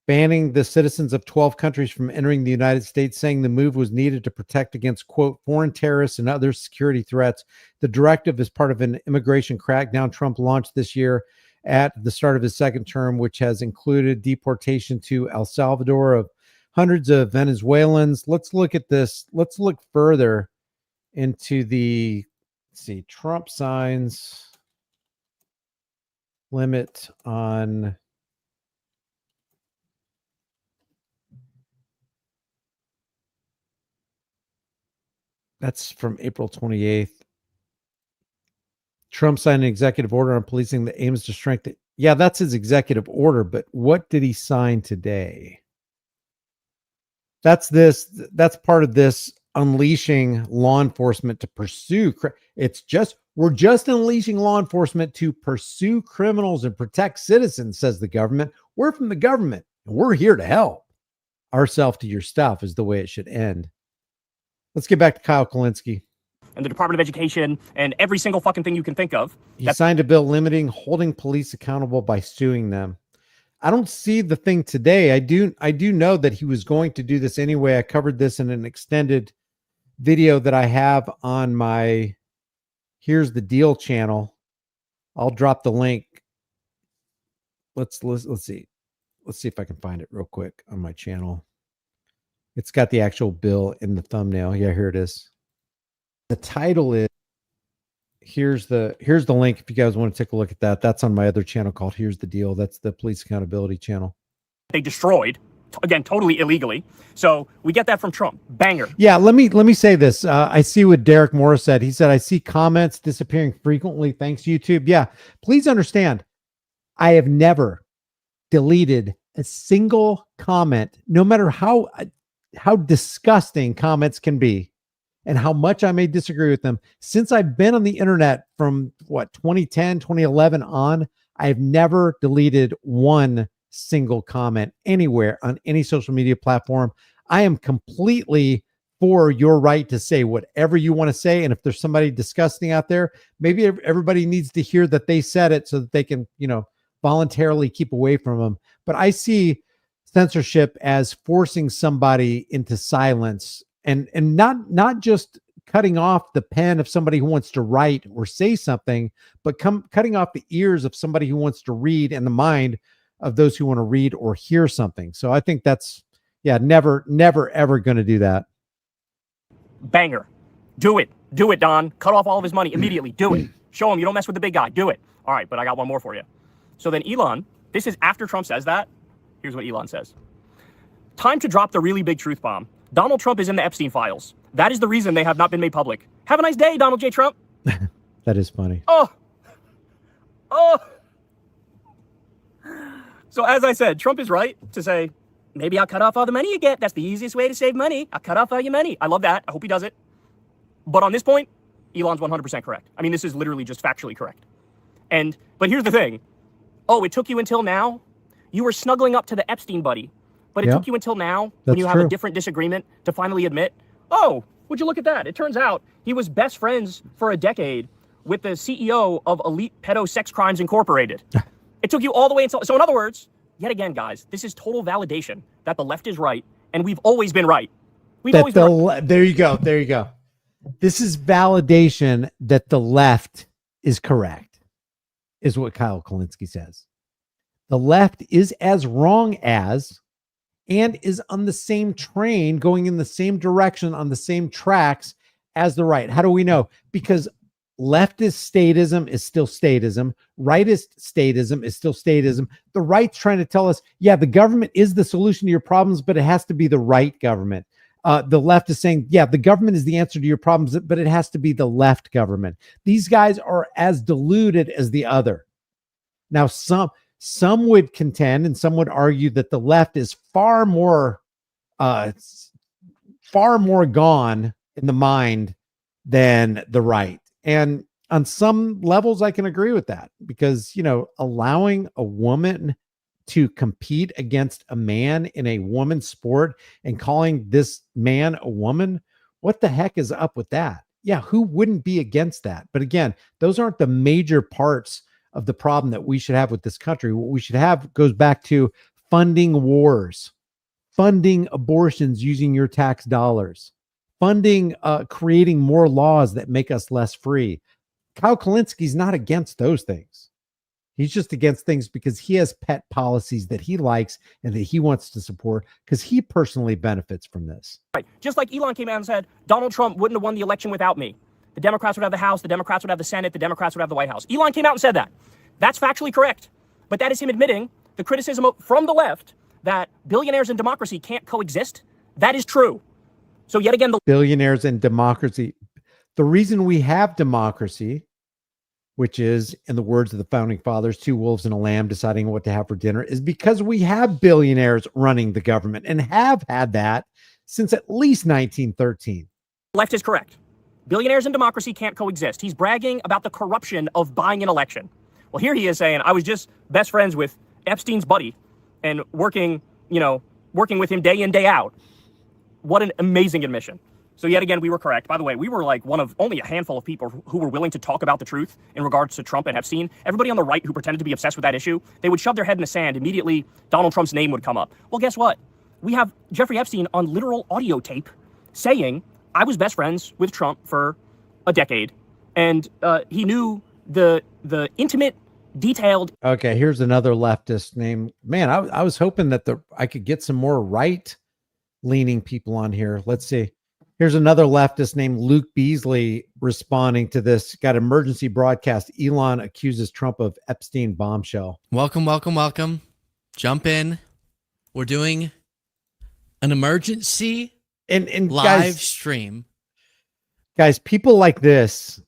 banning the citizens of 12 countries from entering the United States, saying the move was needed to protect against, quote, foreign terrorists and other security threats. The directive is part of an immigration crackdown Trump launched this year at the start of his second term, which has included deportation to El Salvador of hundreds of Venezuelans. Let's look at this. Let's look further into the, let's see, Trump signs limit on that's from April 28th. Trump signed an executive order on policing that aims to strengthen. Yeah, that's his executive order, but what did he sign today? That's part of this unleashing law enforcement to pursue. We're just unleashing law enforcement to pursue criminals and protect citizens, says the government. We're from the government and we're here to help. Ourself to your stuff is the way it should end. Let's get back to Kyle Kulinski. And the Department of Education and every single fucking thing you can think of. He signed a bill limiting holding police accountable by suing them. I don't see the thing today. I do know that he was going to do this anyway. I covered this in an extended video that I have on my Here's the Deal channel. I'll drop the link. Let's see. Let's see if I can find it real quick on my channel. It's got the actual bill in the thumbnail. Yeah, here it is. The title is here's the link if you guys want to take a look at that. That's on my other channel called Here's the Deal. That's the police accountability channel. They destroyed, again, totally illegally. So we get that from Trump. Banger. Yeah, let me say this. I see what Derek Morris said. He said, I see comments disappearing frequently. Thanks, YouTube. Yeah, please understand, I have never deleted a single comment, no matter how disgusting comments can be and how much I may disagree with them. Since I've been on the internet from 2010, 2011 on, I've never deleted one single comment anywhere on any social media platform. I am completely for your right to say whatever you want to say. And if there's somebody disgusting out there, maybe everybody needs to hear that they said it so that they can, voluntarily keep away from them. But I see censorship as forcing somebody into silence and not just cutting off the pen of somebody who wants to write or say something, but cutting off the ears of somebody who wants to read and the mind of those who want to read or hear something. So I think that's, never, ever going to do that. Banger. Do it, Don. Cut off all of his money immediately. Do it. Show him you don't mess with the big guy. Do it. All right, but I got one more for you. So then Elon, this is after Trump says that. Here's what Elon says. Time to drop the really big truth bomb. Donald Trump is in the Epstein files. That is the reason they have not been made public. Have a nice day, Donald J. Trump. That is funny. Oh. So as I said, Trump is right to say maybe I'll cut off all the money you get. That's the easiest way to save money. I'll cut off all your money. I love that. I hope he does it. But on this point, Elon's 100% correct. I mean, this is literally just factually correct. But here's the thing. Oh, it took you until now? You were snuggling up to the Epstein buddy, but it took you until now when you have a different disagreement to finally admit, oh, would you look at that? It turns out he was best friends for a decade with the CEO of Elite Pedo Sex Crimes Incorporated. It took you all the way until... So in other words, yet again, guys, this is total validation that the left is right, and we've always been right. We've always been right. There you go. There you go. This is validation that the left is correct, is what Kyle Kulinski says. The left is as wrong as and is on the same train, going in the same direction, on the same tracks as the right. How do we know? Because leftist statism is still statism. Rightist statism is still statism. The right's trying to tell us, yeah, the government is the solution to your problems, but it has to be the right government. The left is saying, yeah, the government is the answer to your problems, but it has to be the left government. These guys are as deluded as the other. Now, some would contend and some would argue that the left is far more gone in the mind than the right. And on some levels, I can agree with that because, you know, allowing a woman to compete against a man in a woman's sport and calling this man a woman, what the heck is up with that? Yeah, who wouldn't be against that? But again, those aren't the major parts of the problem that we should have with this country. What we should have goes back to funding wars, funding abortions using your tax dollars, funding, creating more laws that make us less free. Kyle Kulinski's not against those things. He's just against things because he has pet policies that he likes and that he wants to support because he personally benefits from this. Right. Just like Elon came out and said, Donald Trump wouldn't have won the election without me. The Democrats would have the House, the Democrats would have the Senate, the Democrats would have the White House. Elon came out and said that. That's factually correct. But that is him admitting the criticism from the left that billionaires and democracy can't coexist. That is true. So yet again, the billionaires and democracy. The reason we have democracy, which is, in the words of the founding fathers, two wolves and a lamb deciding what to have for dinner, is because we have billionaires running the government and have had that since at least 1913. left is correct. Billionaires and democracy can't coexist. He's bragging about the corruption of buying an election. Well, here he is saying, I was just best friends with Epstein's buddy and working with him day in, day out. What an amazing admission. So yet again, we were correct. By the way, we were like one of only a handful of people who were willing to talk about the truth in regards to Trump and Epstein. Everybody on the right who pretended to be obsessed with that issue, they would shove their head in the sand. Immediately, Donald Trump's name would come up. Well, guess what? We have Jeffrey Epstein on literal audio tape saying, I was best friends with Trump for a decade. And he knew the intimate, detailed. Okay, here's another leftist name. Man, I was hoping that I could get some more right-leaning people on here. Let's see. Here's another leftist named Luke Beasley responding to this. Got emergency broadcast. Elon accuses Trump of Epstein bombshell. Welcome, welcome, welcome. Jump in. We're doing an emergency and live stream. Guys, people like this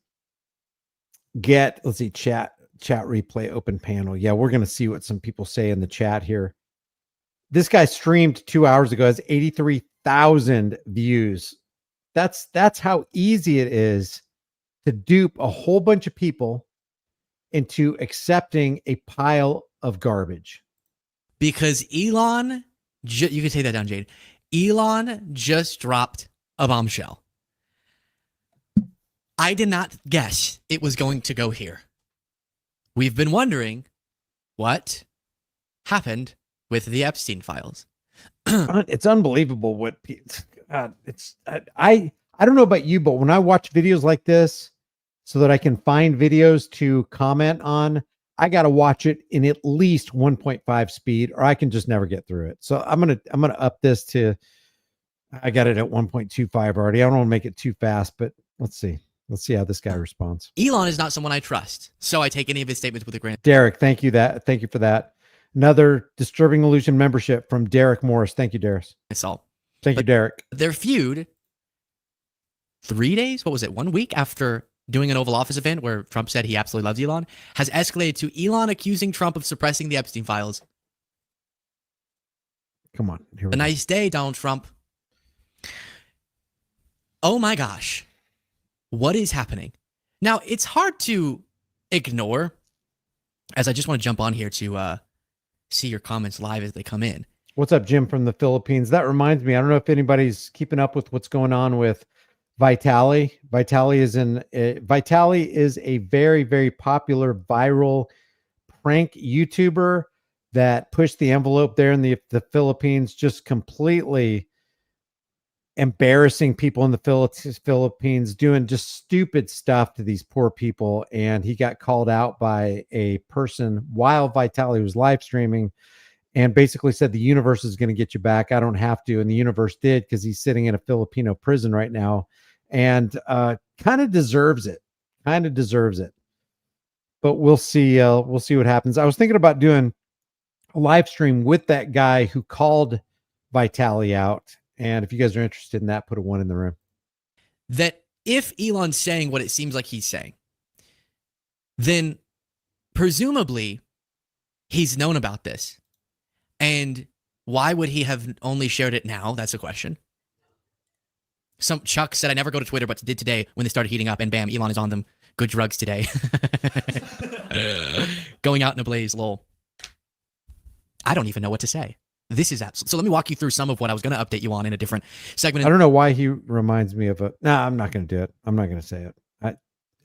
get, let's see, chat replay, open panel. Yeah, we're going to see what some people say in the chat here. This guy streamed 2 hours ago, has 83,000 views. That's how easy it is to dupe a whole bunch of people into accepting a pile of garbage. Because Elon, you can take that down, Jade. Elon just dropped a bombshell. I did not guess it was going to go here. We've been wondering what happened with the Epstein files. It's unbelievable what I don't know about you, but when I watch videos like this so that I can find videos to comment on, I got to watch it in at least 1.5 speed or I can just never get through it. So I'm going to up this to, I got it at 1.25 already. I don't want to make it too fast, but let's see. Let's see how this guy responds. Elon is not someone I trust, so I take any of his statements with a grain. Derek, thank you for that. Another Disturbing Illusion membership from Derek Morris. Thank you, Darius. That's all. Thank you, Derek. Their feud, 3 days, 1 week after doing an Oval Office event where Trump said he absolutely loves Elon, has escalated to Elon accusing Trump of suppressing the Epstein files. Come on. Here we A go. nice day, Donald Trump. Oh my gosh. What is happening? Now, it's hard to ignore, as I just want to jump on here to see your comments live as they come in. What's up, Jim from the Philippines? That reminds me, I don't know if anybody's keeping up with what's going on with Vitaly. Vitaly is a very, very popular viral prank YouTuber that pushed the envelope there in the Philippines, just completely embarrassing people in the Philippines, doing just stupid stuff to these poor people. And he got called out by a person while Vitaly was live streaming and basically said, the universe is going to get you back. I don't have to. And the universe did, because he's sitting in a Filipino prison right now and kind of deserves it. But we'll see. We'll see what happens. I was thinking about doing a live stream with that guy who called Vitaly out. And if you guys are interested in that, put a 1 in the room. That if Elon's saying what it seems like he's saying, then presumably he's known about this. And why would he have only shared it now? That's a question. Some Chuck said, I never go to Twitter, but did today when they started heating up, and bam, Elon is on them. Good drugs today. Going out in a blaze, lol. I don't even know what to say. This is absolutely. So let me walk you through some of what I was going to update you on in a different segment. I don't know why he reminds me of a. No, I'm not going to do it. I'm not going to say it.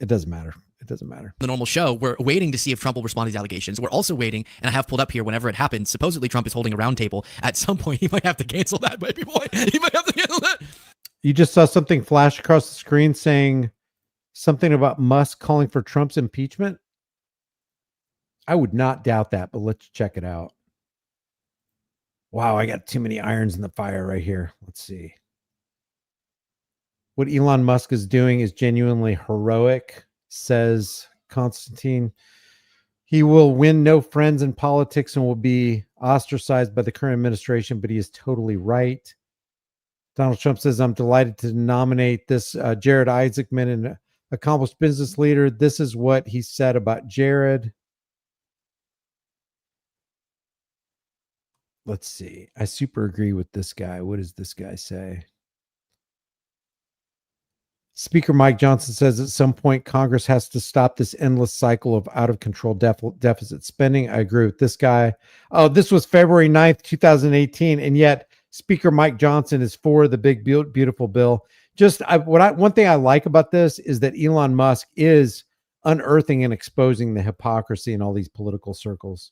It doesn't matter. It doesn't matter. The normal show, we're waiting to see if Trump will respond to these allegations. We're also waiting, and I have pulled up here whenever it happens. Supposedly, Trump is holding a roundtable. At some point, he might have to cancel that, baby boy. He might have to cancel that. You just saw something flash across the screen saying something about Musk calling for Trump's impeachment. I would not doubt that, but let's check it out. Wow, I got too many irons in the fire right here. Let's see. What Elon Musk is doing is genuinely heroic, says Constantine. He will win no friends in politics and will be ostracized by the current administration, but he is totally right. Donald Trump says, I'm delighted to nominate this Jared Isaacman, an accomplished business leader. This is what he said about Jared. Let's see. I super agree with this guy. What does this guy say? Speaker Mike Johnson says at some point Congress has to stop this endless cycle of out of control deficit spending. I agree with this guy. Oh, this was February 9th, 2018. And yet Speaker Mike Johnson is for the big, beautiful bill. One thing I like about this is that Elon Musk is unearthing and exposing the hypocrisy in all these political circles.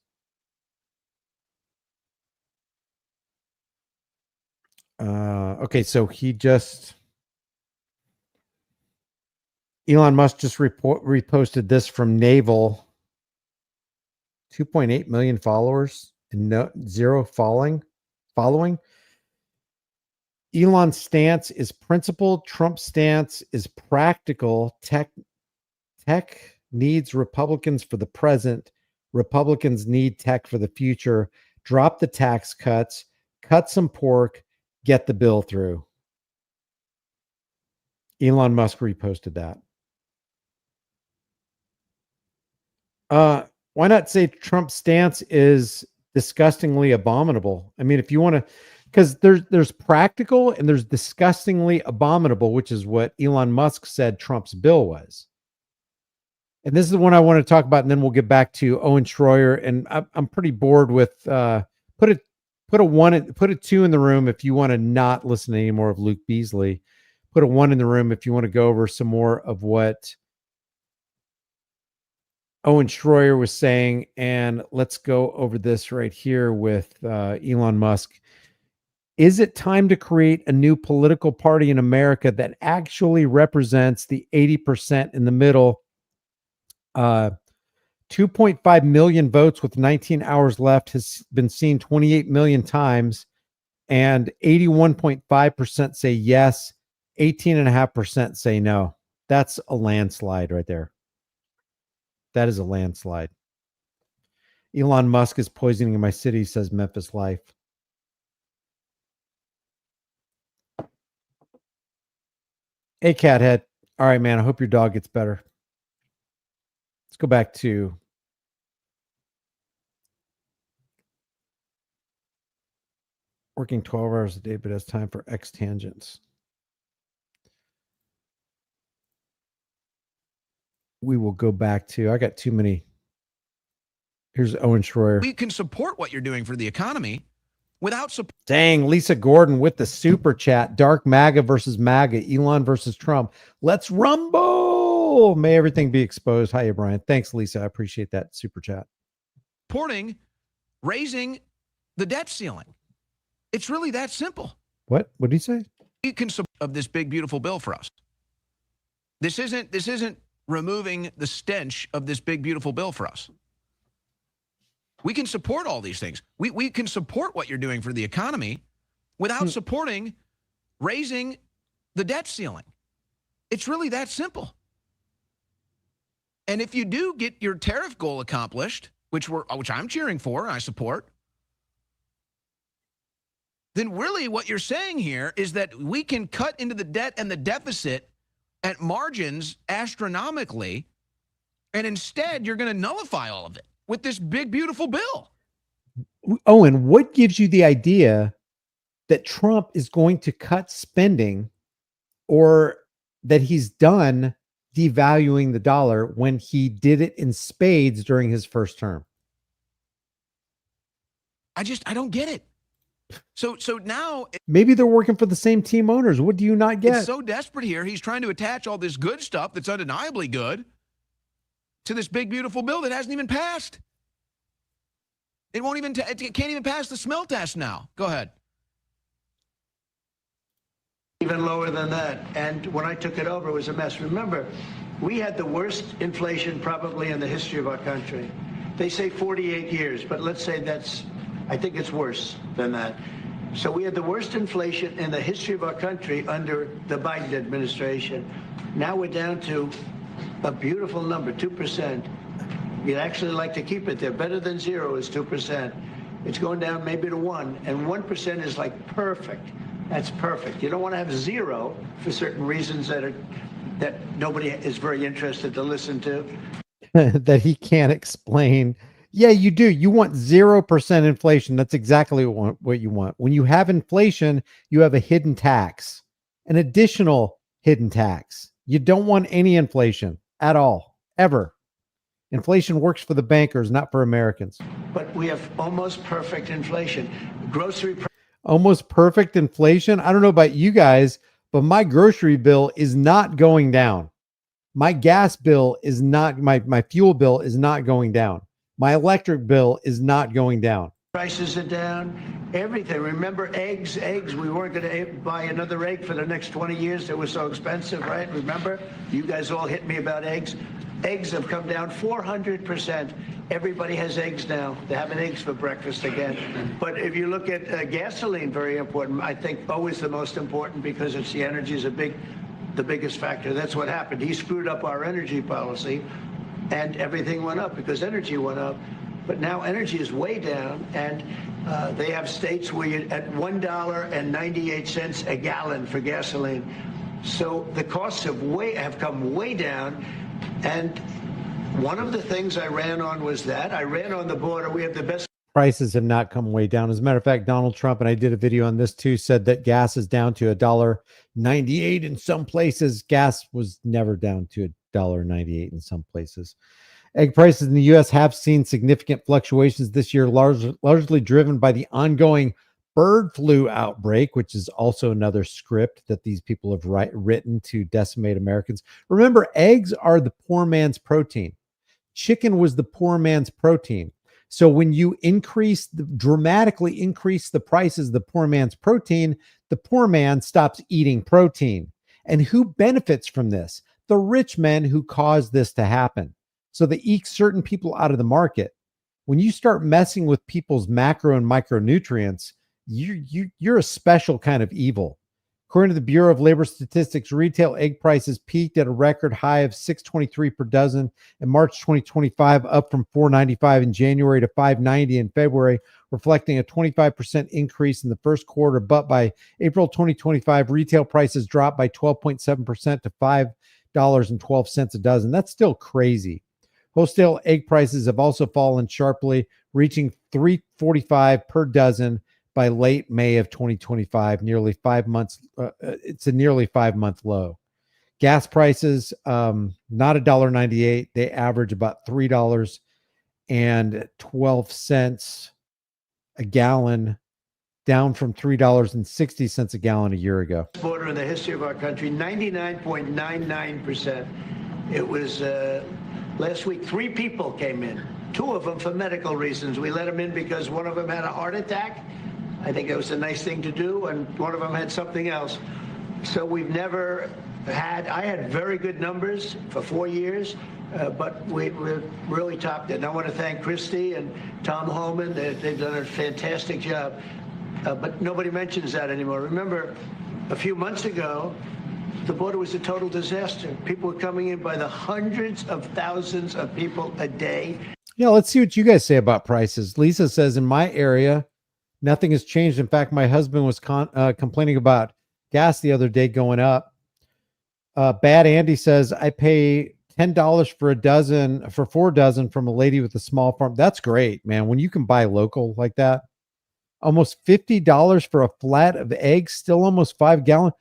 Okay, so Elon Musk just reposted this from Naval. 2.8 million followers and zero following. Elon's stance is principled. Trump's stance is practical. Tech needs Republicans for the present. Republicans need tech for the future. Drop the tax cuts. Cut some pork. Get the bill through. Elon Musk reposted that. Why not say Trump's stance is disgustingly abominable? I mean, if you want to, because there's practical and there's disgustingly abominable, which is what Elon Musk said Trump's bill was. And this is the one I want to talk about, and then we'll get back to Owen Schroyer. And I'm pretty bored with put a 2 in the room if you want to not listen to any more of Luke Beasley. Put a 1 in the room if you want to go over some more of what Owen Schroyer was saying. And let's go over this right here with Elon Musk. Is it time to create a new political party in America that actually represents the 80% in the middle? 2.5 million votes with 19 hours left has been seen 28 million times, and 81.5% say yes, 18.5% say no. That's a landslide right there. That is a landslide. Elon Musk is poisoning my city, says Memphis Life. Hey, Cathead. All right, man. I hope your dog gets better. Let's go back to Working 12 hours a day, but has time for X tangents. We will go back to, I got too many. Here's Owen Schroyer. We can support what you're doing for the economy without support. Dang, Lisa Gordon with the super chat. Dark MAGA versus MAGA. Elon versus Trump. Let's rumble. May everything be exposed. Hiya, Brian. Thanks, Lisa. I appreciate that super chat. Supporting raising the debt ceiling. It's really that simple. What did he say? We can support of this big, beautiful bill for us. This isn't removing the stench of this big, beautiful bill for us. We can support all these things. We can support what you're doing for the economy without supporting raising the debt ceiling. It's really that simple. And if you do get your tariff goal accomplished, which I'm cheering for and I support, then really what you're saying here is that we can cut into the debt and the deficit at margins astronomically, and instead you're going to nullify all of it with this big, beautiful bill. Owen, what gives you the idea that Trump is going to cut spending or that he's done devaluing the dollar when he did it in spades during his first term? I don't get it. So now maybe they're working for the same team owners. What do you not get? It's so desperate here. He's trying to attach all this good stuff that's undeniably good to this big, beautiful bill that hasn't even passed. It won't even, it can't even pass the smell test now. Go ahead. Even lower than that. And when I took it over, it was a mess. Remember, we had the worst inflation probably in the history of our country. They say 48 years, but let's say I think it's worse than that. So we had the worst inflation in the history of our country under the Biden administration. Now we're down to a beautiful number, 2%. You'd actually like to keep it there. Better than zero is 2%. It's going down maybe to 1%, and 1% is like perfect. That's perfect. You don't want to have zero for certain reasons that nobody is very interested to listen to. That he can't explain. Yeah, you do. You want 0% inflation. That's exactly what you want. When you have inflation, you have a hidden tax, an additional hidden tax. You don't want any inflation at all, ever. Inflation works for the bankers, not for Americans. But we have almost perfect inflation. Almost perfect inflation. I don't know about you guys, but my grocery bill is not going down. My gas bill is not, my fuel bill is not going down. My electric bill is not going down. Prices are down. Everything. Remember eggs? We weren't going to buy another egg for the next 20 years. They were so expensive, right? Remember? You guys all hit me about eggs. Eggs have come down 400%. Everybody has eggs now. They're having eggs for breakfast again. But if you look at gasoline, very important. I think always the most important because it's the energy is the biggest factor. That's what happened. He screwed up our energy policy, and everything went up because energy went up. But now energy is way down, and they have states where you're at $1.98 a gallon for gasoline. So the costs have come way down. And one of the things I ran on was that. I ran on the border. We have the best. Prices have not come way down. As a matter of fact, Donald Trump, and I did a video on this too, said that gas is down to $1.98 in some places. Gas was never down to $1.98 in some places. Egg prices in the U.S. have seen significant fluctuations this year, largely driven by the ongoing bird flu outbreak, which is also another script that these people have written to decimate Americans. Remember, eggs are the poor man's protein. Chicken was the poor man's protein. So when you dramatically increase the prices of the poor man's protein, the poor man stops eating protein. And who benefits from this? The rich men who caused this to happen. So they eke certain people out of the market. When you start messing with people's macro and micronutrients, you're a special kind of evil. According to the Bureau of Labor Statistics, retail egg prices peaked at a record high of $6.23 per dozen in March 2025, up from $4.95 in January to $5.90 in February, reflecting a 25% increase in the first quarter. But by April 2025, retail prices dropped by 12.7% to $5.12 a dozen. That's still crazy. Wholesale egg prices have also fallen sharply, reaching $3.45 per dozen by late May of 2025, nearly 5 months. It's a nearly 5-month low. Gas prices, not $1.98. They average about $3.12 a gallon, down from $3.60 a gallon a year ago. Border in the history of our country, 99.99%. It was last week, 3 people came in, 2 of them for medical reasons. We let them in because one of them had a heart attack. I think it was a nice thing to do, and one of them had something else. So we've never had, I had very good numbers for 4 years, but we're really topped it. And I want to thank Christie and Tom Homan. They've done a fantastic job. But nobody mentions that anymore. Remember, a few months ago, the border was a total disaster. People were coming in by the hundreds of thousands of people a day. Yeah, let's see what you guys say about prices. Lisa says, in my area, nothing has changed. In fact, my husband was complaining about gas the other day going up. Bad Andy says, I pay $10 for 4 dozen from a lady with a small farm. That's great, man. When you can buy local like that. Almost $50 for a flat of eggs, still almost 5 gallons.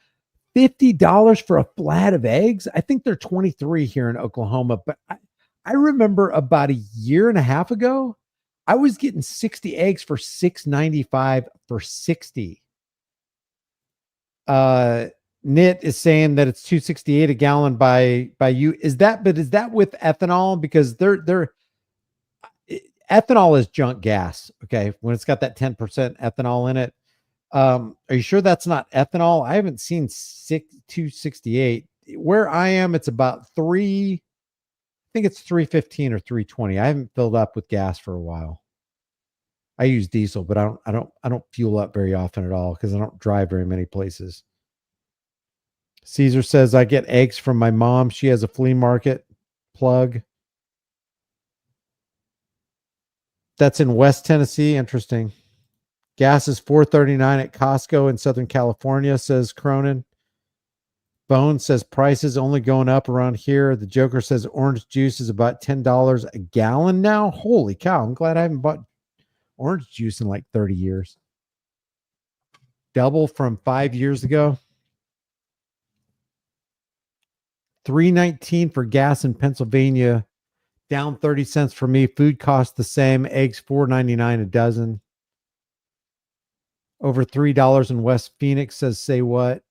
$50 for a flat of eggs? I think they're 23 here in Oklahoma, but I remember about a year and a half ago, I was getting 60 eggs for $6.95 for 60. Knit is saying that it's $2.68 a gallon by you. Is that with ethanol? Because ethanol is junk gas. Okay. When it's got that 10% ethanol in it. Are you sure that's not ethanol? I haven't seen $2.68. Where I am, it's about I think it's $3.15 or $3.20. I haven't filled up with gas for a while. I use diesel, but I don't fuel up very often at all because I don't drive very many places. Caesar says, I get eggs from my mom. She has a flea market. Plug. That's in West Tennessee. Interesting. Gas is $4.39 at Costco in Southern California, says Cronin. Bone says prices only going up around here. The Joker says orange juice is about $10 a gallon now. Holy cow. I'm glad I haven't bought orange juice in like 30 years. Double from 5 years ago. $3.19 for gas in Pennsylvania. Down 30 cents for me. Food costs the same. Eggs $4.99 a dozen. Over $3 in West Phoenix, says say what?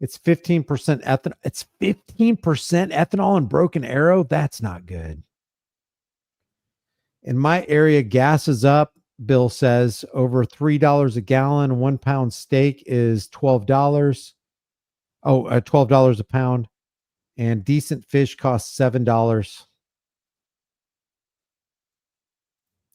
It's 15% ethanol. It's 15% ethanol in Broken Arrow. That's not good. In my area, gas is up. Bill says over $3 a gallon. 1 pound steak is $12. $12 a pound. And decent fish costs $7.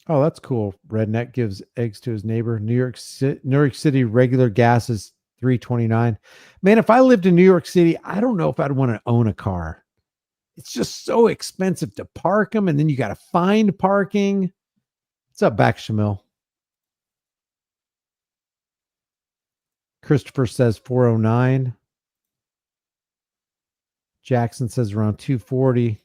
Oh, that's cool. Redneck gives eggs to his neighbor. New York City regular gas is $3.29. Man, if I lived in New York City, I don't know if I'd want to own a car. It's just so expensive to park them, and then you got to find parking. What's up, back Shamil? Christopher says 409. Jackson says around 240.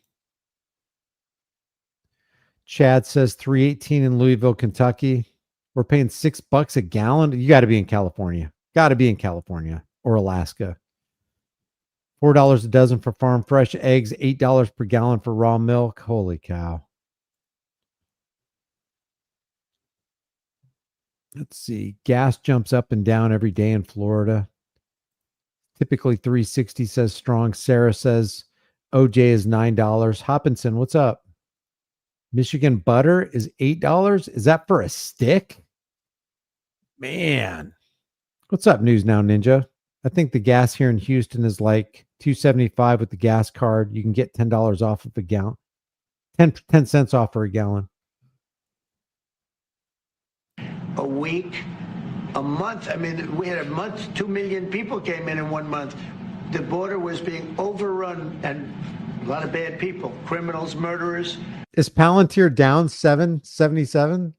Chad says 318 in Louisville, Kentucky. We're paying $6 a gallon. You got to be in California. Got to be in California or Alaska. $4 a dozen for farm fresh eggs. $8 per gallon for raw milk. Holy cow. Let's see. Gas jumps up and down every day in Florida. Typically 360, says Strong. Sarah says OJ is $9. Hopkinson, what's up? Michigan butter is $8. Is that for a stick? Man. What's up, News Now Ninja? I think the gas here in Houston is like $2.75 with the gas card. You can get $10 off of a gallon. 10 cents off for a gallon. A week, a month. I mean, we had a month, 2 million people came in 1 month. The border was being overrun and a lot of bad people, criminals, murderers. Is Palantir down 777?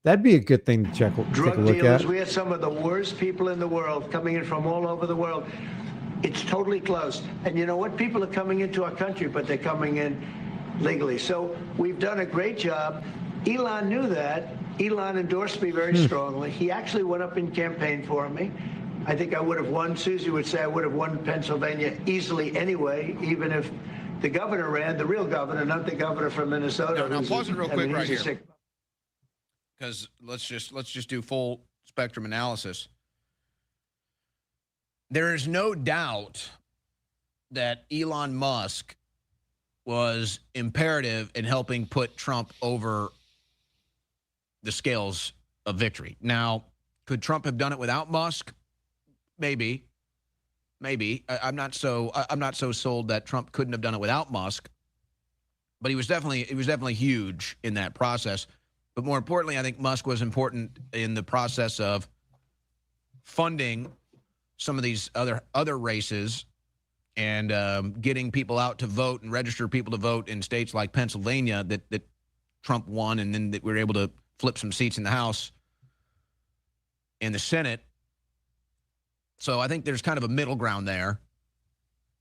That'd be a good thing to take a look Dealers. at. We had some of the worst people in the world coming in from all over the world. It's totally closed. And you know what? People are coming into our country, but they're coming in legally. So we've done a great job. Elon knew that. Elon endorsed me very strongly. He actually went up in campaign for me. I think I would have won. Susie would say I would have won Pennsylvania easily anyway, even if the governor ran, the real governor, not the governor from Minnesota. Now pause it real quick right here, sick. because let's just do full spectrum analysis. There is no doubt that Elon Musk was imperative in helping put Trump over the scales of victory. Now, could Trump have done it without Musk? Maybe. I'm not so sold that Trump couldn't have done it without Musk, but he was definitely huge in that process. But more importantly, I think Musk was important in the process of funding some of these other races and getting people out to vote and register people to vote in states like Pennsylvania that Trump won, and then that we were able to flip some seats in the House and the Senate. So I think there's kind of a middle ground there.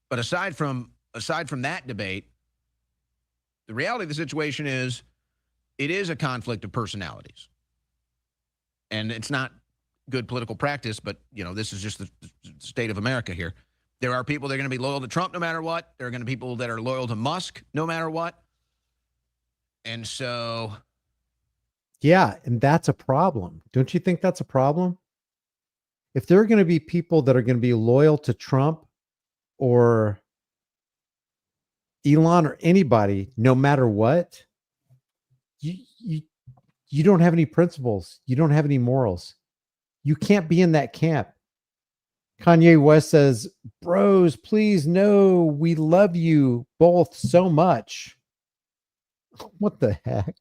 But aside from that debate, the reality of the situation is it is a conflict of personalities. And it's not good political practice, but this is just the state of America here. There are people that are going to be loyal to Trump no matter what. There are going to be people that are loyal to Musk no matter what. And so... yeah, and that's a problem. Don't you think that's a problem? If there are going to be people that are going to be loyal to Trump or Elon or anybody, no matter what, you don't have any principles. You don't have any morals. You can't be in that camp. Kanye West says, bros, please, no, we love you both so much. What the heck?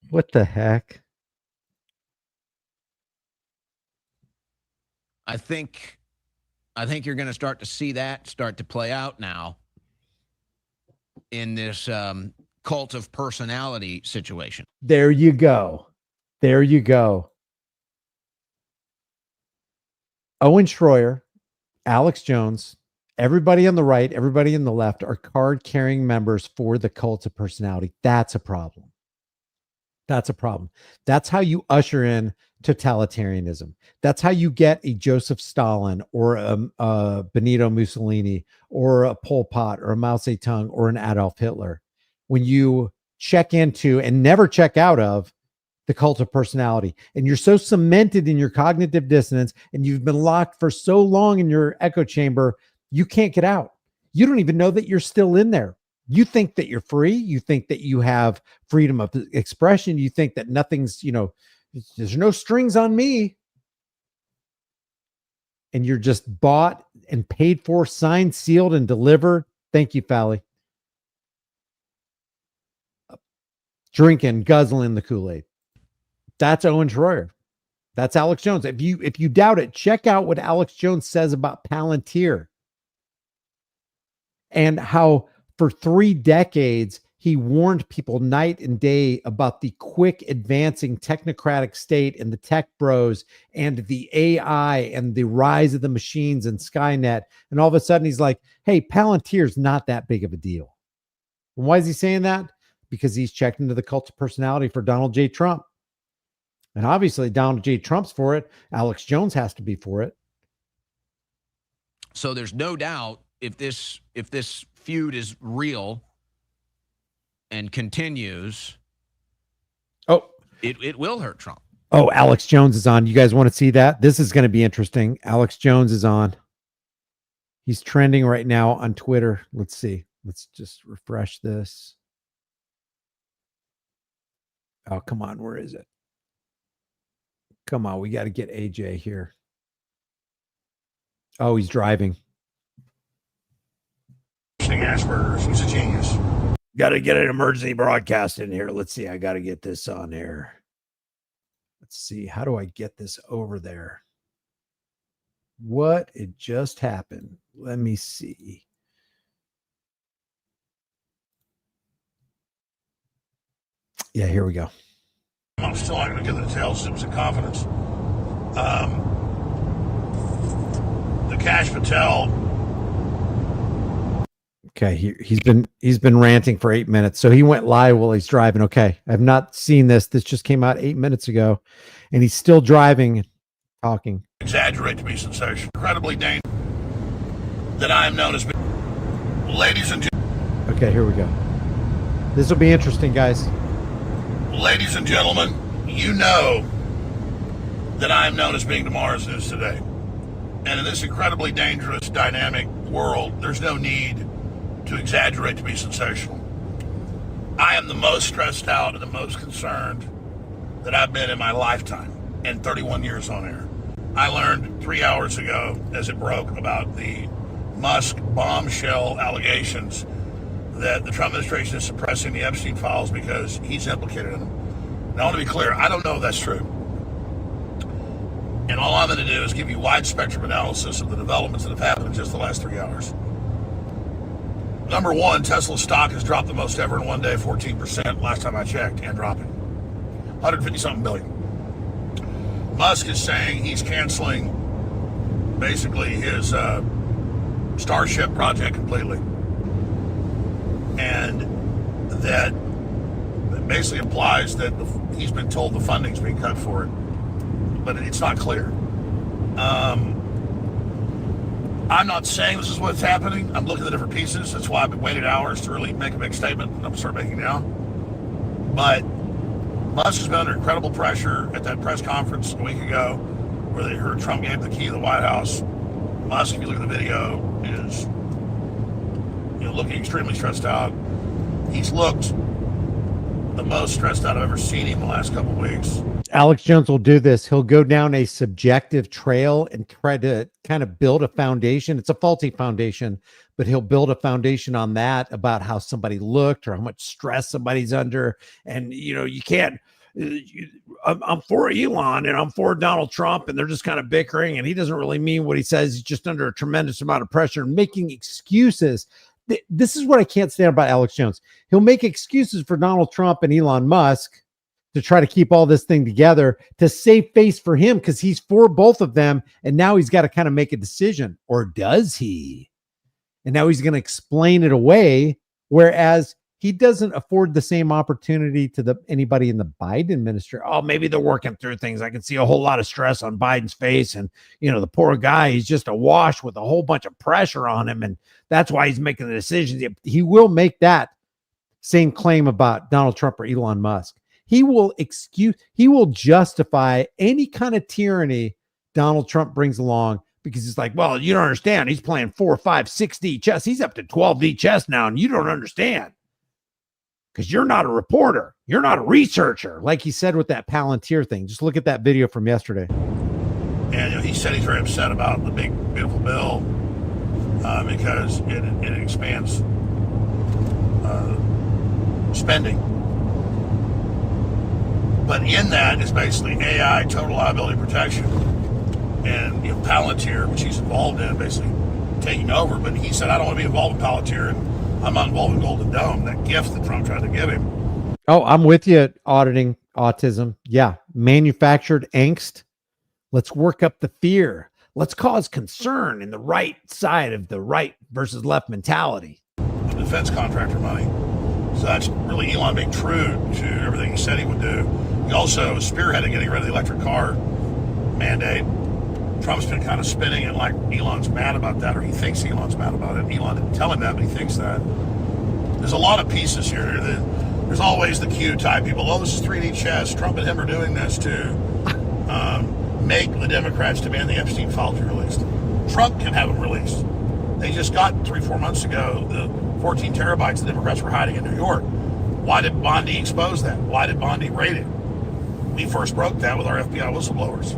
What the heck? I think you're going to start to see that start to play out now in this cult of personality situation. There you go. There you go. Owen Schroyer, Alex Jones, everybody on the right, everybody on the left are card-carrying members for the cult of personality. That's a problem. That's a problem. That's how you usher in totalitarianism. That's how you get a Joseph Stalin or a Benito Mussolini or a Pol Pot or a Mao Zedong or an Adolf Hitler. When you check into and never check out of the cult of personality, and you're so cemented in your cognitive dissonance and you've been locked for so long in your echo chamber, you can't get out. You don't even know that you're still in there. You think that you're free. You think that you have freedom of expression. You think that nothing's, there's no strings on me. And you're just bought and paid for, signed, sealed, and delivered. Thank you, Fally. Drinking, guzzling the Kool-Aid. That's Owen Schroyer. That's Alex Jones. If you doubt it, check out what Alex Jones says about Palantir and how for 3 decades he warned people night and day about the quick advancing technocratic state and the tech bros and the AI and the rise of the machines and Skynet. And all of a sudden he's like, hey, Palantir's not that big of a deal. And why is he saying that? Because he's checked into the cult of personality for Donald J. Trump. And obviously Donald J. Trump's for it. Alex Jones has to be for it. So there's no doubt if this feud is real and continues, it will hurt Trump. Oh, Alex Jones is on. You guys want to see that? This is going to be interesting. Alex Jones is on. He's trending right now on Twitter. Let's see. Let's just refresh this. Oh, come on. Where is it? Come on. We got to get AJ here. Oh, he's driving. Asperger's. He's a genius. Got to get an emergency broadcast in here. Let's see. I got to get this on air. Let's see. How do I get this over there? What it just happened? Let me see. Yeah, here we go. I'm still not going to give the tail sips of confidence. The Cash Patel. Okay, he's been ranting for 8 minutes. So he went live while he's driving. Okay, I've not seen this. This just came out 8 minutes ago, and he's still driving, talking. Exaggerate to be sensational. Incredibly dangerous. That I am known as, ladies and gentlemen. Okay, here we go. This will be interesting, guys. Ladies and gentlemen, you know that I am known as being tomorrow's news today. And in this incredibly dangerous, dynamic world, there's no need to exaggerate to be sensational. I am the most stressed out and the most concerned that I've been in my lifetime and 31 years on air. I learned 3 hours ago, as it broke, about the Musk bombshell allegations that the Trump administration is suppressing the Epstein files because he's implicated in them. Now, I want to be clear, I don't know if that's true. And all I'm going to do is give you wide spectrum analysis of the developments that have happened in just the last 3 hours. Number one, Tesla stock has dropped the most ever in one day, 14%, last time I checked, and dropping. 150-something billion. Musk is saying he's canceling basically his Starship project completely. And that basically implies that he's been told the funding's being cut for it. But it's not clear. I'm not saying this is what's happening. I'm looking at the different pieces. That's why I've been waiting hours to really make a big statement. I'm going to start making it now. But Musk has been under incredible pressure at that press conference a week ago where they heard Trump gave the key to the White House. Musk, if you look at the video, is looking extremely stressed out. He's looked the most stressed out I've ever seen him in the last couple of weeks. Alex Jones will do this. He'll go down a subjective trail and try to kind of build a foundation. It's a faulty foundation, but he'll build a foundation on that about how somebody looked or how much stress somebody's under. And, you can't, I'm for Elon and I'm for Donald Trump, and they're just kind of bickering, and he doesn't really mean what he says. He's just under a tremendous amount of pressure and making excuses. This is what I can't stand about Alex Jones. He'll make excuses for Donald Trump and Elon Musk to try to keep all this thing together, to save face for him, because he's for both of them. And now he's got to kind of make a decision, or does he? And now he's going to explain it away, whereas he doesn't afford the same opportunity to anybody in the Biden administration. Oh, maybe they're working through things. I can see a whole lot of stress on Biden's face. And, the poor guy, he's just awash with a whole bunch of pressure on him. And that's why he's making the decisions. He will make that same claim about Donald Trump or Elon Musk. He will justify any kind of tyranny Donald Trump brings along, because he's like, well, you don't understand. He's playing 4, 5, 6D chess. He's up to 12D chess now, and you don't understand because you're not a reporter. You're not a researcher, like he said with that Palantir thing. Just look at that video from yesterday. And he said he's very upset about the big, beautiful bill because it expands spending. But in that is basically AI, total liability protection, and Palantir, which he's involved in, basically taking over. But he said, I don't want to be involved in Palantir, and I'm not involved in Golden Dome, that gift that Trump tried to give him. Oh, I'm with you. Auditing autism. Yeah. Manufactured angst. Let's work up the fear. Let's cause concern in the right side of the right versus left mentality. The defense contractor money. So that's really Elon being true to everything he said he would do. He also spearheaded getting rid of the electric car mandate. Trump's been kind of spinning it like Elon's mad about that, or he thinks Elon's mad about it. Elon didn't tell him that, but he thinks that. There's a lot of pieces here. There's always the Q type people. Oh, this is 3D chess. Trump and him are doing this to make the Democrats demand the Epstein file be released. Trump can have them released. They just got 3-4 months ago the 14 terabytes the Democrats were hiding in New York. Why did Bondi expose that? Why did Bondi raid it? We first broke that with our FBI whistleblowers.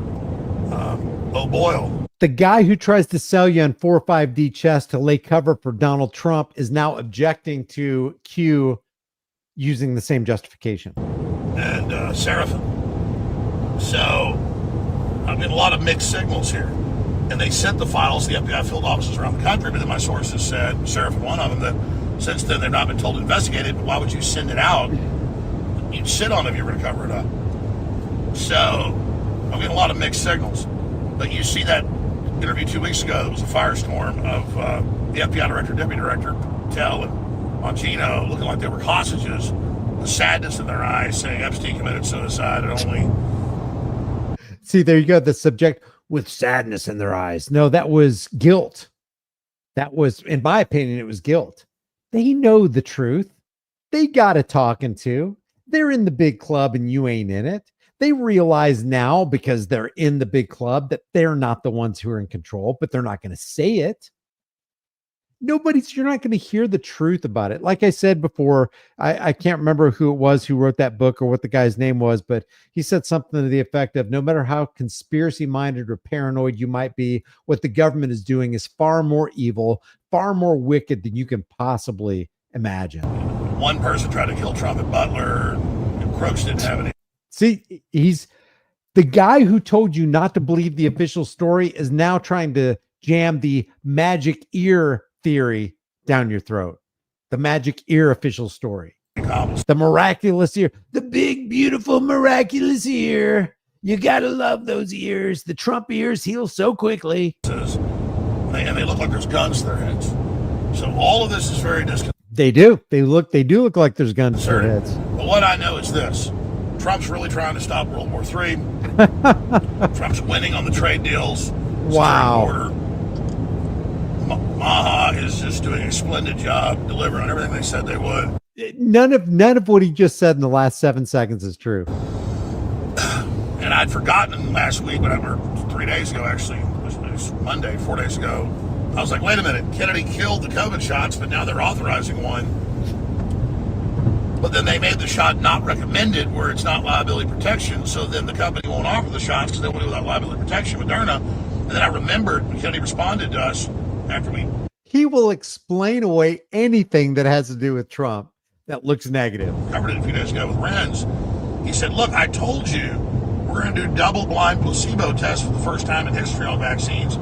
Boyle. The guy who tries to sell you on 4 or 5D chess to lay cover for Donald Trump is now objecting to Q using the same justification. And Seraphim. So I've got a lot of mixed signals here. And they sent the files to the FBI field offices around the country, but then my sources said, Seraphim, one of them, that since then they've not been told to investigate it, but why would you send it out? You'd sit on it if you were going to cover it up. So I'm getting a lot of mixed signals. But you see that interview 2 weeks ago, it was a firestorm of the FBI director, deputy director, tell on Gino, looking like they were hostages, the sadness in their eyes, saying Epstein committed suicide and only. See, there you go. The subject with sadness in their eyes. No, that was guilt. That was, in my opinion, it was guilt. They know the truth. They got it talking to. They're in the big club and you ain't in it. They realize now, because they're in the big club, that they're not the ones who are in control, but they're not going to say it. You're not going to hear the truth about it. Like I said before, I can't remember who it was who wrote that book or what the guy's name was, but he said something to the effect of, no matter how conspiracy minded or paranoid you might be, what the government is doing is far more evil, far more wicked than you can possibly imagine. One person tried to kill Trump at Butler, and Crooks didn't have any. See, he's the guy who told you not to believe the official story is now trying to jam the magic ear theory down your throat. The magic ear official story. The miraculous ear. The big, beautiful, miraculous ear. You got to love those ears. The Trump ears heal so quickly. And they look like there's guns to their heads. So all of this is very disconcerting. They do. They do look like there's guns to their heads. But what I know is this. Trump's really trying to stop World War III. Trump's winning on the trade deals. Wow. Maha is just doing a splendid job delivering on everything they said they would. None of what he just said in the last 7 seconds is true. And I'd forgotten last week, or 3 days ago, actually, it was Monday, 4 days ago. I was like, wait a minute, Kennedy killed the COVID shots, but now they're authorizing one. But then they made the shot not recommended, where it's not liability protection. So then the company won't offer the shots because they want to do without liability protection, Moderna. And then I remembered when Kennedy responded to us after we. He will explain away anything that has to do with Trump that looks negative. Covered it a few days ago with Renz. He said, look, I told you we're going to do double-blind placebo tests for the first time in history on vaccines,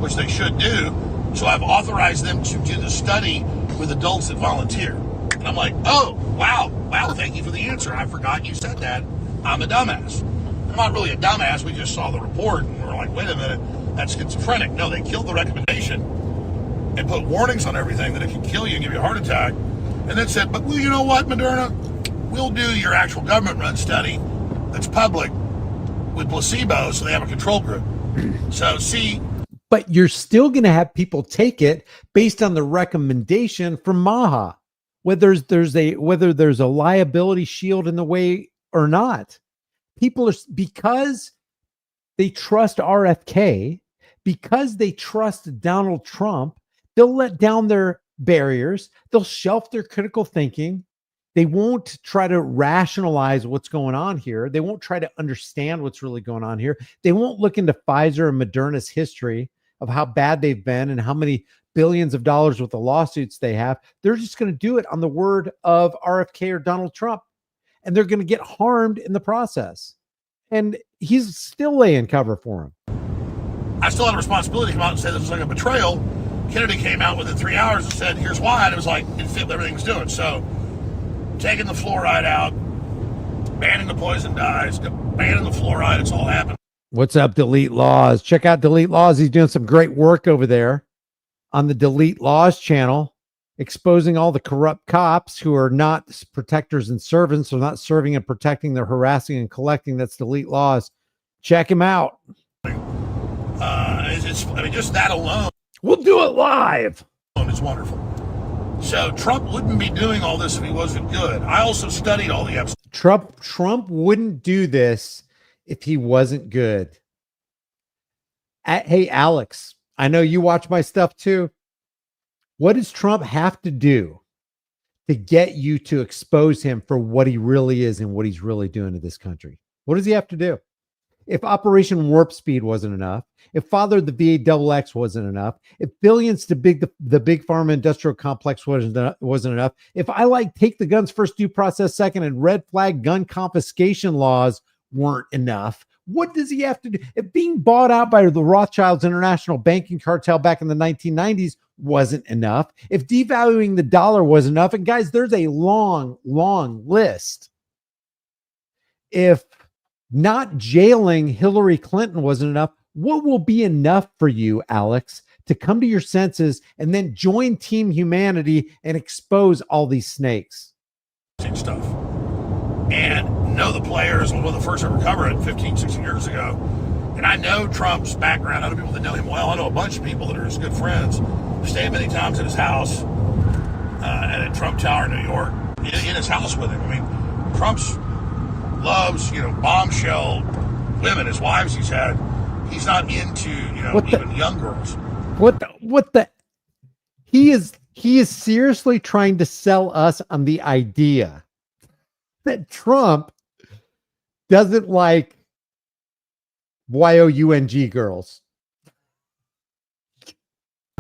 which they should do. So I've authorized them to do the study with adults that volunteer. And I'm like, oh, wow, thank you for the answer. I forgot you said that. I'm a dumbass. I'm not really a dumbass. We just saw the report and we're like, wait a minute, that's schizophrenic. No, they killed the recommendation and put warnings on everything that it can kill you and give you a heart attack. And then said, but well, you know what, Moderna? We'll do your actual government-run study that's public with placebo so they have a control group. So see. But you're still going to have people take it based on the recommendation from Maha. Whether there's a liability shield in the way or not. People are, because they trust RFK, because they trust Donald Trump, they'll let down their barriers. They'll shelf their critical thinking. They won't try to rationalize what's going on here. They won't try to understand what's really going on here. They won't look into Pfizer and Moderna's history of how bad they've been and how many billions of dollars worth of lawsuits they have. They're just going to do it on the word of RFK or Donald Trump, and they're going to get harmed in the process. And he's still laying cover for him. I still had a responsibility to come out and say this was like a betrayal. Kennedy came out within 3 hours and said, here's why. And it was like, it fit what everything was doing. So taking the fluoride out, banning the poison dyes, banning the fluoride, it's all happened. What's up, Delete Laws? Check out Delete Laws. He's doing some great work over there on the Delete Laws channel, exposing all the corrupt cops who are not protectors and servants. They're not serving and protecting. They're harassing and collecting. That's Delete Laws. Check him out. Just that alone. We'll do it live. It's wonderful. So Trump wouldn't be doing all this if he wasn't good. I also studied all the episodes. Trump wouldn't do this if he wasn't good. Hey, Alex, I know you watch my stuff too. What does Trump have to do to get you to expose him for what he really is and what he's really doing to this country? What does he have to do? If Operation Warp Speed wasn't enough, if Father the VA XX wasn't enough, if billions to the big pharma industrial complex wasn't enough, if I like take the guns first, due process second, and red flag gun confiscation laws weren't enough, what does he have to do? If being bought out by the Rothschilds international banking cartel back in the 1990s wasn't enough, if devaluing the dollar was enough, and guys, there's a long, long list. If not jailing Hillary Clinton wasn't enough, what will be enough for you, Alex, to come to your senses and then join Team Humanity and expose all these snakes. Stuff. And know the players. I was one of the first to ever cover it 15, 16 years ago. And I know Trump's background. I know people that know him well. I know a bunch of people that are his good friends. I've stayed many times at his house and at Trump Tower in New York, in his house with him. I mean, Trump's loves, bombshell women, his wives he's had. He's not into, even young girls. He is seriously trying to sell us on the idea that Trump doesn't like YOUNG girls.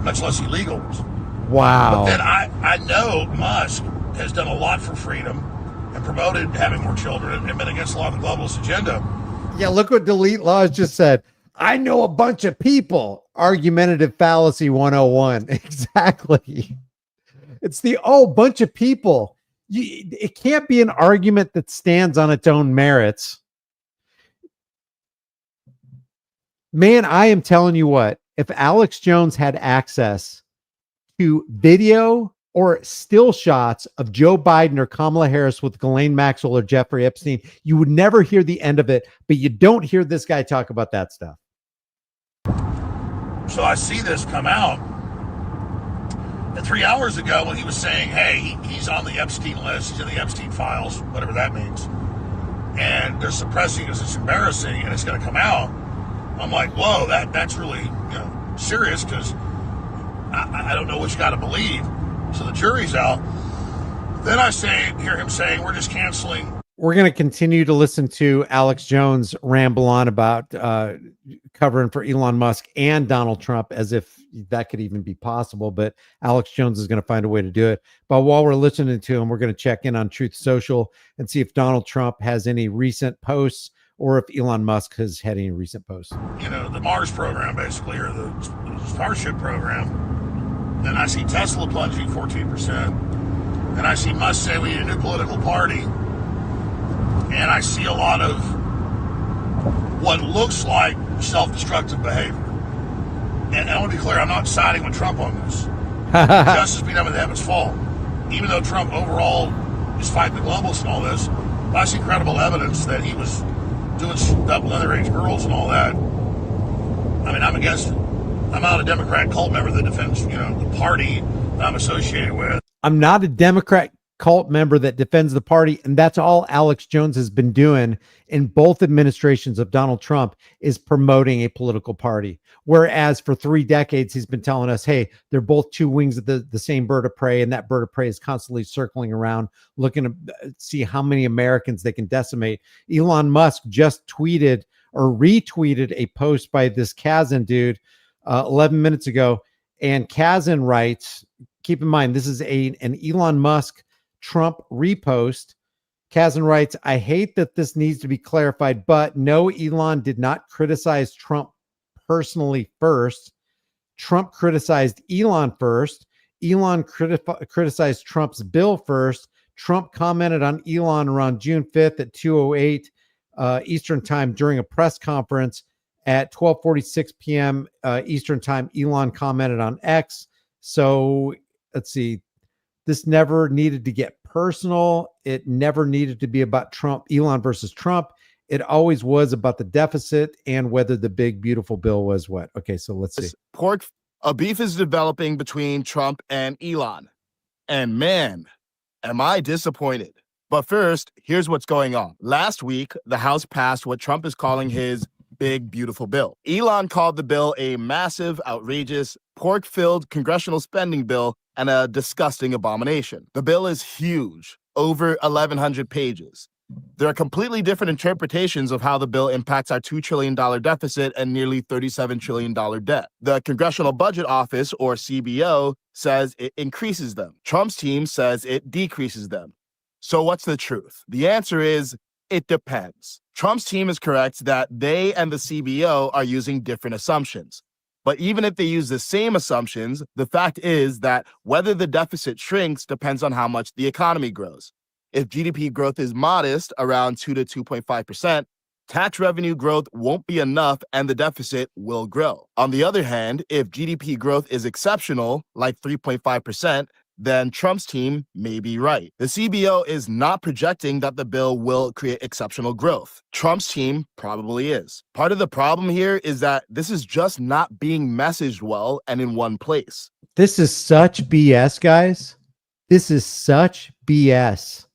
Much less illegal ones. Wow. But then I know Musk has done a lot for freedom and promoted having more children and been against a lot of the globalist agenda. Yeah, look what Delete Laws just said. I know a bunch of people. Argumentative fallacy 101. Exactly. It's the bunch of people. It can't be an argument that stands on its own merits. Man, I am telling you what, if Alex Jones had access to video or still shots of Joe Biden or Kamala Harris with Ghislaine Maxwell or Jeffrey Epstein, you would never hear the end of it, but you don't hear this guy talk about that stuff. So I see this come out. And 3 hours ago when he was saying, hey, he's on the Epstein list, he's in the Epstein files, whatever that means, and they're suppressing because it's embarrassing and it's going to come out, I'm like, whoa, that's really serious, because I don't know what you got to believe. So the jury's out. Then I hear him saying, we're just canceling. We're going to continue to listen to Alex Jones ramble on about covering for Elon Musk and Donald Trump, as if that could even be possible. But Alex Jones is going to find a way to do it. But while we're listening to him, we're going to check in on Truth Social and see if Donald Trump has any recent posts or if Elon Musk has had any recent posts. The Mars program, basically, or the Starship program. Then I see Tesla plunging 14%. Then I see Musk say we need a new political party. And I see a lot of what looks like self-destructive behavior. And I want to be clear, I'm not siding with Trump on this. Justice be done with heaven's fault. Even though Trump overall is fighting the globalists and all this, I see credible evidence that he was doing stuff with underage girls and all that. I mean, I'm against it. I'm not a Democrat cult member that defends, the party that I'm associated with. I'm not a Democrat cult member that defends the party, and that's all Alex Jones has been doing in both administrations of Donald Trump, is promoting a political party. Whereas for 3 decades, he's been telling us, hey, they're both two wings of the same bird of prey, and that bird of prey is constantly circling around, looking to see how many Americans they can decimate. Elon Musk just tweeted or retweeted a post by this Kazan dude 11 minutes ago, and Kazan writes, keep in mind, this is an Elon Musk Trump repost. Kazan writes, I hate that this needs to be clarified, but no, Elon did not criticize Trump personally first. Trump criticized Elon first. Elon criticized Trump's bill first. Trump commented on Elon around June 5th at 2:08 Eastern time during a press conference. At 12:46 p.m. Eastern time, Elon commented on X. So let's see. This never needed to get personal. It never needed to be about Trump, Elon versus Trump. It always was about the deficit and whether the big, beautiful bill was what. Okay, so let's see. A beef is developing between Trump and Elon. And man, am I disappointed. But first, here's what's going on. Last week, the House passed what Trump is calling his big, beautiful bill. Elon called the bill a massive, outrageous, pork-filled congressional spending bill and a disgusting abomination. The bill is huge, over 1,100 pages. There are completely different interpretations of how the bill impacts our $2 trillion deficit and nearly $37 trillion debt. The Congressional Budget Office, or CBO, says it increases them. Trump's team says it decreases them. So what's the truth? The answer is, it depends. Trump's team is correct that they and the CBO are using different assumptions. But even if they use the same assumptions, the fact is that whether the deficit shrinks depends on how much the economy grows. If GDP growth is modest, around 2 to 2.5%, Tax revenue growth won't be enough and the deficit will grow. On the other hand, if GDP growth is exceptional, like 3.5%, then Trump's team may be right. The CBO is not projecting that the bill will create exceptional growth. Trump's team probably is. Part of the problem here is that this is just not being messaged well and in one place. This is such BS, guys. This is such BS.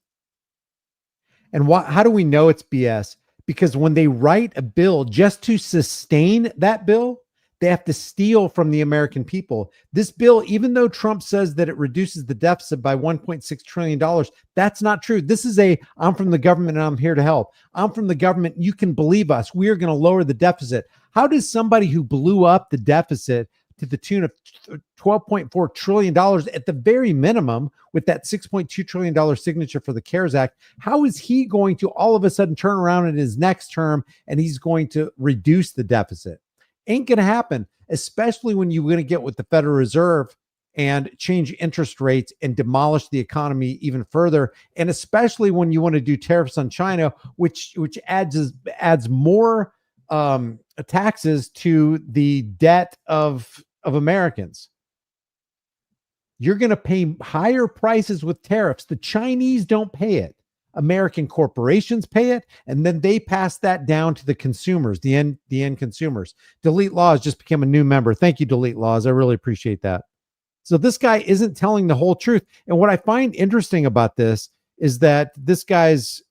And how do we know it's BS? Because when they write a bill just to sustain that bill, they have to steal from the American people. This bill, even though Trump says that it reduces the deficit by $1.6 trillion, that's not true. This is I'm from the government and I'm here to help. I'm from the government. You can believe us. We are going to lower the deficit. How does somebody who blew up the deficit to the tune of $12.4 trillion at the very minimum with that $6.2 trillion signature for the CARES Act, how is he going to all of a sudden turn around in his next term and he's going to reduce the deficit? Ain't going to happen, especially when you're going to get with the Federal Reserve and change interest rates and demolish the economy even further. And especially when you want to do tariffs on China, which adds more taxes to the debt of Americans. You're going to pay higher prices with tariffs. The Chinese don't pay it. American corporations pay it, and then they pass that down to the consumers, the end consumers. Delete Laws just became a new member. Thank you, Delete Laws. I really appreciate that. So this guy isn't telling the whole truth. And what I find interesting about this is that this guy's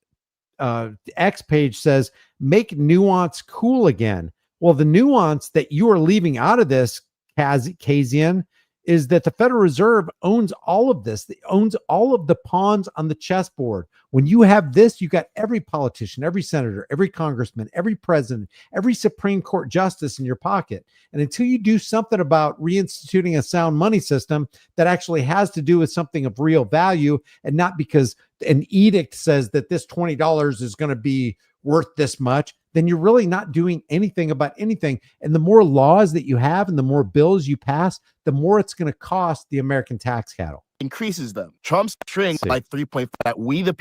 X page says, make nuance cool again. Well, the nuance that you are leaving out of this, Kazian, is that the Federal Reserve owns all of this. It owns all of the pawns on the chessboard. When you have this, you got every politician, every senator, every congressman, every president, every Supreme Court justice in your pocket. And until you do something about reinstituting a sound money system that actually has to do with something of real value and not because an edict says that this $20 is going to be worth this much, then you're really not doing anything about anything. And the more laws that you have and the more bills you pass, the more it's going to cost the American tax cattle. Increases them. Trump's string like 3.5 that we the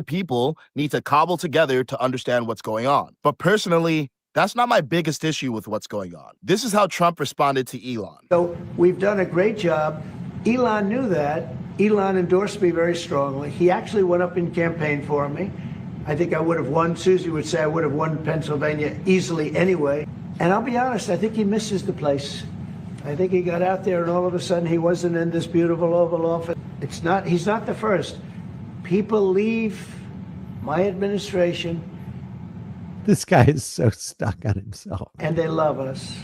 people need to cobble together to understand what's going on. But personally, that's not my biggest issue with what's going on. This is how Trump responded to Elon. So we've done a great job. Elon knew that. Elon endorsed me very strongly. He actually went up in campaign for me. I think I would have won. Susie would say I would have won Pennsylvania easily anyway. And I'll be honest, I think he misses the place. I think he got out there and all of a sudden he wasn't in this beautiful Oval Office. He's not the first. People leave my administration. This guy is so stuck on himself. And they love us.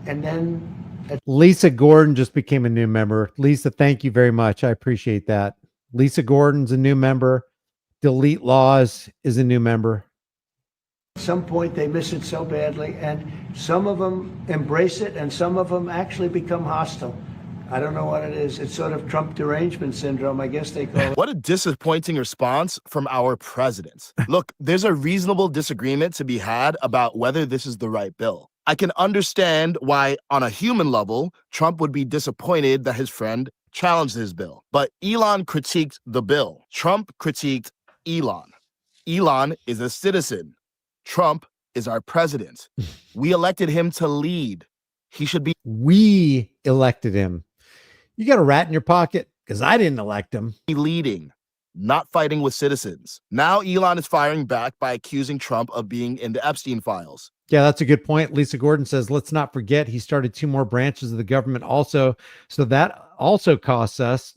And then Lisa Gordon just became a new member. Lisa, thank you very much. I appreciate that. Lisa Gordon's a new member. Delete Laws is a new member. At some point they miss it so badly, and some of them embrace it and some of them actually become hostile. I don't know what it is. It's sort of Trump derangement syndrome, I guess they call it. What a disappointing response from our president. Look, there's a reasonable disagreement to be had about whether this is the right bill. I can understand why, on a human level, Trump would be disappointed that his friend challenged his bill. But Elon critiqued the bill. Trump critiqued Elon. Elon is a citizen. Trump is our president. We elected him to lead. He should be. We elected him. You got a rat in your pocket? Because I didn't elect him. Leading, not fighting with citizens. Now Elon is firing back by accusing Trump of being in the Epstein files. Yeah, that's a good point. Lisa Gordon says, let's not forget he started 2 more branches of the government also. So that also costs us.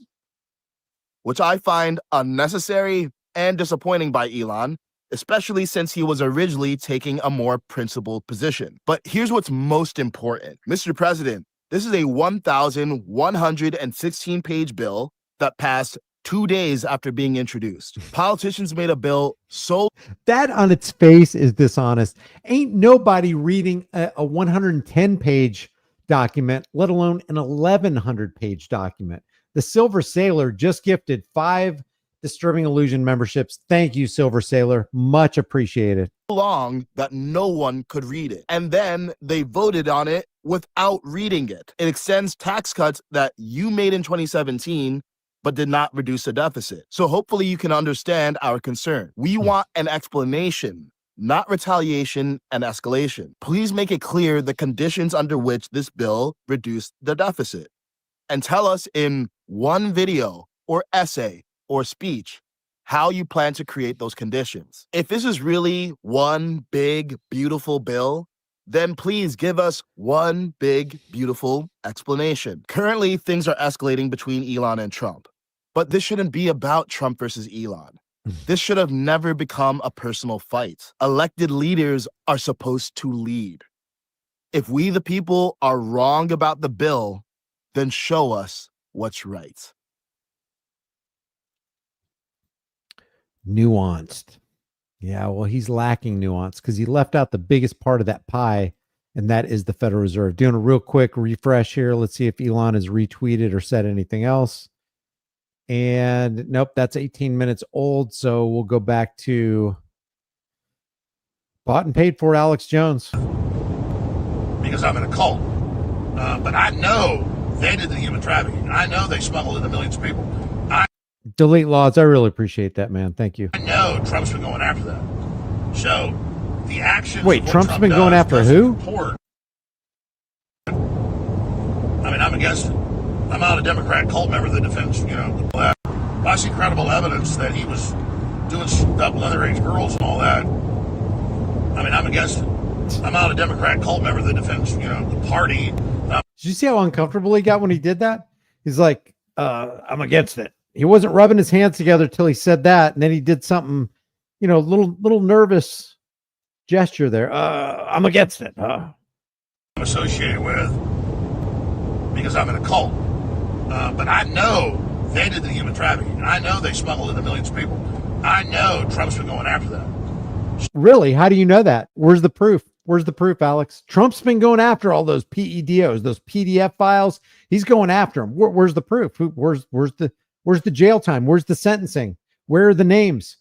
Which I find unnecessary and disappointing by Elon, especially since he was originally taking a more principled position. But here's what's most important. Mr. President, this is a 1,116-page bill that passed 2 days after being introduced. Politicians made a bill so... That on its face is dishonest. Ain't nobody reading a 110-page document, let alone an 1,100-page document. The Silver Sailor just gifted 5 Disturbing Illusion memberships. Thank you, Silver Sailor. Much appreciated. Long that no one could read it. And then they voted on it without reading it. It extends tax cuts that you made in 2017 but did not reduce the deficit. So hopefully you can understand our concern. We want an explanation, not retaliation and escalation. Please make it clear the conditions under which this bill reduced the deficit. And tell us in one video or essay or speech how you plan to create those conditions. If this is really one big, beautiful bill, then please give us one big, beautiful explanation. Currently, things are escalating between Elon and Trump, but this shouldn't be about Trump versus Elon. This should have never become a personal fight. Elected leaders are supposed to lead. If we, the people, are wrong about the bill, then show us what's right. Nuanced. Yeah, well, he's lacking nuance because he left out the biggest part of that pie, and that is the Federal Reserve. Doing a real quick refresh here. Let's see if Elon has retweeted or said anything else. And nope, that's 18 minutes old. So we'll go back to bought and paid for Alex Jones. Because I'm in a cult. But I know they did the human trafficking. I know they smuggled into millions of people. Delete laws. I really appreciate that, man. Thank you. I know Trump's been going after that. So the actions. Wait, Trump's been going after who? I mean, I'm against it. I'm not a Democrat cult member that defends, the black. I see credible evidence that he was doing stuff with underage girls and all that. I mean, I'm against it. I'm not a Democrat cult member that defends, the party. Did you see how uncomfortable he got when he did that? He's like, I'm against it. He wasn't rubbing his hands together till he said that, and then he did something, little nervous gesture there. I'm against it. I'm associated with because I'm in a cult. But I know they did the human trafficking. I know they smuggled into millions of people. I know Trump's been going after that. Really? How do you know that? Where's the proof? Where's the proof, Alex? Trump's been going after all those PEDOs, those PDF files. He's going after them. Where's the proof? Where's the jail time? Where's the sentencing? Where are the names?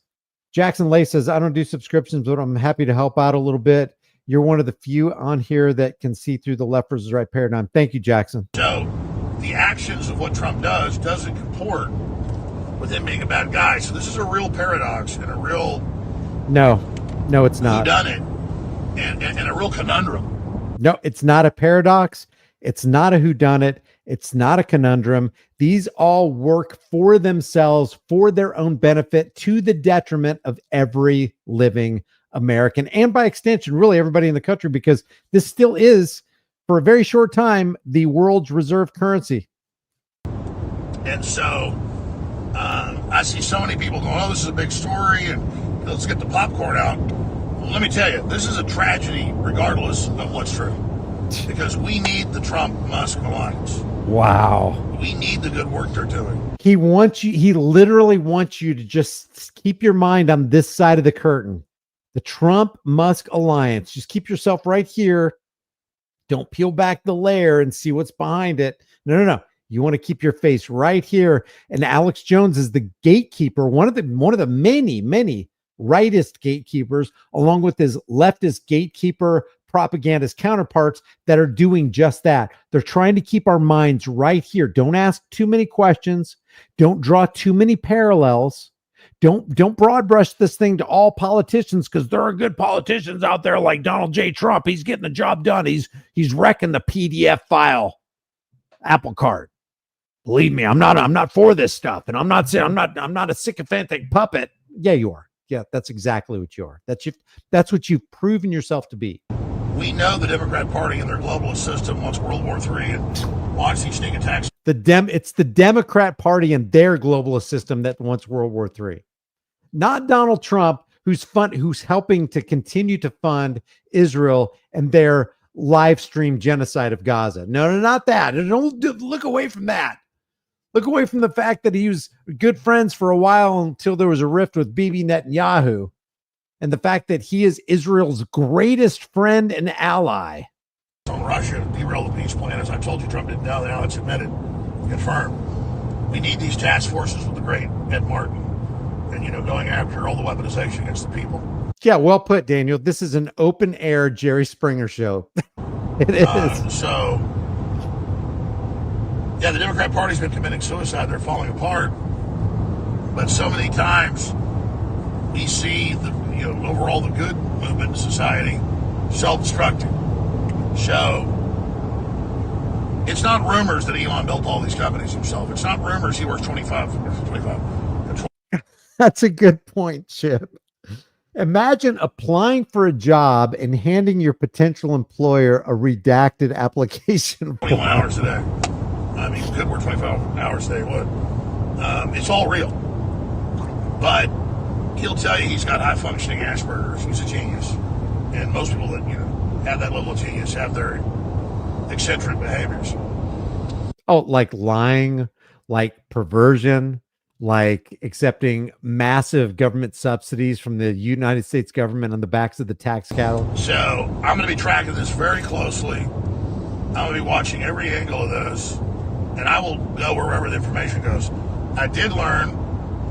Jackson Lay says, I don't do subscriptions, but I'm happy to help out a little bit. You're one of the few on here that can see through the left versus right paradigm. Thank you, Jackson. So the actions of what Trump does doesn't comport with him being a bad guy. So this is a real paradox and a real No, it's not. whodunit and a real conundrum. No, it's not a paradox. It's not a whodunit. It's not a conundrum. These all work for themselves, for their own benefit, to the detriment of every living American, and by extension, really everybody in the country, because this still is, for a very short time, the world's reserve currency. And so I see so many people going, oh, this is a big story, and let's get the popcorn out. Well, let me tell you, this is a tragedy regardless of what's true. Because we need the Trump-Musk alliance. Wow. We need the good work they're doing. He literally wants you to just keep your mind on this side of the curtain. The Trump-Musk alliance. Just keep yourself right here. Don't peel back the layer and see what's behind it. No. You want to keep your face right here. And Alex Jones is the gatekeeper, one of the many rightist gatekeepers, along with his leftist gatekeeper propagandist counterparts that are doing just that. They're trying to keep our minds right here. Don't ask too many questions. Don't draw too many parallels. Don't broad brush this thing to all politicians, because there are good politicians out there like Donald J. Trump. He's getting the job done. He's wrecking the PDF file Apple Cart. Believe me, I'm not for this stuff, and I'm not a sycophantic puppet. Yeah, you are. Yeah, that's exactly what you are. That's what you've proven yourself to be. We know the Democrat Party and their globalist system wants World War III and wants these sneak attacks. It's the Democrat Party and their globalist system that wants World War III. Not Donald Trump, who's helping to continue to fund Israel and their live stream genocide of Gaza. No, not that. Don't look away from that. Look away from the fact that he was good friends for a while until there was a rift with Bibi Netanyahu. And the fact that he is Israel's greatest friend and ally. On Russia to derail the peace plan, as I told you, Trump didn't know. Now it's admitted, confirmed. We need these task forces with the great Ed Martin, and going after all the weaponization against the people. Yeah, well put, Daniel. This is an open air Jerry Springer show. It is. So Yeah, the Democrat Party's been committing suicide. They're falling apart. But so many times we see the, overall the good movement in society self-destructing. So it's not rumors that Elon built all these companies himself. It's not rumors he works 25. That's a good point, Chip. Imagine applying for a job and handing your potential employer a redacted application. 21 hours a day. I mean, could work 25 hours a day, would. It's all real. But he'll tell you he's got high-functioning Asperger's. He's a genius. And most people that, have that level of genius have their eccentric behaviors. Oh, like lying, like perversion, like accepting massive government subsidies from the United States government on the backs of the tax cattle. So I'm going to be tracking this very closely. I'm going to be watching every angle of this, and I will go wherever the information goes. I did learn,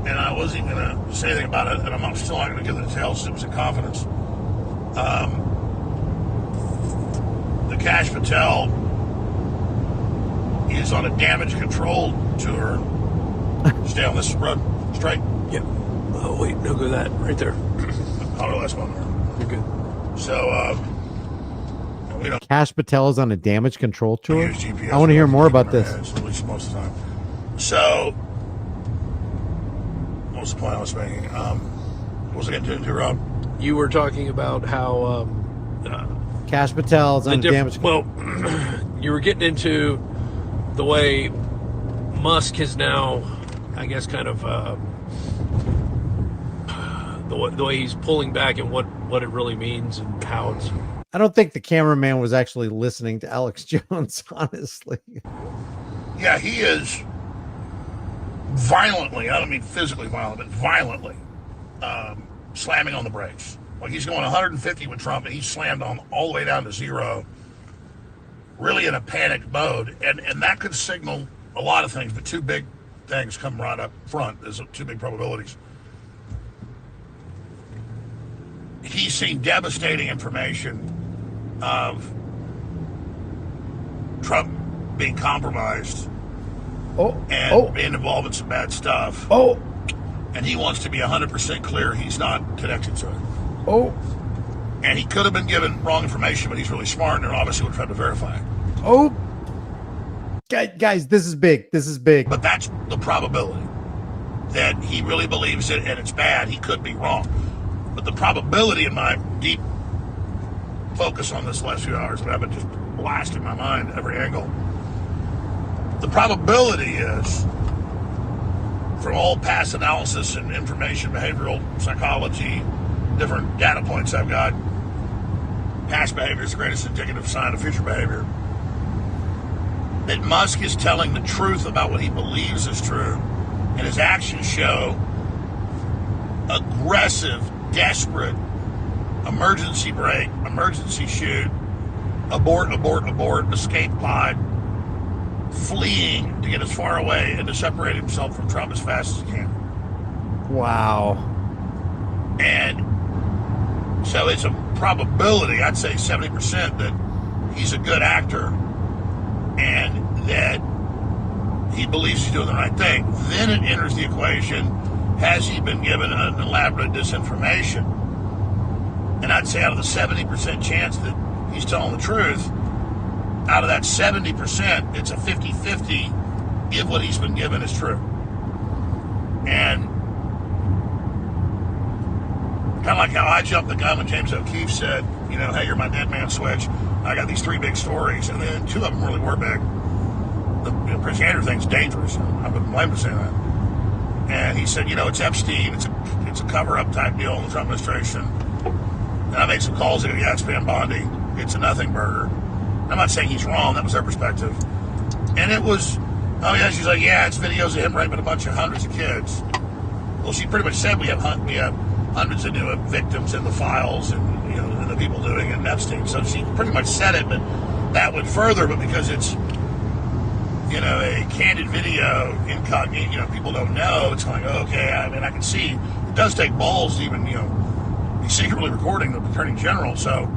and I wasn't going to say anything about it, and I'm still not going to give the details. It was in confidence. The Cash Patel is on a damage control tour. Stay on this road straight. Yep. Oh wait, no, go that right there. Oh, that's one there. You're good. So, we don't. Cash Patel is on a damage control tour. Use GPS I want to hear more about this. Heads, at least most of the time. So, what was the point I was making? What was I getting to, Rob? You were talking about how Cash Patel is on damage. Well, you were getting into the way Musk has now, I guess, kind of the way he's pulling back and what it really means and how it's. I don't think the cameraman was actually listening to Alex Jones, honestly. Yeah, he is violently, I don't mean physically violent, but violently slamming on the brakes. Like he's going 150 with Trump, and he's slammed on all the way down to 0, really in a panicked mode. And that could signal a lot of things, but two big things come right up front. There's two big probabilities. He's seen devastating information of Trump being compromised and being involved in some bad stuff. And he wants to be 100% clear he's not connected to it. And he could have been given wrong information, but he's really smart, and obviously would try to verify it. Guys, this is big. This is big. But that's the probability that he really believes it, and it's bad. He could be wrong. But the probability in my deep focus on this last few hours, and I've been just blasting my mind every angle. The probability is, from all past analysis and information, behavioral psychology, different data points I've got, past behavior is the greatest indicative sign of future behavior, that Musk is telling the truth about what he believes is true, and his actions show aggressive, desperate, emergency brake, emergency shoot, abort, escape pod, fleeing to get as far away and to separate himself from Trump as fast as he can. Wow. And so it's a probability, I'd say 70%, that he's a good actor and that he believes he's doing the right thing. Then it enters the equation, has he been given an elaborate disinformation? And I'd say out of the 70% chance that he's telling the truth, out of that 70%, it's a 50-50 if what he's been given is true. And kind of like how I jumped the gun when James O'Keefe said, hey, you're my dead man switch. I got these 3 big stories, and then 2 of them really were big. The Prince Andrew thing's dangerous. I've been blamed for saying that. And he said, it's Epstein. It's a cover-up type deal in the Trump administration. And I made some calls. Yeah, it's Van Bondi. It's a nothing burger. I'm not saying he's wrong. That was their perspective. And it was, she's like, it's videos of him raping a bunch of hundreds of kids. Well, she pretty much said we have hundreds of new victims in the files and, and the people doing it in Epstein. So she pretty much said it, but that went further. But because it's, a candid video, incognito, people don't know. It's like, okay, I can see it does take balls to even, be secretly recording the Attorney General. So,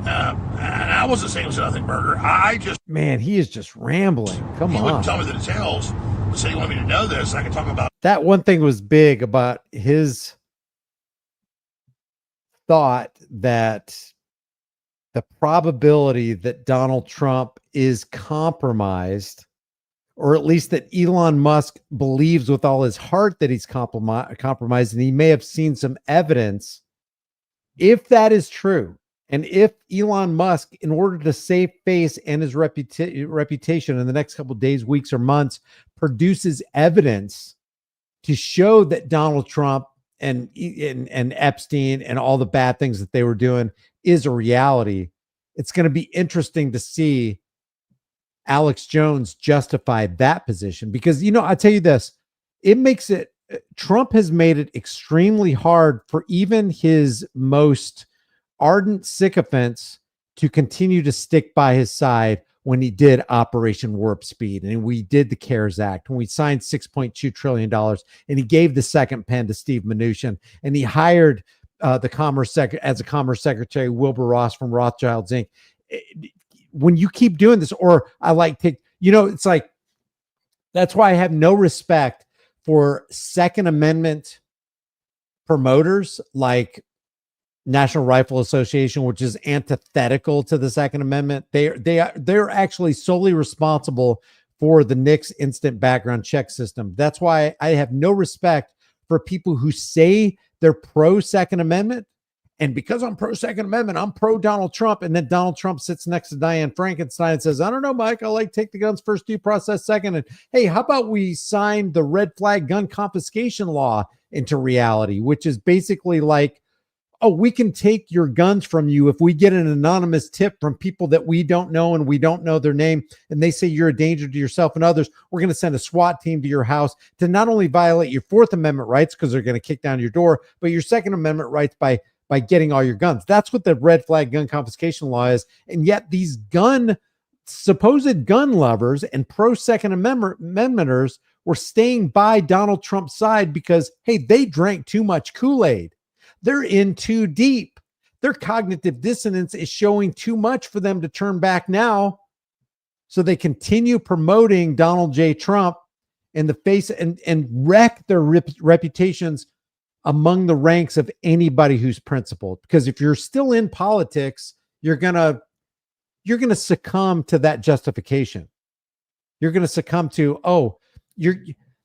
and I I wasn't saying it was nothing burger. I just Man, he is just rambling. Come he on. wouldn't tell me the details. But said he wanted me to know this. And I could talk about That one thing was big about his thought that the probability that Donald Trump is compromised, or at least that Elon Musk believes with all his heart that he's compromised, and he may have seen some evidence. If that is true, and if Elon Musk, in order to save face and his reputation in the next couple of days, weeks, or months, produces evidence to show that Donald Trump and Epstein and all the bad things that they were doing is a reality, it's going to be interesting to see Alex Jones justify that position. Because, I'll tell you this, Trump has made it extremely hard for even his most ardent sycophants to continue to stick by his side when he did Operation Warp Speed, and we did the CARES Act, when we signed $6.2 trillion, and he gave the second pen to Steve Mnuchin, and he hired as a commerce secretary, Wilbur Ross from Rothschilds Inc. When you keep doing this, or it's like, that's why I have no respect for Second Amendment promoters like National Rifle Association, which is antithetical to the Second Amendment. They're actually solely responsible for the NICS instant background check system. That's why I have no respect for people who say they're pro Second Amendment, and because I'm pro Second Amendment, I'm pro Donald Trump. And then Donald Trump sits next to Diane Frankenstein and says, "I don't know, Mike. I like take the guns first, due process second. And hey, how about we sign the red flag gun confiscation law into reality, which is basically like, oh, we can take your guns from you if we get an anonymous tip from people that we don't know and we don't know their name, and they say you're a danger to yourself and others. We're going to send a SWAT team to your house to not only violate your Fourth Amendment rights because they're going to kick down your door, but your Second Amendment rights by getting all your guns." That's what the red flag gun confiscation law is. And yet these supposed gun lovers and pro Second Amendmenters were staying by Donald Trump's side because, hey, they drank too much Kool-Aid. They're in too deep. Their cognitive dissonance is showing too much for them to turn back now. So they continue promoting Donald J. Trump in the face and wreck their reputations among the ranks of anybody who's principled. Because if you're still in politics, you're gonna succumb to that justification. You're gonna succumb to,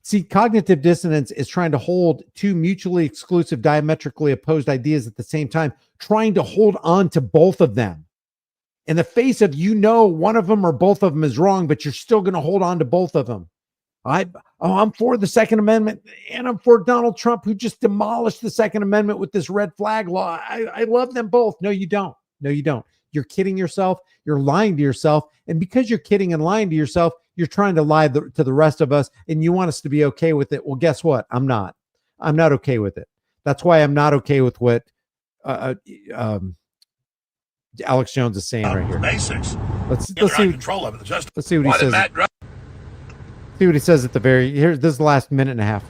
see, cognitive dissonance is trying to hold two mutually exclusive, diametrically opposed ideas at the same time, trying to hold on to both of them in the face of, one of them or both of them is wrong, but you're still going to hold on to both of them. I'm for the Second Amendment, and I'm for Donald Trump, who just demolished the Second Amendment with this red flag law. I love them both. No, you don't. No, you don't. You're kidding yourself. You're lying to yourself. And because you're kidding and lying to yourself, you're trying to lie to the rest of us, and you want us to be okay with it. Well, guess what? I'm not. I'm not okay with it. That's why I'm not okay with what Alex Jones is saying right here. Basics. Let's see. Control of it. Let's see what he says. See what he says at the this is the last minute and a half.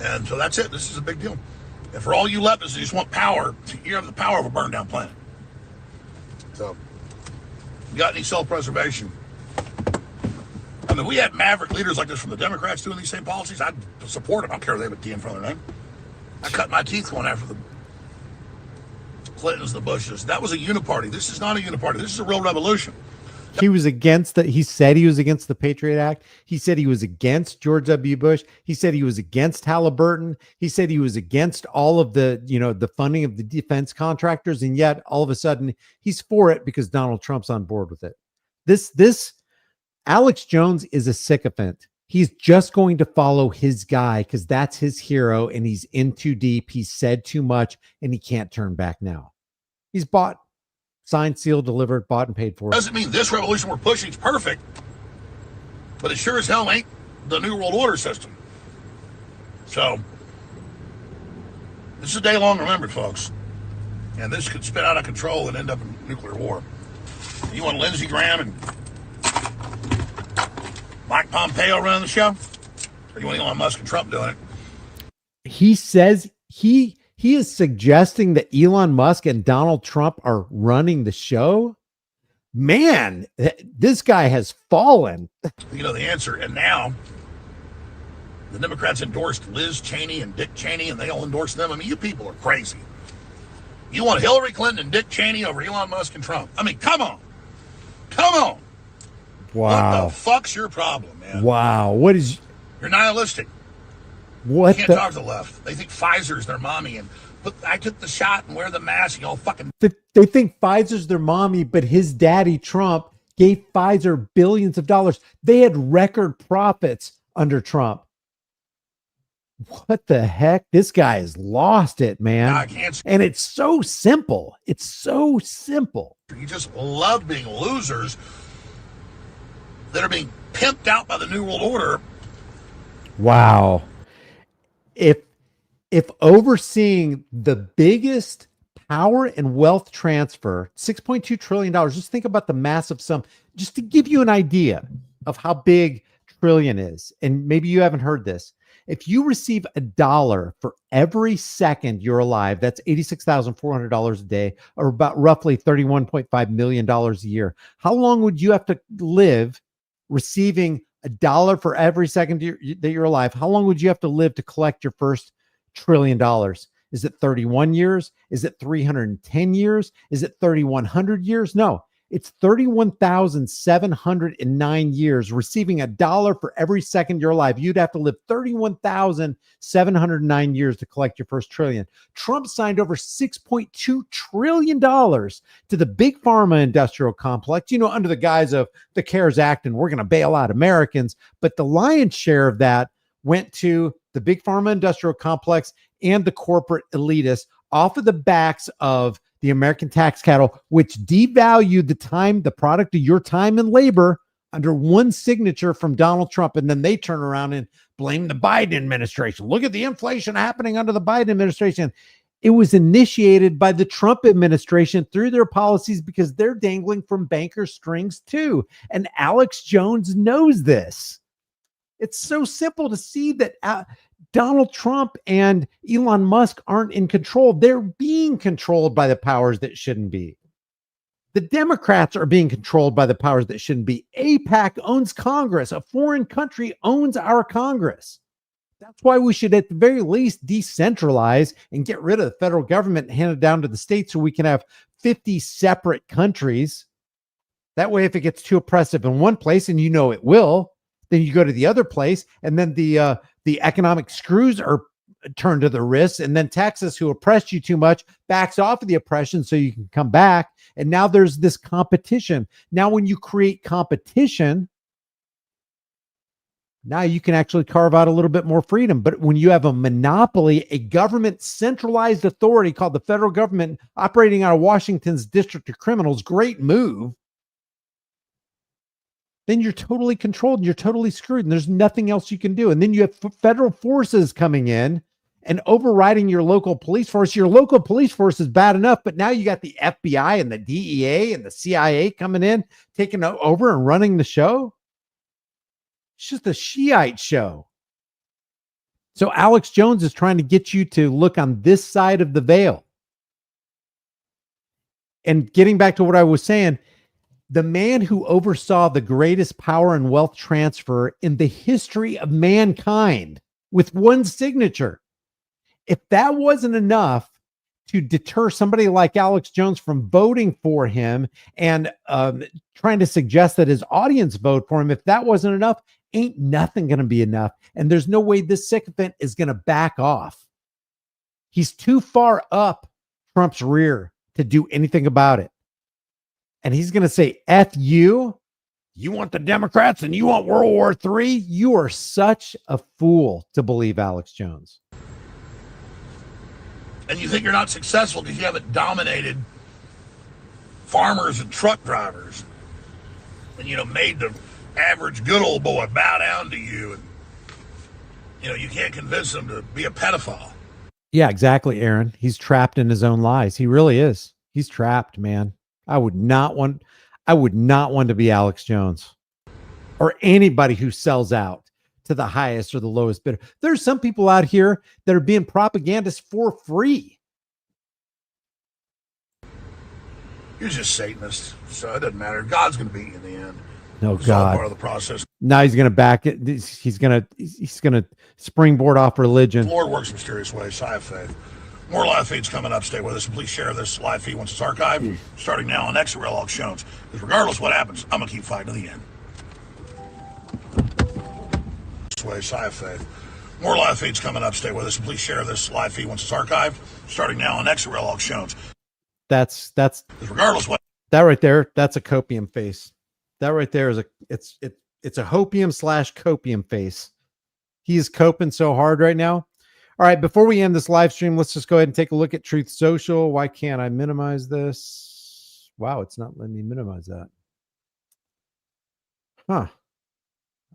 And so that's it. This is a big deal. And for all you leftists who just want power, you have the power of a burned down planet. So, you got any self-preservation? I mean, we had maverick leaders like this from the Democrats doing these same policies. I'd support them. I don't care if they have a T in front of their name. I cut my teeth going after the Clintons, the Bushes. That was a uniparty. This is not a uniparty. This is a real revolution. He said he was against the Patriot Act. He said he was against George W. Bush. He said he was against Halliburton. He said he was against all of the, the funding of the defense contractors. And yet all of a sudden he's for it because Donald Trump's on board with it. This Alex Jones is a sycophant. He's just going to follow his guy because that's his hero, and he's in too deep. He said too much, and he can't turn back now. He's bought. Signed, sealed, delivered, bought, and paid for. Doesn't mean this revolution we're pushing is perfect, but it sure as hell ain't the New World Order system. So, this is a day long remembered, folks. And this could spin out of control and end up in nuclear war. You want Lindsey Graham and Mike Pompeo running the show? Or you want Elon Musk and Trump doing it? He says he is suggesting that Elon Musk and Donald Trump are running the show. man, this guy has fallen. You know the answer. And now the Democrats endorsed Liz Cheney and Dick Cheney, and they all endorsed them. I mean, you people are crazy. You want Hillary Clinton and Dick Cheney over Elon Musk and Trump? I mean, come on. Come on. Wow. What the fuck's your problem, man? Wow. What is... You're nihilistic. What you can't talk to the left. They think Pfizer's their mommy, and but I took the shot and wear the mask. You all fucking. They think Pfizer's their mommy, but his daddy Trump gave Pfizer billions of dollars. They had record profits under Trump. What the heck? This guy has lost it, man. And it's so simple. It's so simple. You just love being losers that are being pimped out by the New World Order. Wow. If overseeing the biggest power and wealth transfer, $6.2 trillion, just think about the massive sum, just to give you an idea of how big trillion is. And maybe you haven't heard this. If you receive $1 for every second you're alive, that's $86,400 a day, or about roughly $31.5 million a year. How long would you have to live receiving $1 for every second that you're alive? How long would you have to live to collect your first $1 trillion? Is it 31 years? Is it 310 years? Is it 3,100 years? No, it's 31,709 years, receiving $1 for every second you're alive. You'd have to live 31,709 years to collect your first trillion. Trump signed over $6.2 trillion to the big pharma industrial complex, under the guise of the CARES Act, and we're going to bail out Americans. But the lion's share of that went to the big pharma industrial complex and the corporate elitists off of the backs of the American tax cattle, which devalued the product of your time and labor under one signature from Donald Trump. And then they turn around and blame the Biden administration. Look at the inflation happening under the Biden administration. It was initiated by the Trump administration through their policies because they're dangling from banker strings too. And Alex Jones knows this. It's so simple to see that Donald Trump and Elon Musk aren't in control. They're being controlled by the powers that shouldn't be. The Democrats are being controlled by the powers that shouldn't be. AIPAC owns Congress. A foreign country owns our Congress. That's why we should at the very least decentralize and get rid of the federal government and hand it down to the states so we can have 50 separate countries. That way, if it gets too oppressive in one place, and it will, then you go to the other place, and then the economic screws are turned to the wrists, and then Texas, who oppressed you too much, backs off of the oppression so you can come back. And now there's this competition. Now, when you create competition, now you can actually carve out a little bit more freedom. But when you have a monopoly, a government centralized authority called the federal government operating out of Washington's District of Criminals, great move, then you're totally controlled and you're totally screwed and there's nothing else you can do. And then you have federal forces coming in and overriding your local police force. Your local police force is bad enough, but now you got the FBI and the DEA and the CIA coming in, taking over and running the show. It's just a Shiite show. So Alex Jones is trying to get you to look on this side of the veil. And getting back to what I was saying, the man who oversaw the greatest power and wealth transfer in the history of mankind with one signature. If that wasn't enough to deter somebody like Alex Jones from voting for him and trying to suggest that his audience vote for him, if that wasn't enough, ain't nothing going to be enough. And there's no way this sycophant is going to back off. He's too far up Trump's rear to do anything about it. And he's going to say, F you. You want the Democrats and you want World War III? You are such a fool to believe Alex Jones. And you think you're not successful because you haven't dominated farmers and truck drivers and, made the average good old boy bow down to you. And, you can't convince them to be a pedophile. Yeah, exactly, Aaron. He's trapped in his own lies. He really is. He's trapped, man. I would not want to be Alex Jones or anybody who sells out to the highest or the lowest bidder. There's some people out here that are being propagandists for free. You're just Satanist, so it doesn't matter. God's going to beat you in the end. Oh It's all part God. of the process. Now he's going to back it. He's going to springboard off religion. The Lord works in mysterious ways, so I have faith. More live feeds coming up. Stay with us. Please share this live feed once it's archived, starting now on X or All Shows. Because regardless what happens, I'm going to keep fighting to the end. This way, so I have faith. More live feeds coming up. Stay with us. Please share this live feed once it's archived, starting now on X or All Shows. That's regardless what that right there. That's a copium face. That right there is it's a hopium / copium face. He is coping so hard right now. All right, before we end this live stream, let's just go ahead and take a look at Truth Social. Why can't I minimize this? Wow, it's not letting me minimize that. Huh.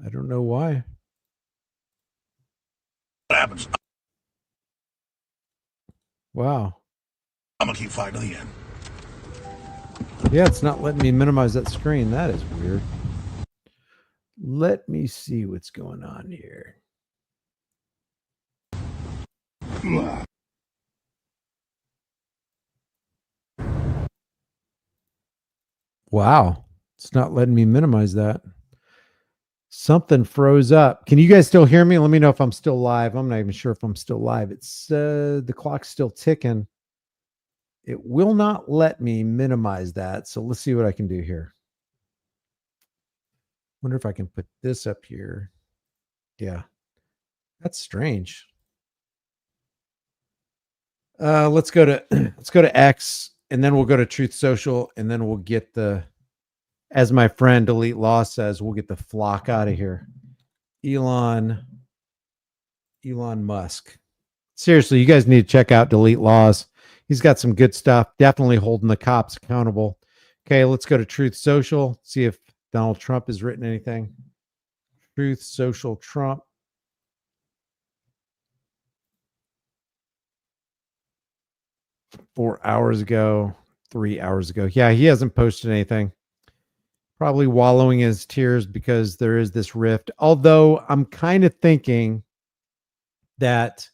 I don't know why. happens. Wow. I'm going to keep fighting to the end. Yeah, it's not letting me minimize that screen. That is weird. Let me see what's going on here. Wow. It's not letting me minimize that. Something froze up. Can you guys still hear me? Let me know if I'm still live. I'm not even sure if I'm still live. It's the clock's still ticking. It will not let me minimize that. So let's see what I can do here. Wonder if I can put this up here. Yeah. That's strange. Let's go to X, and then we'll go to Truth Social, and then we'll get the, as my friend Delete Law says, we'll get the flock out of here. Elon Musk. Seriously, you guys need to check out Delete Laws. He's got some good stuff. Definitely holding the cops accountable. Okay, let's go to Truth Social. See if Donald Trump has written anything. Truth Social Trump. Four hours ago, 3 hours ago. Yeah, he hasn't posted anything. Probably wallowing in his tears because there is this rift. Although I'm kind of thinking that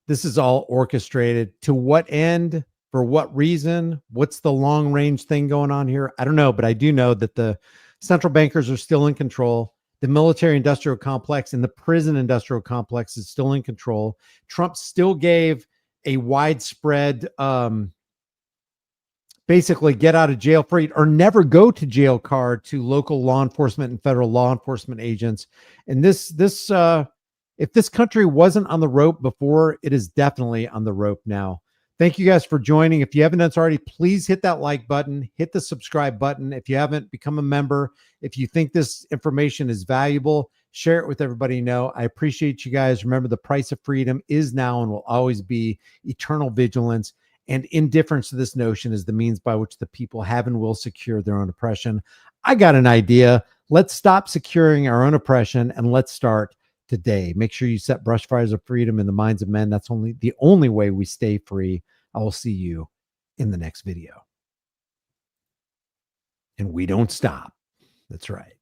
this is all orchestrated. To what end? For what reason? What's the long range thing going on here? I don't know, but I do know that the central bankers are still in control. The military industrial complex and the prison industrial complex is still in control. Trump still gave a widespread, basically get out of jail free or never go to jail card to local law enforcement and federal law enforcement agents. And if this country wasn't on the rope before, it is definitely on the rope now. Thank you guys for joining. If you haven't done so already, please hit that like button, hit the subscribe button. If you haven't, become a member. If you think this information is valuable, share it with everybody you know. I appreciate you guys. Remember, the price of freedom is now and will always be eternal vigilance, and indifference to this notion is the means by which the people have and will secure their own oppression. I got an idea. Let's stop securing our own oppression and let's start today. Make sure you set brush fires of freedom in the minds of men. That's the only way we stay free. I will see you in the next video. And we don't stop. That's right.